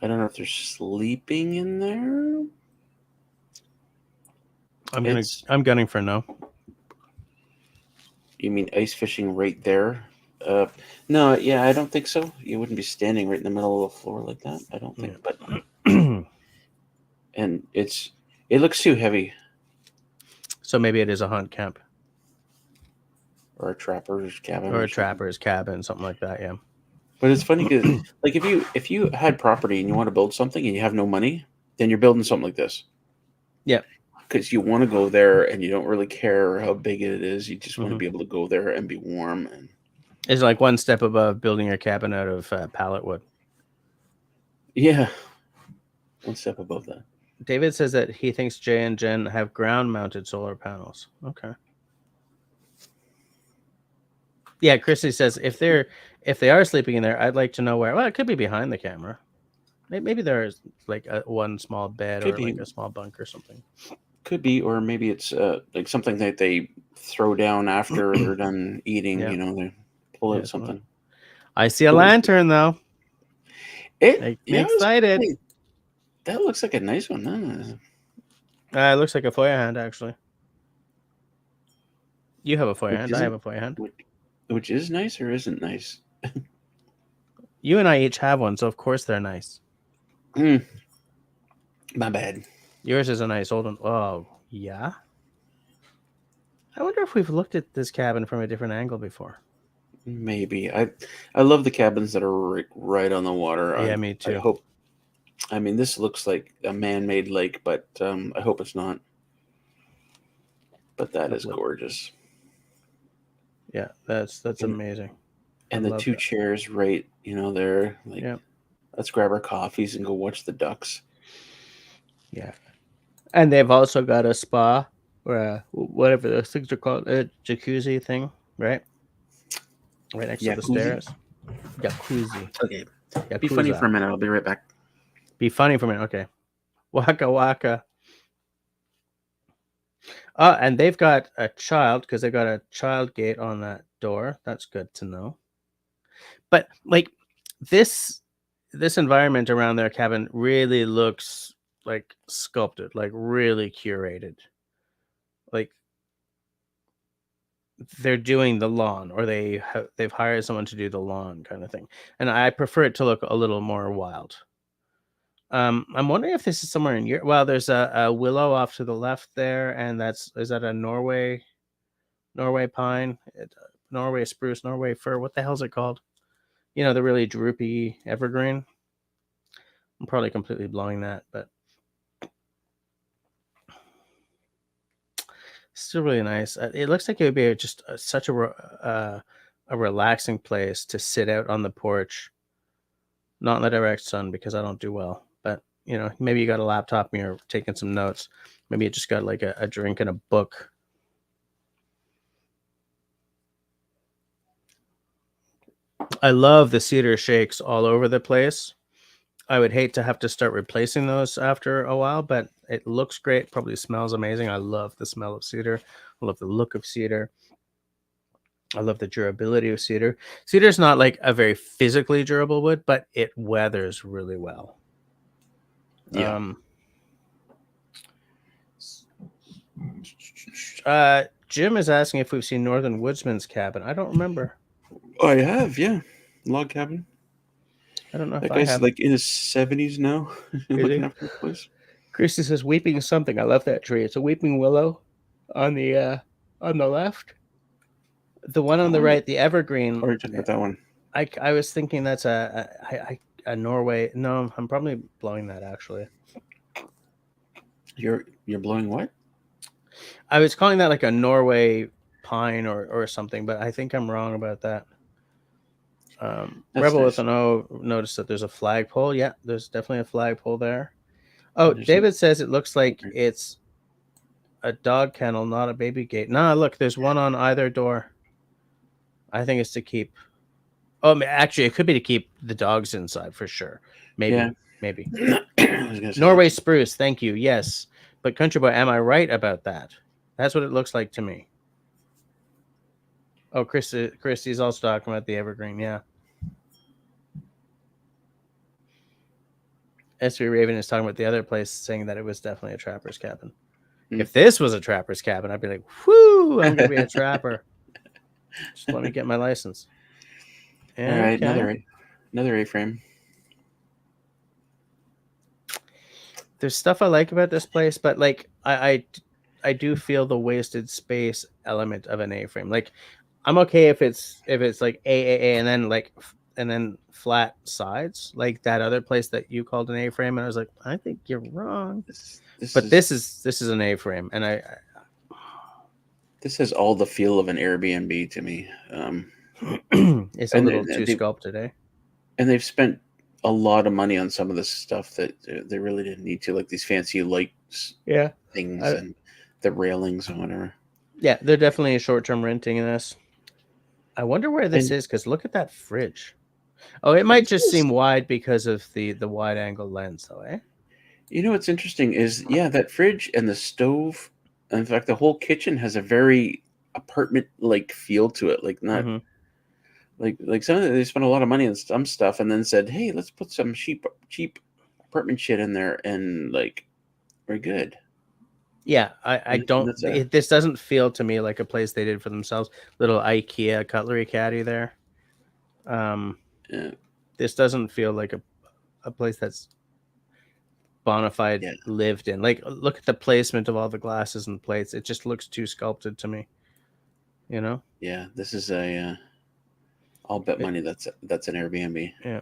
I don't know if they're sleeping in there. I'm gunning for no. You mean ice fishing right there? No, yeah, I don't think so. You wouldn't be standing right in the middle of the floor like that. I don't think. But and it looks too heavy. So maybe it is a hunt camp or a trapper's cabin, or a trapper's cabin, something like that. Yeah. But it's funny because, like, if you had property and you want to build something and you have no money, then you're building something like this. Yeah. Because you want to go there and you don't really care how big it is. You just want to be able to go there and be warm. And it's like one step above building your cabin out of pallet wood. Yeah. One step above that. David says that he thinks Jay and Jen have ground-mounted solar panels. Okay. Yeah, Chrissy says if they are sleeping in there, I'd like to know where. Well, it could be behind the camera. Maybe there's like one small bed or like a small bunk or something. Could be, or maybe it's like something that they throw down after they're done eating. Yeah. You know, they pull out something. I see a lantern though. It excited. That looks like a nice one. It looks like a foyer hand, actually. You have a foyer hand. I have a foyer hand. Which is nice or isn't nice? You and I each have one, so of course they're nice. My bad. Yours is a nice old one. Oh, yeah? I wonder if we've looked at this cabin from a different angle before. Maybe. I love the cabins that are right on the water. Yeah, me too. I mean, this looks like a man-made lake, but I hope it's not. But that is Lovely. gorgeous. Yeah, that's amazing. I And the love 2 that. chairs right, there, like, Yeah. let's grab our coffees and go watch the ducks. Yeah. And they've also got a spa or whatever those things are called, a jacuzzi thing, right? Right next to the Jacuzzi. stairs. Jacuzzi. Okay. Be funny for Yakuza. a minute. I'll be right back. Be funny for a minute. Okay. Waka waka. And they've got a child because they got a child gate on that door. That's good to know. But like this environment around their cabin really looks like sculpted, like really curated. Like they're doing the lawn, or they've hired someone to do the lawn kind of thing. And I prefer it to look a little more wild. I'm wondering if this is somewhere in Europe. Well, there's a willow off to the left there, and is that a Norway pine, Norway spruce, Norway fir. What the hell's it called? The really droopy evergreen. I'm probably completely blowing that, but still really nice. It looks like it would be just such a relaxing place to sit out on the porch, not in the direct sun because I don't do well. But maybe you got a laptop and you're taking some notes. Maybe you just got like a drink and a book. I love the cedar shakes all over the place. I would hate to have to start replacing those after a while, but it looks great. Probably smells amazing. I love the smell of cedar. I love the look of cedar. I love the durability of cedar. Cedar is not like a very physically durable wood, but it weathers really well. Yeah. Jim is asking if we've seen Northern Woodsman's cabin. I don't remember. I have, yeah. Log cabin. I don't know if That I guy's have. like in his 70s now, Is looking he? after the place. Christy says weeping something. I love that tree. It's a weeping willow on the left. The one on the How right, the evergreen. are you talking about that one? I was thinking that's a Norway. No, I'm probably blowing that actually. You're blowing what? I was calling that like a Norway pine or something, but I think I'm wrong about that. That's Rebel with nice. an O noticed that there's a flagpole. Yeah, there's definitely a flagpole there. Oh, There's a, David says it looks like it's a dog kennel, not a baby gate. Nah, look, there's one on either door. I think it's to keep. Oh, actually, it could be to keep the dogs inside for sure. Maybe. I was gonna say Norway spruce, thank you. Yes. But Country Boy, am I right about that? That's what it looks like to me. Oh, Christy's also talking about the evergreen, yeah. SV Raven is talking about the other place, saying that it was definitely a trapper's cabin. If this was a trapper's cabin, I'd be like, whoo, I'm going to be a trapper. Just let me get my license. All right, another A-frame. There's stuff I like about this place, but like I do feel the wasted space element of an A-frame. Like I'm okay if it's like AAA and then flat sides, like that other place that you called an A-frame, and I was like, I think you're wrong. This is an A-frame, and this has all the feel of an Airbnb to me. It's a little too sculpted, eh? And they've spent a lot of money on some of this stuff that they really didn't need to, like these fancy lights, things, and the railings and whatever. Yeah, they're definitely a short-term renting in this. I wonder where this is, because look at that fridge. Oh, it might just seem wide because of the wide angle lens, though, eh? What's interesting is, that fridge and the stove, in fact, the whole kitchen has a very apartment-like feel to it. Like not like some of they spent a lot of money on some stuff and then said, "Hey, let's put some cheap apartment shit in there," and like we're good. Yeah, I don't. This doesn't feel to me like a place they did for themselves. Little IKEA cutlery caddy there. This doesn't feel like a place that's bona fide lived in. Like, look at the placement of all the glasses and plates. It just looks too sculpted to me. Yeah, this is a. I'll bet money that's an Airbnb. Yeah.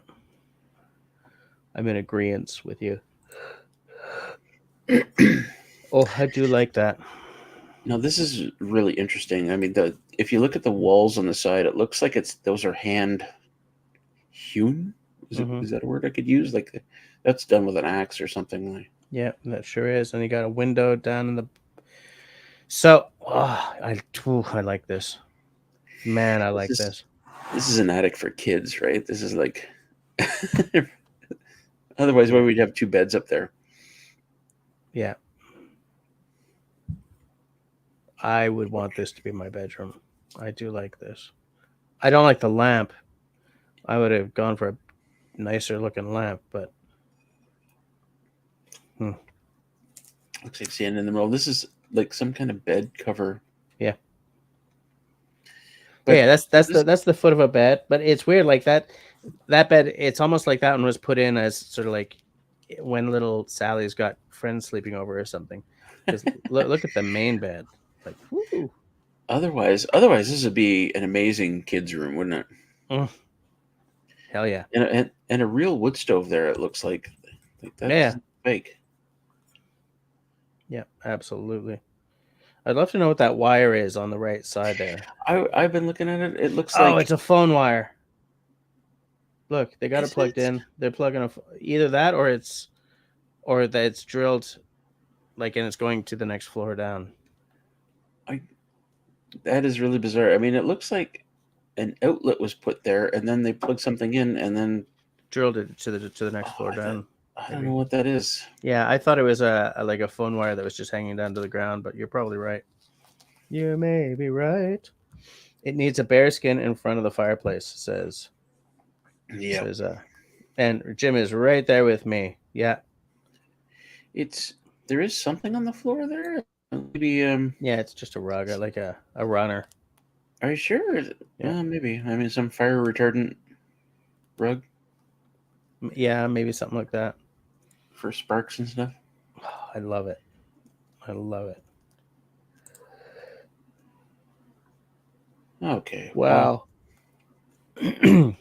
I'm in agreement with you. Oh, I do like that. Now this is really interesting. I mean, if you look at the walls on the side, it looks like those are hand hewn. Is that a word I could use? Like that's done with an axe or something like. Yeah, that sure is. And you got a window down in the. So, I like this. Man, I like this. This is an attic for kids, right? This is like. Otherwise, why Yeah. would you have two beds up there? Yeah. I would want this to be my bedroom. I do like this. I don't like the lamp. I would have gone for a nicer looking lamp, but Looks like sand in the middle. This is like some kind of bed cover. yeah. But yeah, that's the foot of a bed, but it's weird like that bed, it's almost like that one was put in as sort of like when little Sally's got friends sleeping over or something. Because look at the main bed. Like, woo. Otherwise, this would be an amazing kids' room, wouldn't it? Hell yeah. And a real wood stove there. It looks like that's fake. Yeah, absolutely. I'd love to know what that wire is on the right side there. I've been looking at it. It looks Oh, like it's a phone wire. Look, they got it plugged in. They're plugging either that or that it's drilled, like, and it's going to the next floor down. That is really bizarre. I mean, it looks like an outlet was put there, and then they plugged something in, and then drilled it to the next floor down. I don't know what that is. Yeah, I thought it was like a phone wire that was just hanging down to the ground, but you're probably right. You may be right. It needs a bearskin in front of the fireplace, says. Yeah. Says, and Jim is right there with me. Yeah. There is something on the floor there. Maybe yeah, it's just a rug, like a runner. Are you sure? Yeah, maybe. I mean, some fire retardant rug. Yeah, maybe something like that. For sparks and stuff. Oh, I love it. I love it. Okay. Wow. Well,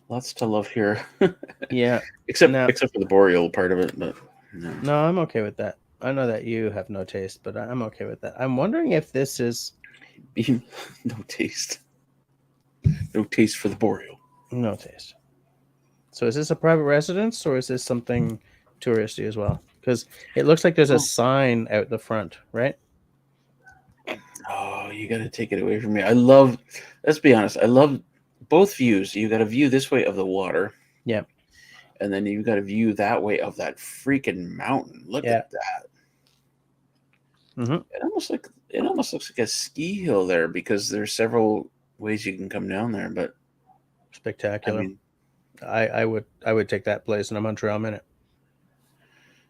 lots to love here. Yeah. Except for the boreal part of it, but no. No, I'm okay with that. I know that you have no taste, but I'm okay with that. I'm wondering if this is no taste. No taste for the boreal. No taste. So is this a private residence or is this something touristy as well? Because it looks like there's a sign out the front, right? Oh, you got to take it away from me. Let's be honest, I love both views. You got a view this way of the water. Yeah. And then you've got a view that way of that freaking mountain. Look at that. Mm-hmm. It almost looks like a ski hill there because there's several ways you can come down there, but spectacular. I would take that place in a Montreal minute.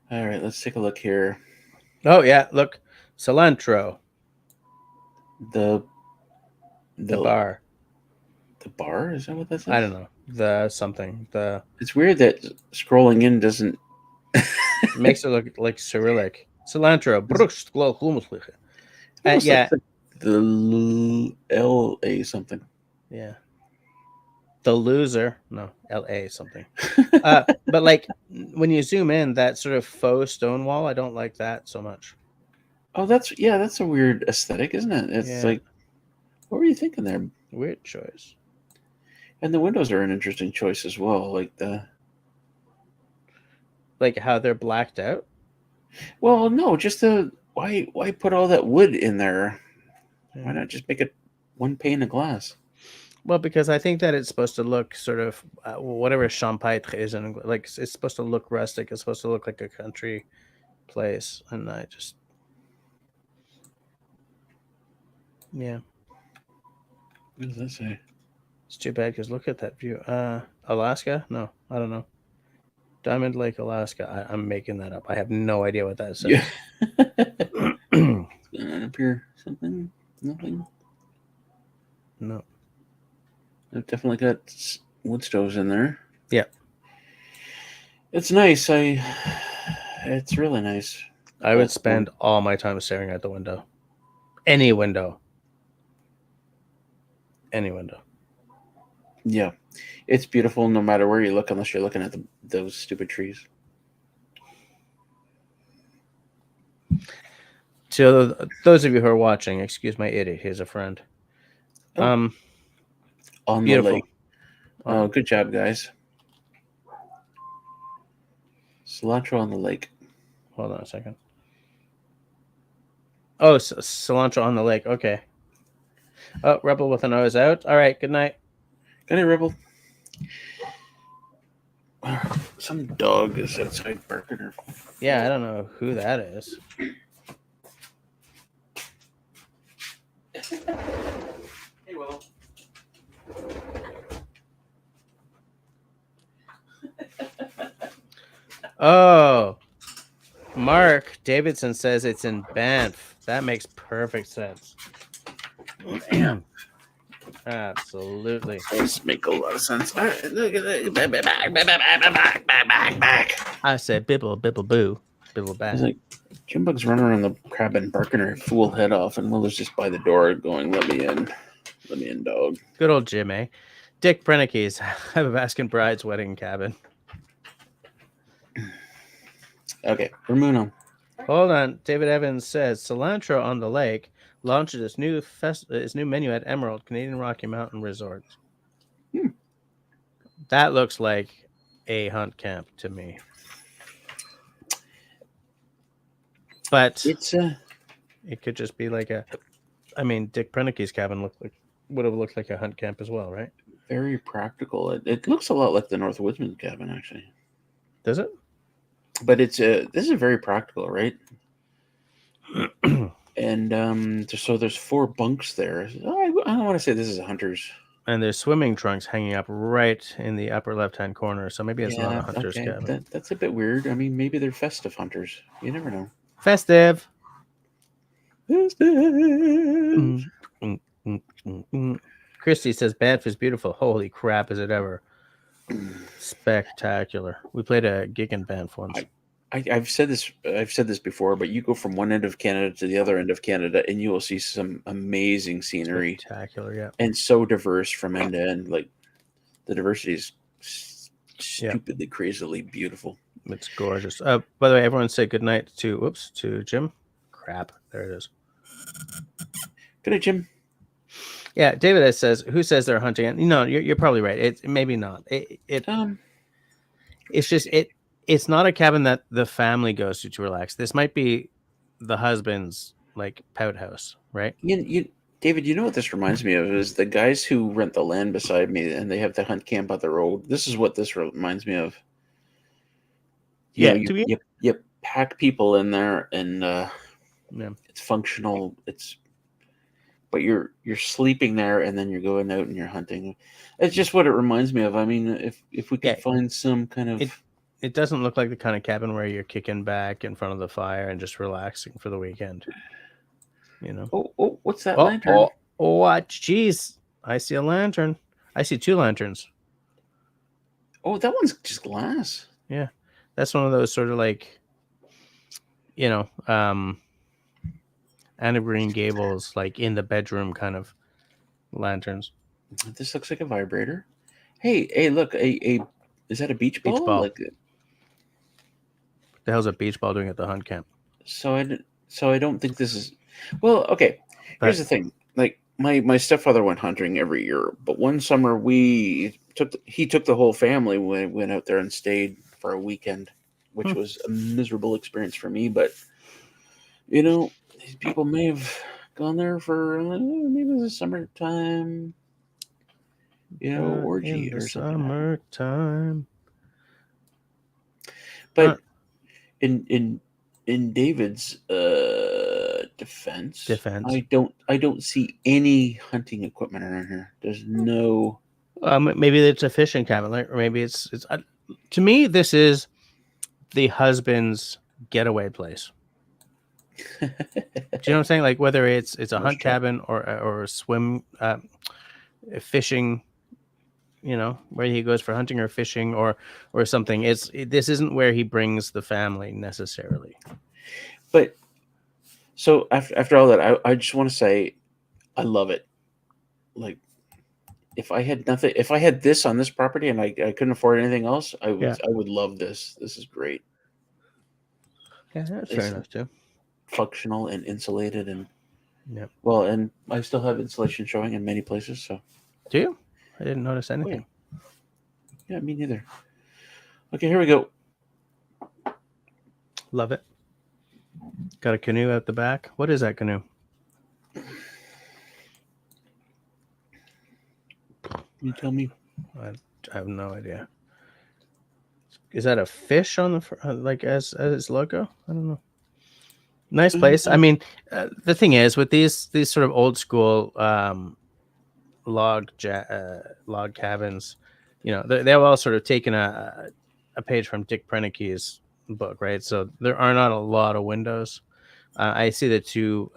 All right, let's take a look here. Oh yeah, look, cilantro. The bar. The bar? Is that what that says? I don't know. It's weird that scrolling in doesn't makes it look like Cyrillic. Cilantro. Yeah. Like the LA something. Yeah. The loser. No, LA something. But like when you zoom in, that sort of faux stone wall, I don't like that so much. Oh, that's a weird aesthetic, isn't it? It's like, what were you thinking there? Weird choice. And the windows are an interesting choice as well. Like how they're blacked out. Well, no, just why put all that wood in there? Yeah. Why not just make it one pane of glass? Well, because I think that it's supposed to look sort of whatever champêtre is, and like it's supposed to look rustic. It's supposed to look like a country place, and I just What does that say? It's too bad because look at that view. Alaska? No, I don't know. Diamond Lake, Alaska. I'm making that up. I have no idea what that says. Yeah. Up here, something? Nothing? No. I've definitely got wood stoves in there. Yeah. It's nice. It's really nice. I would spend all my time staring at the window. Any window. Any window. Yeah. It's beautiful no matter where you look, unless you're looking at those stupid trees. So those of you who are watching, excuse my idiot. Here's a friend. On Beautiful. the lake. Oh, good job, guys. Cilantro on the lake. Hold on a second. Oh, cilantro on the lake. Okay. Oh, Rebel with an O is out. All right. Good night. Good night, Rebel. Some dog is outside barking. Yeah, I don't know who that is. Hey, Will. Oh, Mark Davidson says it's in Banff. That makes perfect sense. Damn. Absolutely. Those make a lot of sense. All right, look at that. Back. I said bibble, bibble, boo. Bibble back. It's like Jim Bug's running around the crab and barking her fool head off, and Will is just by the door going, "Let me in. Let me in, dog." Good old Jim, eh? Dick Brennicke's have a Baskin Bride's wedding cabin. Okay, we're moving on. Hold on. David Evans says Cilantro on the Lake launches its new menu at Emerald Canadian Rocky Mountain Resort. That looks like a hunt camp to me. But it could just be like Dick Brennicke's cabin would have looked like a hunt camp as well, right? Very practical. It looks a lot like the North Woodsman cabin, actually. Does it? But this is very practical, right? And so there's 4 bunks there. I don't want to say this is a hunter's. And there's swimming trunks hanging up right in the upper left-hand corner, so maybe it's not a hunter's cabin. That's a bit weird. I mean, maybe they're festive hunters. You never know. Festive. Christy says Banff is beautiful. Holy crap, is it ever spectacular. We played a gig in Banff once. I've said this before, but you go from one end of Canada to the other end of Canada, and you will see some amazing scenery. Spectacular, yeah. And so diverse from end to end. Like, the diversity is stupidly, crazily beautiful. It's gorgeous. By the way, everyone say good night to Jim. Crap, there it is. Good night, Jim. Yeah, David says, who says they're hunting? And no, you're probably right. It's maybe not. It's just it's not a cabin that the family goes to relax. This might be the husband's like pout house, right? David, you know what this reminds me of is the guys who rent the land beside me and they have the hunt camp on the road. This is what this reminds me of. You pack people in there and it's functional. But you're sleeping there and then you're going out and you're hunting. It's just what it reminds me of. I mean, if we could find some kind of it doesn't look like the kind of cabin where you're kicking back in front of the fire and just relaxing for the weekend. You know. Oh, what's that lantern? Jeez. I see a lantern. I see 2 lanterns. Oh, that one's just glass. Yeah. That's one of those sort of like, Anne of Green Gables, like in the bedroom kind of lanterns. This looks like a vibrator. Hey, look, is that a beach ball? Beach ball. Like, the hell's a beach ball doing at the hunt camp? So I don't think this is. Well, okay. Here's the thing. Like my stepfather went hunting every year, but one summer he took the whole family. Went out there and stayed for a weekend, which was a miserable experience for me. But these people may have gone there for maybe it was a summertime, orgy or something. Summertime. But in David's defense, I don't see any hunting equipment around here. There's no. Maybe it's a fishing cabin, or maybe it's. To me, this is the husband's getaway place. Do you know what I'm saying? Like whether it's a hunt cabin or a swim, fishing. Where he goes for hunting or fishing or something. This isn't where he brings the family necessarily. But so after all that, I just want to say I love it. Like if I had nothing, if I had this on this property and I couldn't afford anything else, I would love this. This is great. Yeah, that's fair It's enough too. functional and insulated, and Yep. well, and I still have insulation showing in many places. So, Do you? I didn't notice anything. Yeah, me neither. Okay, here we go. Love it. Got a canoe out the back. What is that canoe? You tell me. I have no idea. Is that a fish on the like as its logo? I don't know. Nice place. I mean, the thing is with these sort of old school log cabins, you know, they've all sort of taken a page from Dick Proennke's book, right? So there are not a lot of windows. I see the two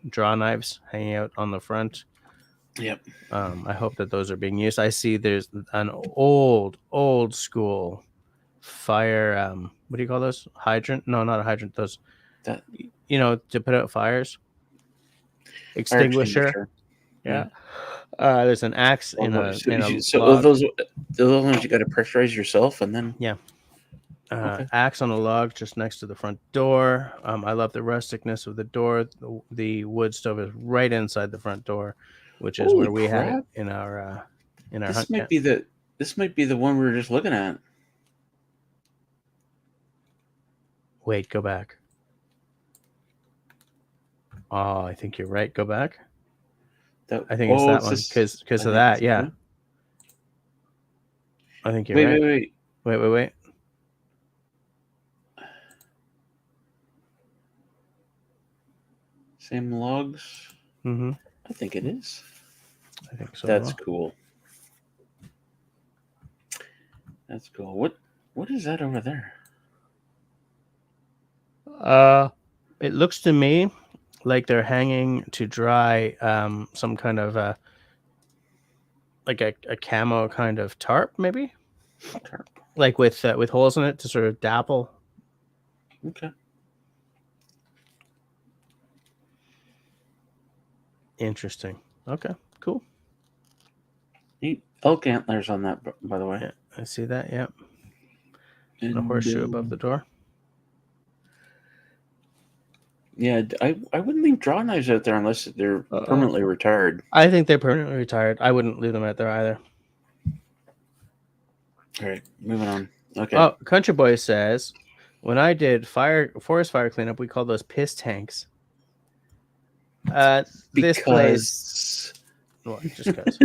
draw knives hanging out on the front. Yep. I hope that those are being used. I see there's an old school fire. What do you call those? Hydrant? No, not a hydrant. Those, That, you know, to put out fires. Extinguisher. Yeah. There's an axe in a log. those ones you got to pressurize yourself, and then axe on a log just next to the front door. I love the rusticness of the door. The wood stove is right inside the front door, which is where we had it in our This might be the one we were just looking at. Wait, go back. Oh, I think you're right. Go back. I think it's that one because of that. Yeah. I think you're right. Wait. Same logs. Mm-hmm. I think it is. I think so. That's cool. That's cool. What is that over there? It looks to me like they're hanging to dry some kind of like a camo kind of tarp, maybe. Tarp. Like with holes in it to sort of dapple. Okay. Interesting. Okay, cool. Neat elk antlers on that, by the way. Yeah, I see that. Yeah. And a horseshoe above the door. Yeah, I wouldn't leave draw knives out there unless they're permanently retired. I think they're permanently retired. I wouldn't leave them out there either. All right, moving on. Okay. Oh, Country Boy says, when I did forest fire cleanup, we called those piss tanks. This place. Well, just because.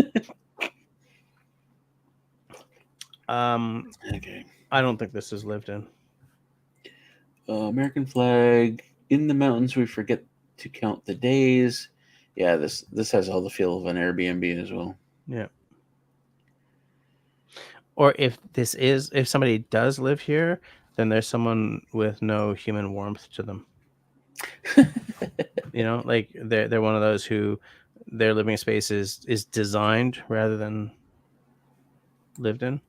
Okay. I don't think this is lived in. American flag. In the mountains, we forget to count the days. Yeah, this has all the feel of an Airbnb as well. Yeah. Or if somebody does live here, then there's someone with no human warmth to them. You know, like they're one of those who their living space is designed rather than lived in.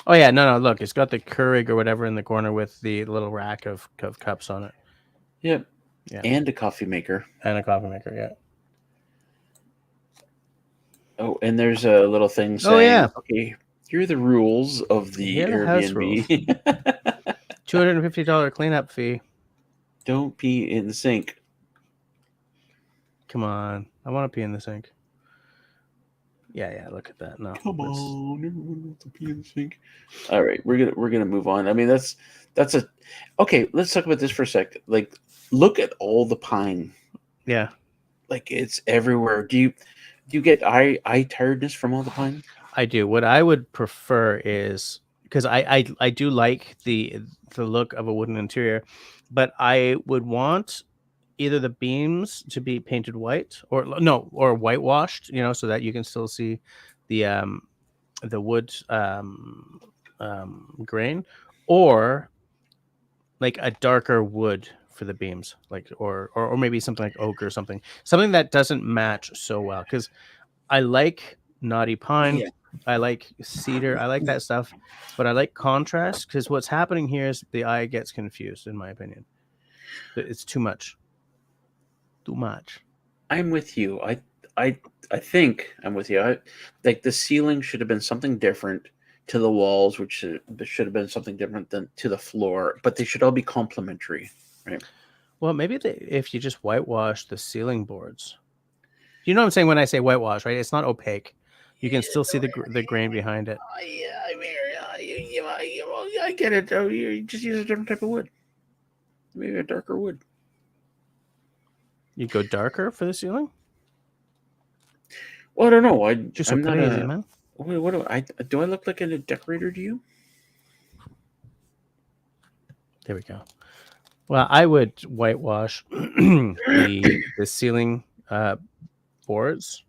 Oh yeah, no, look, it's got the Keurig or whatever in the corner with the little rack of cups on it. Yep. Yeah. And a coffee maker. Yeah. Oh, and there's a little thing saying, okay, here are the rules of the Airbnb. $250 cleanup fee. Don't pee in the sink. Come on. I want to pee in the sink. Yeah, look at that. No. Come on, everyone wants to pee in the sink. All right, we're gonna move on. I mean, that's okay. Let's talk about this for a sec. Like, look at all the pine. Yeah, like it's everywhere. Do you get eye tiredness from all the pine? I do. What I would prefer is because I do like the look of a wooden interior, but I would want either the beams to be painted white or whitewashed, you know, so that you can still see the wood grain, or like a darker wood for the beams, like or maybe something like oak or something that doesn't match so well, because I like knotty pine. Yeah. I like cedar. I like that stuff, but I like contrast, because what's happening here is the eye gets confused, in my opinion. It's too much. I'm with you. I think I'm with you. Like the ceiling should have been something different to the walls, which should have been something different than to the floor, but they should all be complementary, right? Well, maybe if you just whitewash the ceiling boards. You know what I'm saying when I say whitewash, right? It's not opaque. You can still see the grain behind it. Yeah, I mean, I get it. Though. You just use a different type of wood, maybe a darker wood. You go darker for the ceiling? Well, I don't know. You're so I'm not crazy, a. man. What do I look like a decorator to you? There we go. Well, I would whitewash the ceiling boards.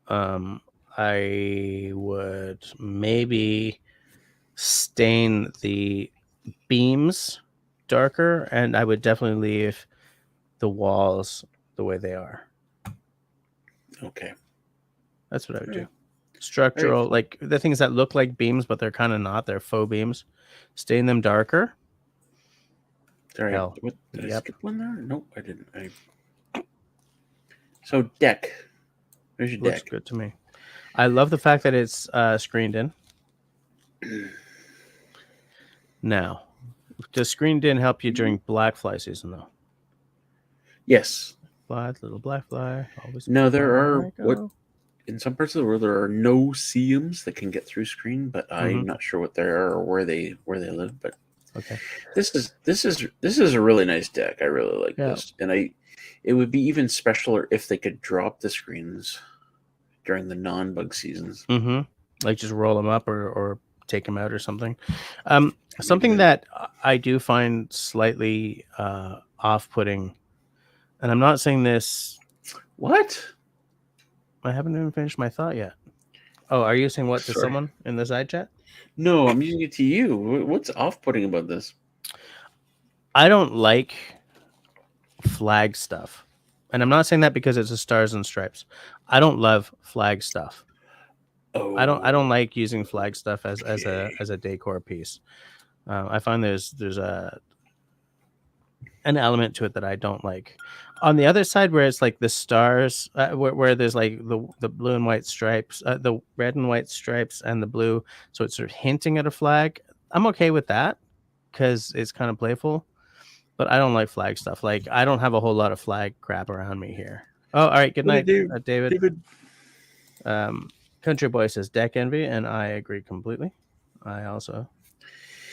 I would maybe stain the beams darker, and I would definitely leave the walls the way they are. Okay. That's what I would do. Structural, like the things that look like beams, but they're kind of not. They're faux beams. Stain them darker. Sorry. Hell. What, did I skip one there? Nope, I didn't. So deck. There's your Looks deck. good to me. I love the fact that it's screened in. Now, does screened in help you during black fly season, though? Yes. Little black fly. Always. No, there are in some parts of the world there are no seams that can get through screen, but I'm not sure what they are or where they live. But okay, this is a really nice deck. I really like this, and it would be even specialer if they could drop the screens during the non-bug seasons. Like just roll them up or take them out or something. Something that I do find slightly off-putting, and I'm not saying this. What? I haven't even finished my thought yet. Oh, are you saying what to someone in the side chat? No, I'm using it to you. What's off-putting about this? I don't like flag stuff. And I'm not saying that because it's a stars and stripes. I don't love flag stuff. Oh. I don't like using flag stuff as a decor piece. I find there's an element to it that I don't like. On the other side, where it's like the stars, where there's like the blue and white stripes, the red and white stripes and the blue, so it's sort of hinting at a flag. I'm okay with that because it's kind of playful, but I don't like flag stuff. Like I don't have a whole lot of flag crap around me here. Oh, all right. Good night, David. Country Boy says deck envy, and I agree completely. I also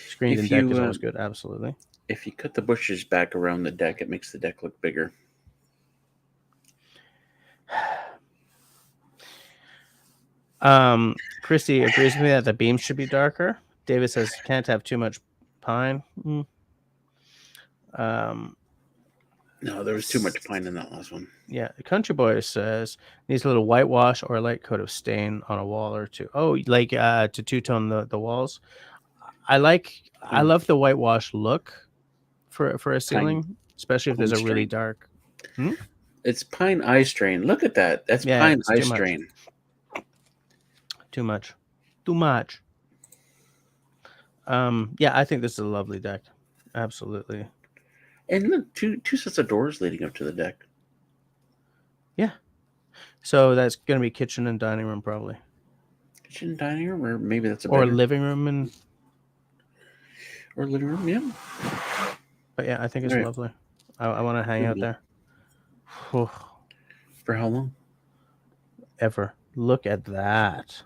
screened in deck is always good. Absolutely. If you cut the bushes back around the deck, it makes the deck look bigger. Christy agrees with me that the beams should be darker. David says can't have too much pine. No, there was too much pine in that last one. Yeah, Country Boy says needs a little whitewash or a light coat of stain on a wall or two. Oh, like to two-tone the walls. I love the whitewash look for a ceiling, especially if there's a really dark. It's pine eye strain. Look at that. That's pine eye strain. Too much. Yeah, I think this is a lovely deck. Absolutely. And look, two sets of doors leading up to the deck. Yeah. So that's going to be kitchen and dining room, probably. Kitchen and dining room, or maybe that's or living room and. Or living room, yeah. But yeah, I think it's lovely. I want to hang out there. For how long? Ever. Look at that.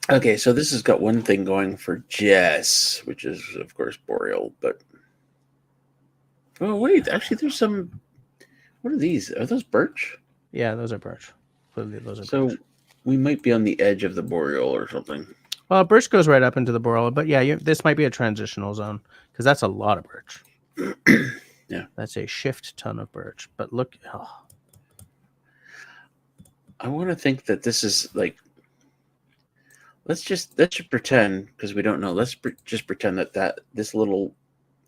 Okay, so this has got one thing going for Jess, which is, of course, Boreal, but... Oh, wait, actually, there's some... What are these? Are those birch? Yeah, those are birch. Those are so birch. We might be on the edge of the Boreal or something. Well, birch goes right up into the Boreal, but yeah, this might be a transitional zone, because that's a lot of birch. Yeah. That's a shift ton of birch, but look... Oh. I want to think that this is, like... Let's just pretend, because we don't know. Let's just pretend that this little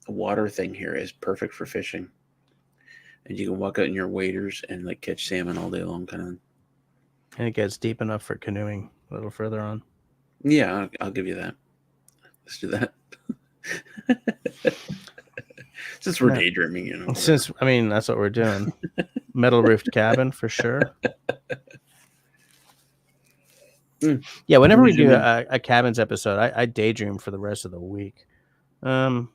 water thing here is perfect for fishing, and you can walk out in your waders and like catch salmon all day long, kind of. And it gets deep enough for canoeing a little further on. Yeah, I'll give you that. Let's do that. Since we're daydreaming, Since that's what we're doing. metal roofed cabin for sure. Mm. Yeah, whenever we do Daydreaming. a cabins episode, I daydream for the rest of the week. So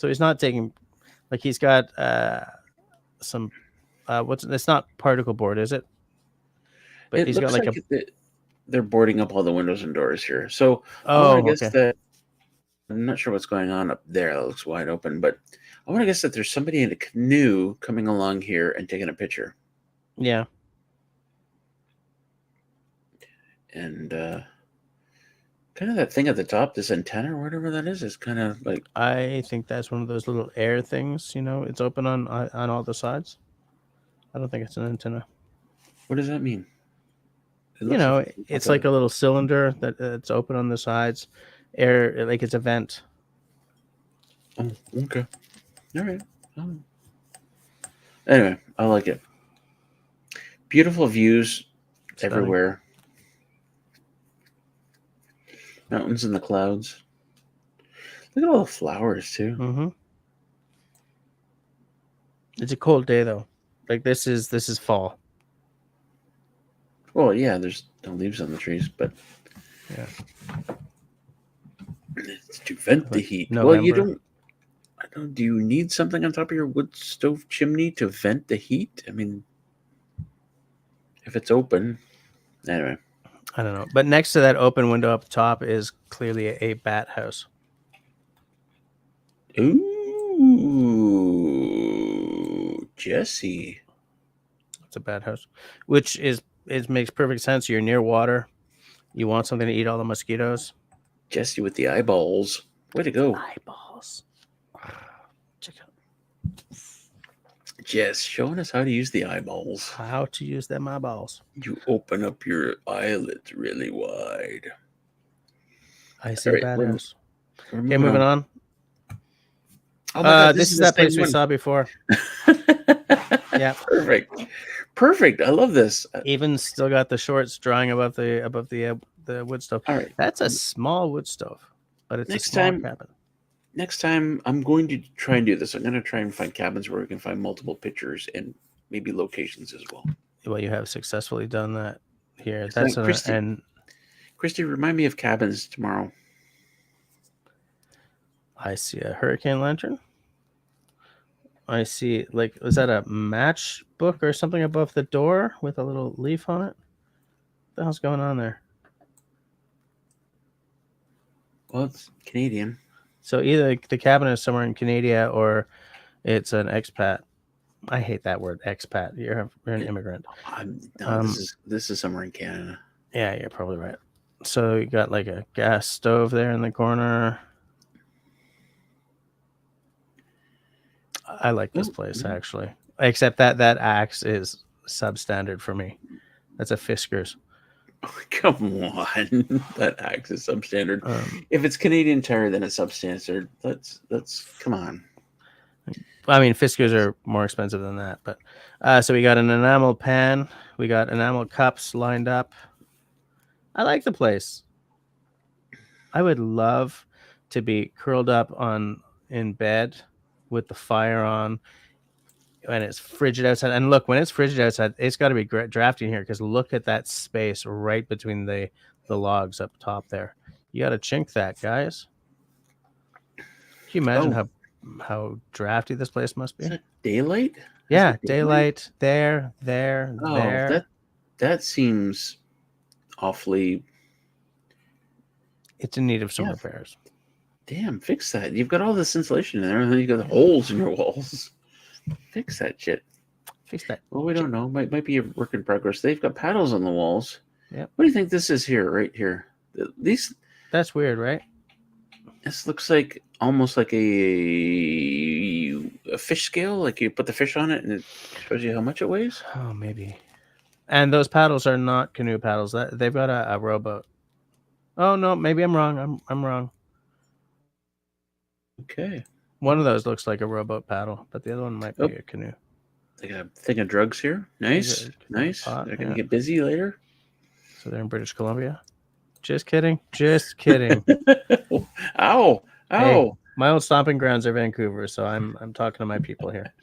he's not taking, like, he's got some it's not particle board, is it? But It he's got looks like a like they're boarding up all the windows and doors here. So I want to oh, guess okay. that I'm not sure what's going on up there. It looks wide open, but I want to guess that there's somebody in a canoe coming along here and taking a picture. Yeah. And kind of that thing at the top, this antenna or whatever that is kind of like, I think that's one of those little air things, you know, it's open on all the sides. I don't think it's an antenna. what does that mean? It You looks know, like it's like a little cylinder that it's open on the sides. Air, like it's a vent. Oh, okay. All right. Oh. Anyway, I like it. Beautiful views Stunning. everywhere. Mountains in the clouds. Look at all the flowers too. Mm-hmm. It's a cold day though. Like this is fall. Well, yeah, there's no leaves on the trees, but Yeah. it's to vent the heat. November. Well, you don't. I don't. Do you need something on top of your wood stove chimney to vent the heat? I mean, if it's open, anyway. I don't know. But next to that open window up top is clearly a bat house. Ooh, Jesse. It's a bat house, which is it makes perfect sense. You're near water. You want something to eat all the mosquitoes. Jesse with the eyeballs. Way to go. Eyeballs. Check out Jess showing us how to use the eyeballs. how to use them eyeballs. You open up your eyelids really wide. I see All right, bat we're- house. We're Okay, moving on. Oh my God, This is the that place same we one. saw before. Yeah. Perfect. I love this. Even still got the shorts drying above the wood stove. All right. That's a small wood stove, but it's Next a small time- cabin. Next time, I'm going to try and do this. I'm going to try and find cabins where we can find multiple pictures and maybe locations as well. Well, you have successfully done that here. It's That's like Christy. Christy, remind me of cabins tomorrow. I see a hurricane lantern. I see, like, was that a matchbook or something above the door with a little leaf on it? What the hell's going on there? Well, it's Canadian. So either the cabin is somewhere in Canada or it's an expat. I hate that word, expat. You're an immigrant. This is somewhere in Canada. Yeah, you're probably right. So you got like a gas stove there in the corner. I like this place actually, except that axe is substandard for me. That's a Fiskars. Oh, come on, that axe is substandard. If it's Canadian Tire, then it's substandard. That's come on. I mean, Fiskars are more expensive than that, but so we got an enamel pan, we got enamel cups lined up. I like the place. I would love to be curled up in bed with the fire on, and it's frigid outside. And look, when it's frigid outside, it's got to be drafty in here because look at that space right between the logs up top there. You got to chink that, guys. Can you imagine how drafty this place must be? Is that daylight? Yeah, daylight there. That seems awfully. It's in need of some repairs. Damn, fix that. You've got all this insulation in there, and then you got the holes in your walls. Fix that shit. Fix that. Well, we don't know. Might be a work in progress. They've got paddles on the walls. Yeah. What do you think this is here, right here? That's weird, right? This looks like almost like a fish scale. Like you put the fish on it, and it shows you how much it weighs. Oh, maybe. And those paddles are not canoe paddles. They've got a rowboat. Oh no, maybe I'm wrong. I'm wrong. Okay. One of those looks like a rowboat paddle, but the other one might be a canoe. They got a thing of drugs here. Nice. They're gonna get busy later. So they're in British Columbia. Just kidding. Ow! Hey, my old stomping grounds are Vancouver, so I'm talking to my people here.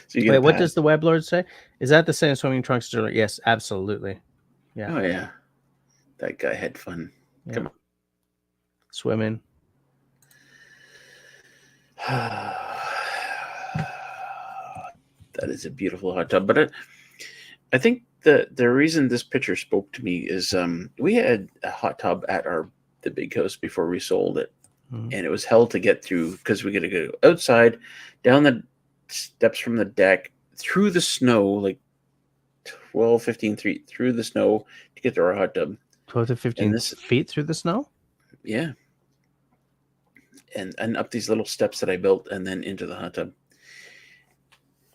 So you get Wait, a what pass. does the web lord say? Is that the same swimming trunks? Yes, absolutely. Yeah. Oh yeah, that guy had fun. Yeah. Come Swimming. on. That is a beautiful hot tub. But I think the reason this picture spoke to me is we had a hot tub at the big house before we sold it, Mhm. and it was hell to get through because we got to go outside, down the steps from the deck, through the snow, like 12, 15 feet through the snow to get to our hot tub. 12 to And 15 this, feet through the snow? yeah, and up these little steps that I built, and then into the hot tub.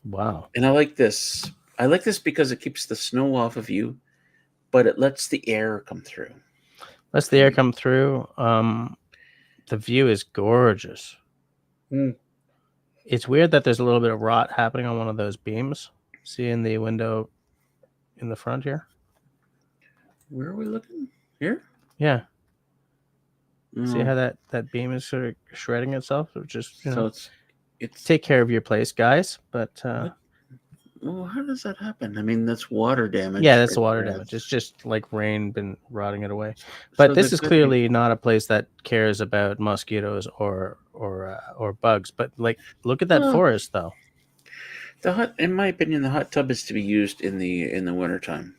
Wow. And I like this. I like this because it keeps the snow off of you, but it lets the air come through. Lets the air come through. The view is gorgeous. Mm. It's weird that there's a little bit of rot happening on one of those beams. See in the window in the front here? Where are we looking? Here? Yeah. Oh. See how that beam is sort of shredding itself? Just, you know, it's take care of your place, guys. But well, how does that happen? I mean, that's water damage. yeah, that's the right water there. damage. It's just like rain been rotting it away. But So this the is good clearly not a place that cares about mosquitoes or bugs. But like, look at that Well, forest, though. in my opinion, the hot tub is to be used in the wintertime.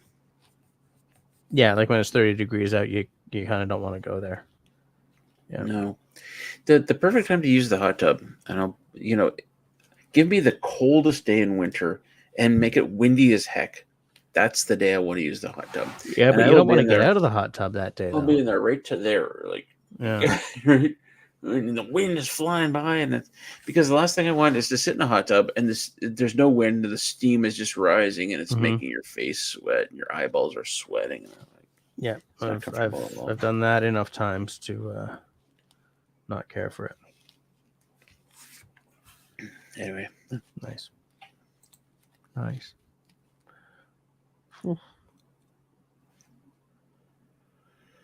Yeah, like when it's 30 degrees out, you kind of don't want to go there. Yeah. No, the perfect time to use the hot tub, and I'll give me the coldest day in winter and make it windy as heck. That's the day I want to use the hot tub. Yeah, And but I you will don't be want to in get there. out of the hot tub that day, I'll though. be in there right to there, like Yeah. right. And the wind is flying by, and because the last thing I want is to sit in a hot tub and there's no wind, the steam is just rising, and it's making your face sweat, and your eyeballs are sweating. Yeah, It's not comfortable at all. I've done that enough times to not care for it. Anyway, Nice.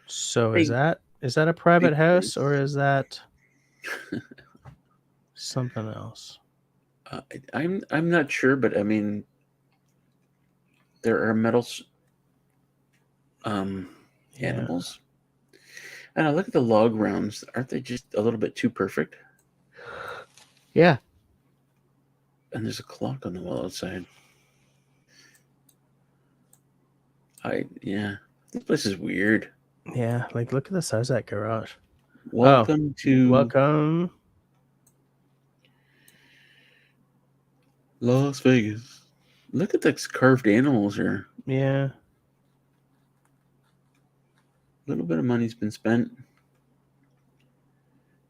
So Hey. is that a private house or is that something else? I'm not sure, but I mean, there are metals animals. And I look at the log rounds. Aren't they just a little bit too perfect? Yeah. And there's a clock on the wall outside. This place is weird. Yeah, like look at the size of that garage. Welcome Las Vegas. Look at those carved animals here. Yeah. A little bit of money's been spent.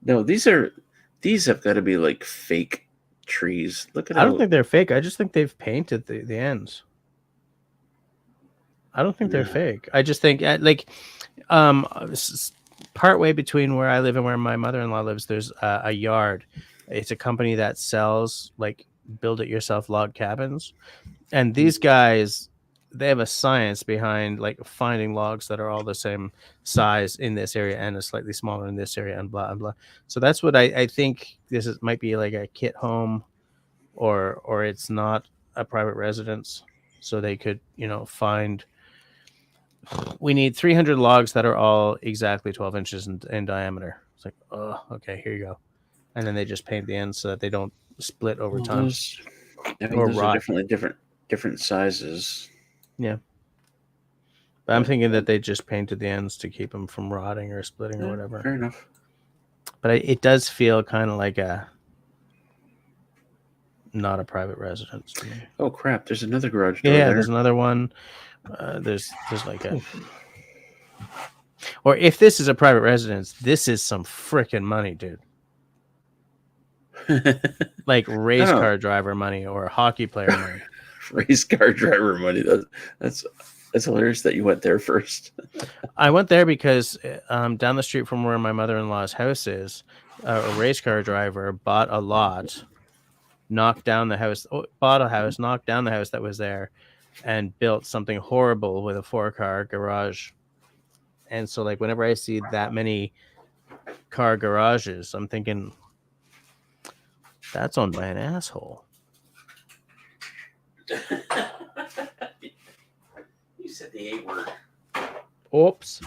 No, these have got to be like fake trees. Look at I don't think they're fake. I just think they've painted the ends. I don't think they're fake. I just think partway between where I live and where my mother-in-law lives, there's a yard. It's a company that sells like build-it-yourself log cabins, and these guys, they have a science behind like finding logs that are all the same size in this area and a slightly smaller in this area and blah and blah. So that's what I think might be like a kit home, or it's not a private residence, so they could find. We need 300 logs that are all exactly 12 inches in diameter. It's like, oh, okay, here you go. And then they just paint the ends so that they don't split over time. Those or are rot. definitely different sizes. Yeah. But I'm thinking that they just painted the ends to keep them from rotting or splitting or whatever. Fair enough. But it does feel kind of like not a private residence to me. Oh crap! There's another garage door. Yeah, there's another one. There's like a. Or if this is a private residence, this is some freaking money, dude. Like race car driver money or hockey player money. Race car driver money. That's hilarious that you went there first. I went there because down the street from where my mother-in-law's house is, a race car driver bought a lot, knocked down the house, bought a house, knocked down the house that was there, and built something horrible with a 4-car garage. And so, like, whenever I see that many car garages, I'm thinking, that's owned by an asshole. You said the A word. Oops.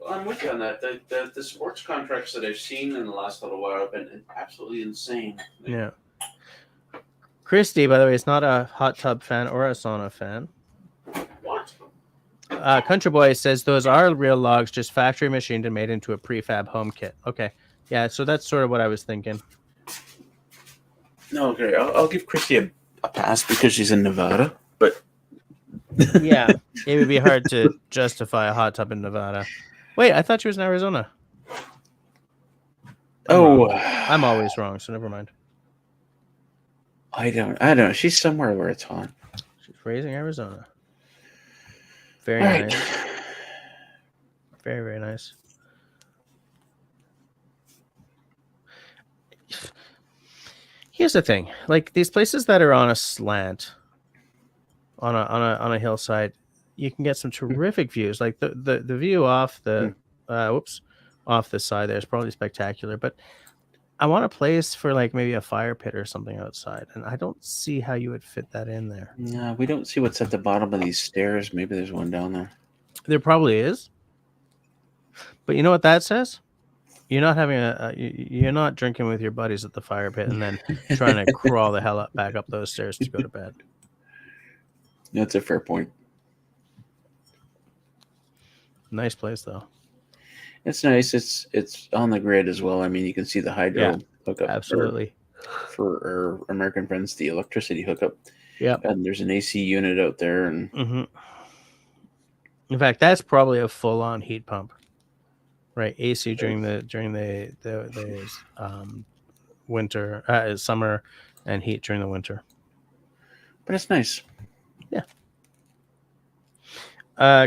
I'm with you on that. The sports contracts that I've seen in the last little while have been absolutely insane. Yeah. Christy, by the way, is not a hot tub fan or a sauna fan. What? Country Boy says those are real logs, just factory machined and made into a prefab home kit. Okay. Yeah, so that's sort of what I was thinking. No, okay. I'll give Christy a pass because she's in Nevada, but yeah, it would be hard to justify a hot tub in Nevada. Wait, I thought she was in Arizona. I'm always wrong, so never mind. I don't know. She's somewhere where it's hot. She's raising Arizona. Very nice. Very, very nice. Here's the thing: like these places that are on a slant, on a hillside, you can get some terrific views. Like the view off the off the side there is probably spectacular. But I want a place for like maybe a fire pit or something outside, and I don't see how you would fit that in there. No, we don't see what's at the bottom of these stairs. Maybe there's one down there. There probably is, but you know what that says? You're not having you're not drinking with your buddies at the fire pit and then trying to crawl the hell back up those stairs to go to bed. That's a fair point. Nice place though. It's nice. It's on the grid as well. I mean, you can see the hydro hookup. Absolutely. For our American friends, the electricity hookup. Yeah. And there's an AC unit out there, and in fact, that's probably a full-on heat pump. Right, AC during the winter, summer, and heat during the winter. But it's nice. Yeah.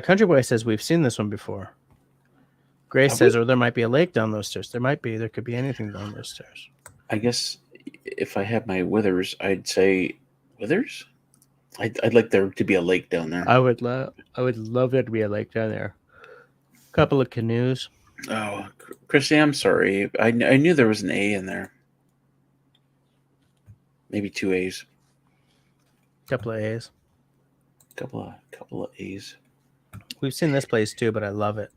Country Boy says we've seen this one before. Grace says, there might be a lake down those stairs. There might be. There could be anything down those stairs. I guess if I had my withers, I'd say withers. I'd like there to be a lake down there. I would love there to be a lake down there. A couple of canoes. Oh, Chrissy, I'm sorry. I knew there was an A in there. Maybe 2 A's. Couple of A's. Couple of A's. We've seen this place too, but I love it.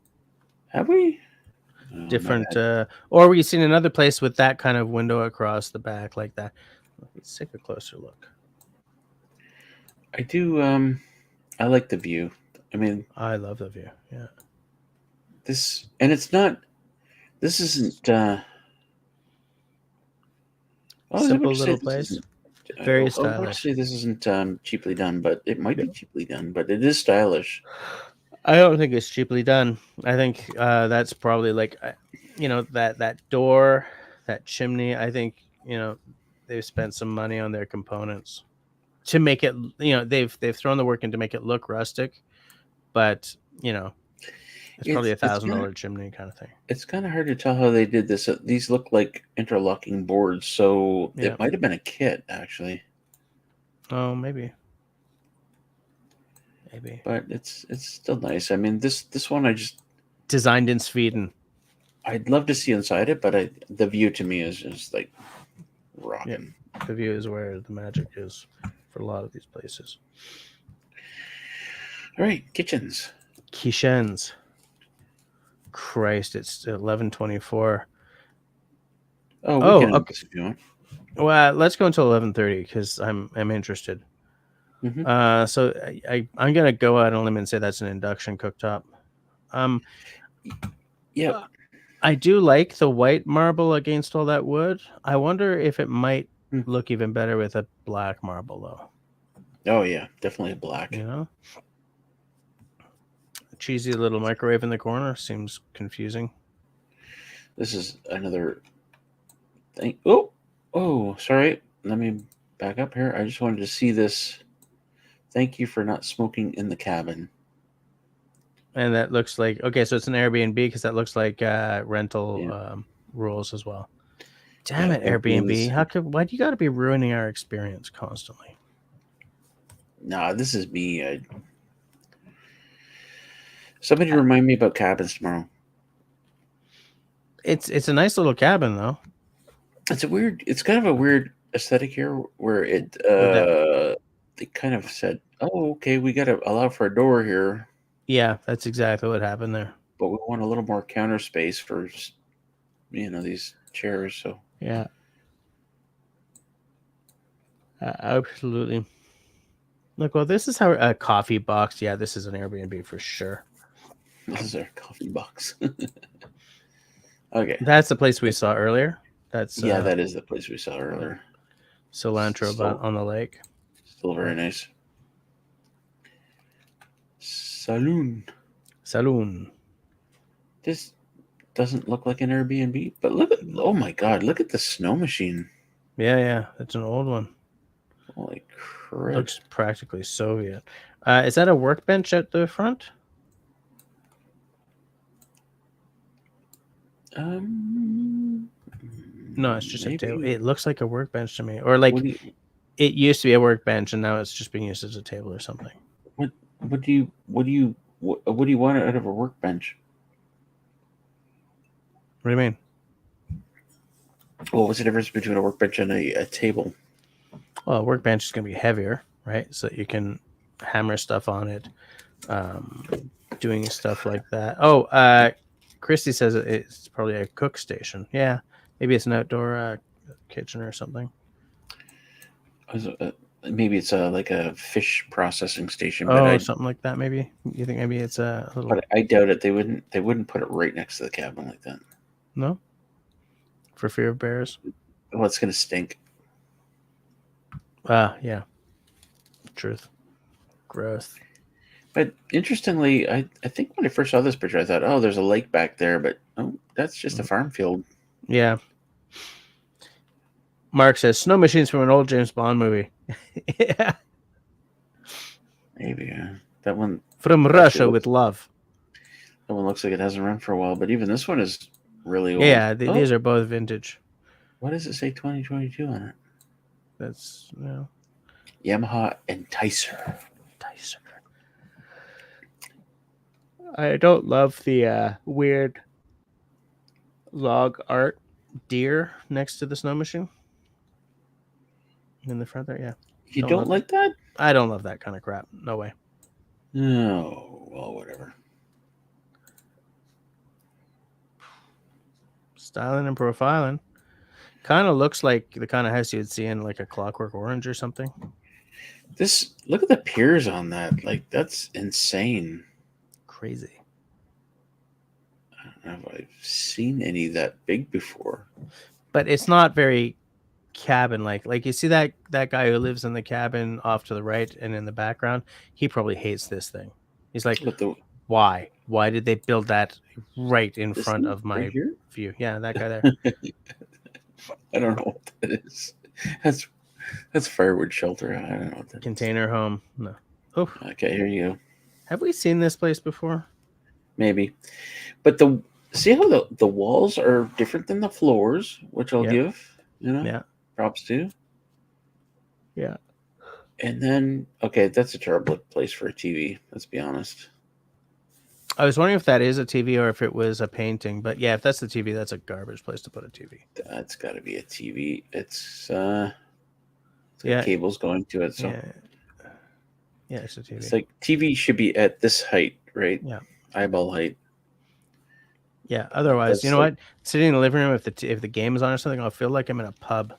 Have we? Different, or we've seen another place with that kind of window across the back like that. Let's take a closer look. I do. I like the view. I mean, I love the view. Yeah. This isn't simple little place. Very stylish. Actually, this isn't cheaply done, but it might be cheaply done. But it is stylish. I don't think it's cheaply done. I think that's probably like, that door, that chimney. I think they've spent some money on their components to make it. They've thrown the work in to make it look rustic, but it's probably $1,000 chimney kind of thing. It's kind of hard to tell how they did this. These look like interlocking boards, so it might have been a kit, actually. Oh, maybe. But it's still nice. I mean, this one I just designed in Sweden. I'd love to see inside it, but the view to me is just like rocking. Yeah, the view is where the magic is for a lot of these places. All right, kitchens. Christ, it's 11:24. Oh, okay. If you want. Well, let's go until 11:30 because I'm interested. So I'm gonna go out on a limb and say that's an induction cooktop. Yeah. I do like the white marble against all that wood. I wonder if it might look even better with a black marble though. Oh yeah, definitely black. Cheesy little microwave in the corner seems confusing. This is another thing. Oh, sorry. Let me back up here. I just wanted to see this. Thank you for not smoking in the cabin. And that looks like, okay, so it's an Airbnb because that looks like rental rules as well. Damn it, Airbnb. Why do you got to be ruining our experience constantly? Nah, this is me. Somebody remind me about cabins tomorrow. It's a nice little cabin though. It's kind of a weird aesthetic here where it Would that? they kind of said, "Oh, okay, we got to allow for a door here, Yeah, that's exactly what happened there. but we want a little more counter space for these chairs." So Yeah, absolutely. Look, well, this is how a coffee box. Yeah, this is an Airbnb for sure. this is our coffee box. Okay, That's the place we saw earlier. That's yeah, that is the place we saw earlier. cilantro Still, on the lake. still very nice. Saloon. Saloon. This doesn't look like an Airbnb, but look at, oh my God, look at the snow machine. Yeah, it's an old one. Holy crap. Looks practically Soviet. Is that a workbench at the front? No, it's just maybe. a table. It looks like a workbench to me, or like it used to be a workbench and now it's just being used as a table or something. What do you want out of a workbench? What do you mean? Well, what's the difference between a workbench and a table? Well, a workbench is going to be heavier, right? So that you can hammer stuff on it, doing stuff like that. Oh, Christy says it's probably a cook station. Yeah, maybe it's an outdoor kitchen or something. Maybe it's like a fish processing station. But something like that. Maybe you think maybe it's a little. But I doubt it. They wouldn't put it right next to the cabin like that. No. For fear of bears. Well, it's gonna stink. Yeah. Truth. Gross. But interestingly, I think when I first saw this picture, I thought, oh, there's a lake back there, but that's just a farm field. Yeah. Mark says snow machines from an old James Bond movie. Yeah. Maybe that one from Russia with love. That one looks like it hasn't run for a while, but even this one is really old. Yeah, these are both vintage. What does it say 2022 on it? That's Yamaha Enticer. I don't love the weird log art deer next to the snow machine in the front there. Yeah, you don't like that? I don't love that kind of crap. No way. No, well, whatever. Styling and profiling. Kind of looks like the kind of house you'd see in like a Clockwork Orange or something. Look at the piers on that. Like, that's insane. Crazy. I don't know if I've seen any that big before. But it's not very cabin like you see that guy who lives in the cabin off to the right and in the background, he probably hates this thing. He's like, why did they build that right in front of my view? Yeah, that guy there. I don't know what that is. That's firewood shelter. I don't know what that container is. Home. No. Oh, okay, here you go. Have we seen this place before? Maybe, but see how the walls are different than the floors, which I'll give props to. Yeah. And then, okay, that's a terrible place for a TV. Let's be honest. I was wondering if that is a TV or if it was a painting. But yeah, if that's the TV, that's a garbage place to put a TV. That's got to be a TV. It's cables going to it. So yeah, it's a TV. It's like TV should be at this height, right? Yeah, eyeball height. Yeah. Otherwise, you know what? Sitting in the living room, if the game is on or something, I'll feel like I'm in a pub.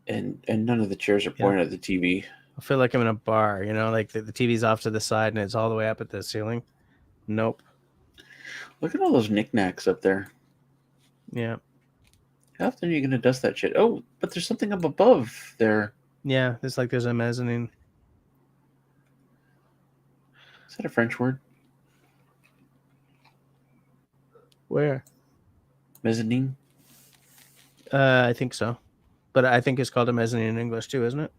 And none of the chairs are pointed at the TV. I feel like I'm in a bar. Like the TV's off to the side and it's all the way up at the ceiling. Nope. Look at all those knickknacks up there. Yeah. How often are you going to dust that shit? Oh, but there's something up above there. Yeah, there's a mezzanine. Is that a French word? Where? Mezzanine? I think so. But I think it's called a mezzanine in English too, isn't it?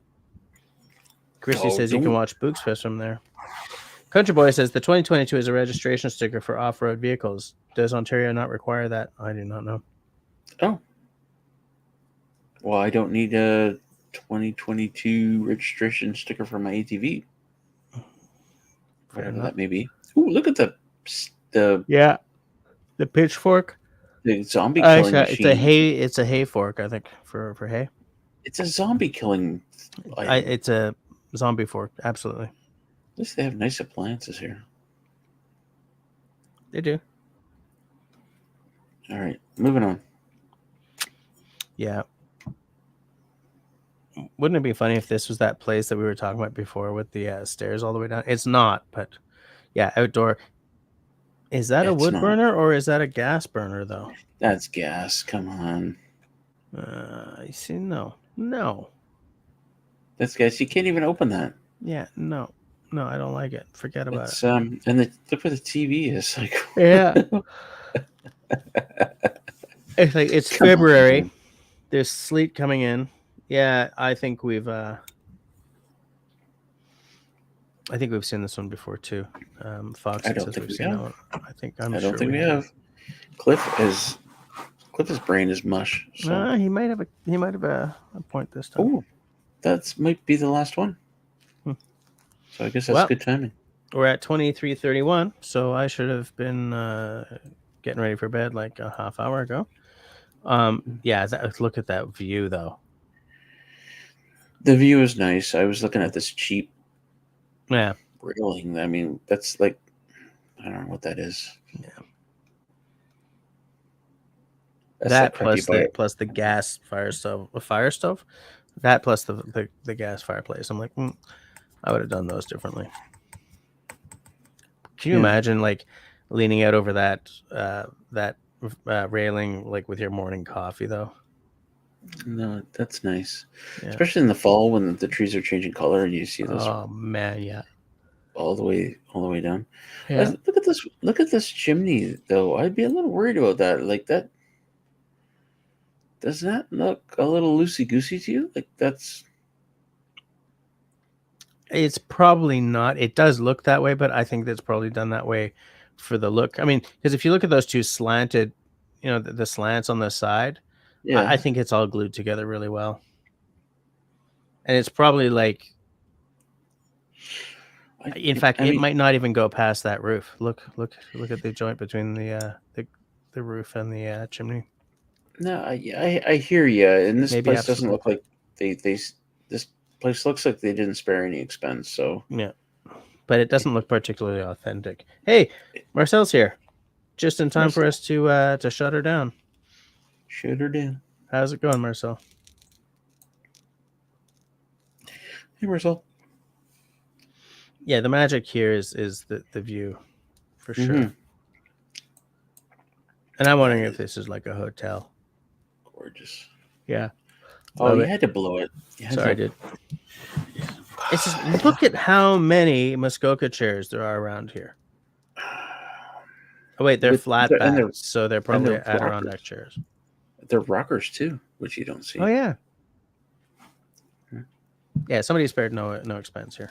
Christy says you can watch Books Fest from there. Country Boy says the 2022 is a registration sticker for off-road vehicles. Does Ontario not require that? I do not know. Oh. Well, I don't need a 2022 registration sticker for my ATV. Whatever that may be. Ooh, look at the pitchfork. The zombie killing machine. It's a hay fork, I think, for hay. It's a zombie killing item. It's a zombie fork, absolutely. At least they have nice appliances here. They do. All right, moving on. Yeah. Wouldn't it be funny if this was that place that we were talking about before with the stairs all the way down? It's not, but yeah, outdoor. Is that a It's wood not. burner or is that a gas burner, though? That's gas. Come on. I see. No. That's gas. You can't even open that. Yeah, no, I don't like it. Forget about it. And look where the TV is. Like, Yeah. It's like it's Come on, February. man. There's sleet coming in. Yeah, I think we've seen this one before too. Fox I don't says think we've we seen that have. one. I I don't think we have. Cliff's brain is mush. So. He might have a point this time. Oh, that might be the last one. So I guess that's good timing. We're at 23:31, so I should have been getting ready for bed like a half hour ago. Yeah, look at that view though. The view is nice. I was looking at this cheap railing. I mean, that's like, I don't know what that is. Yeah. That's that plus the gas fire stove, that plus the gas fireplace. I'm like, I would have done those differently. Can you imagine like leaning out over that railing like with your morning coffee though? No, that's nice, especially in the fall when the trees are changing color and you see those. Oh man, yeah, all the way down. Yeah. Look at this chimney though. I'd be a little worried about that. Like that. Does that look a little loosey-goosey to you? Like that's. It's probably not. It does look that way, but I think that's probably done that way for the look. I mean, because if you look at those two slanted, the slants on the side, I think it's all glued together really well. And it's probably like, in fact, it might not even go past that roof. Look at the joint between the roof and the chimney. No, I hear you. And this place doesn't look like this place looks like they didn't spare any expense. So yeah, but it doesn't look particularly authentic. Hey, Marcel's here, just in time for us to shut her down. Shut her down. How's it going, Marcel? Hey, Marcel. Yeah, the magic here is the view, for sure. Mm-hmm. And I'm wondering if this is like a hotel. Gorgeous. Yeah. Oh, you had to blow it. Sorry, I did. It's just, look at how many Muskoka chairs there are around here. Oh wait, they're flat backs, so they're probably Adirondack chairs. They're rockers too, which you don't see. Oh yeah. Yeah, somebody spared no expense here.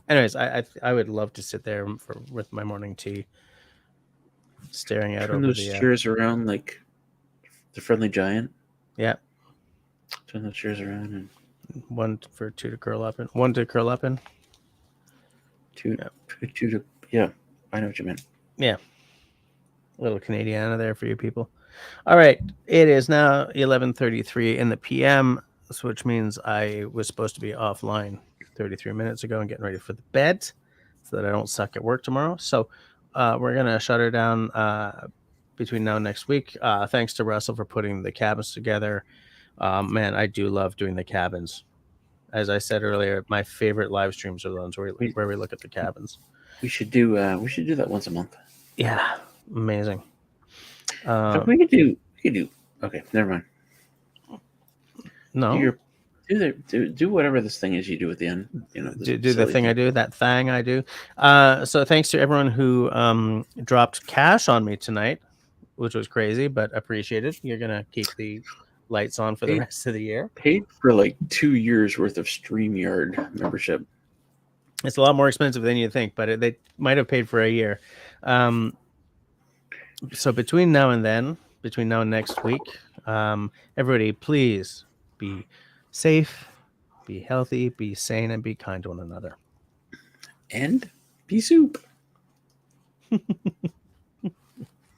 Anyways, I would love to sit there with my morning tea, staring out over those chairs around like the Friendly Giant. Yeah. Turn those chairs around and one for two to curl up in. One to curl up in. Two to yeah. I know what you meant. Yeah. A little Canadiana there for you people. All right, it is now 11:33 in the PM, which means I was supposed to be offline 33 minutes ago and getting ready for the bed so that I don't suck at work tomorrow. So we're going to shut her down between now and next week. Thanks to Russell for putting the cabins together. Man, I do love doing the cabins. As I said earlier, my favorite live streams are the ones where we look at the cabins. We should do that once a month. Yeah, amazing. We could do. Okay, never mind. No. Do whatever this thing is you do at the end. Do the thing I do, that thing I do. So thanks to everyone who dropped cash on me tonight, which was crazy, but appreciated. You're gonna keep the lights on for the rest of the year. Paid for like 2 years worth of StreamYard membership. It's a lot more expensive than you think, but they might have paid for a year. So between now and next week, everybody, please be safe, be healthy, be sane, and be kind to one another. And be soup.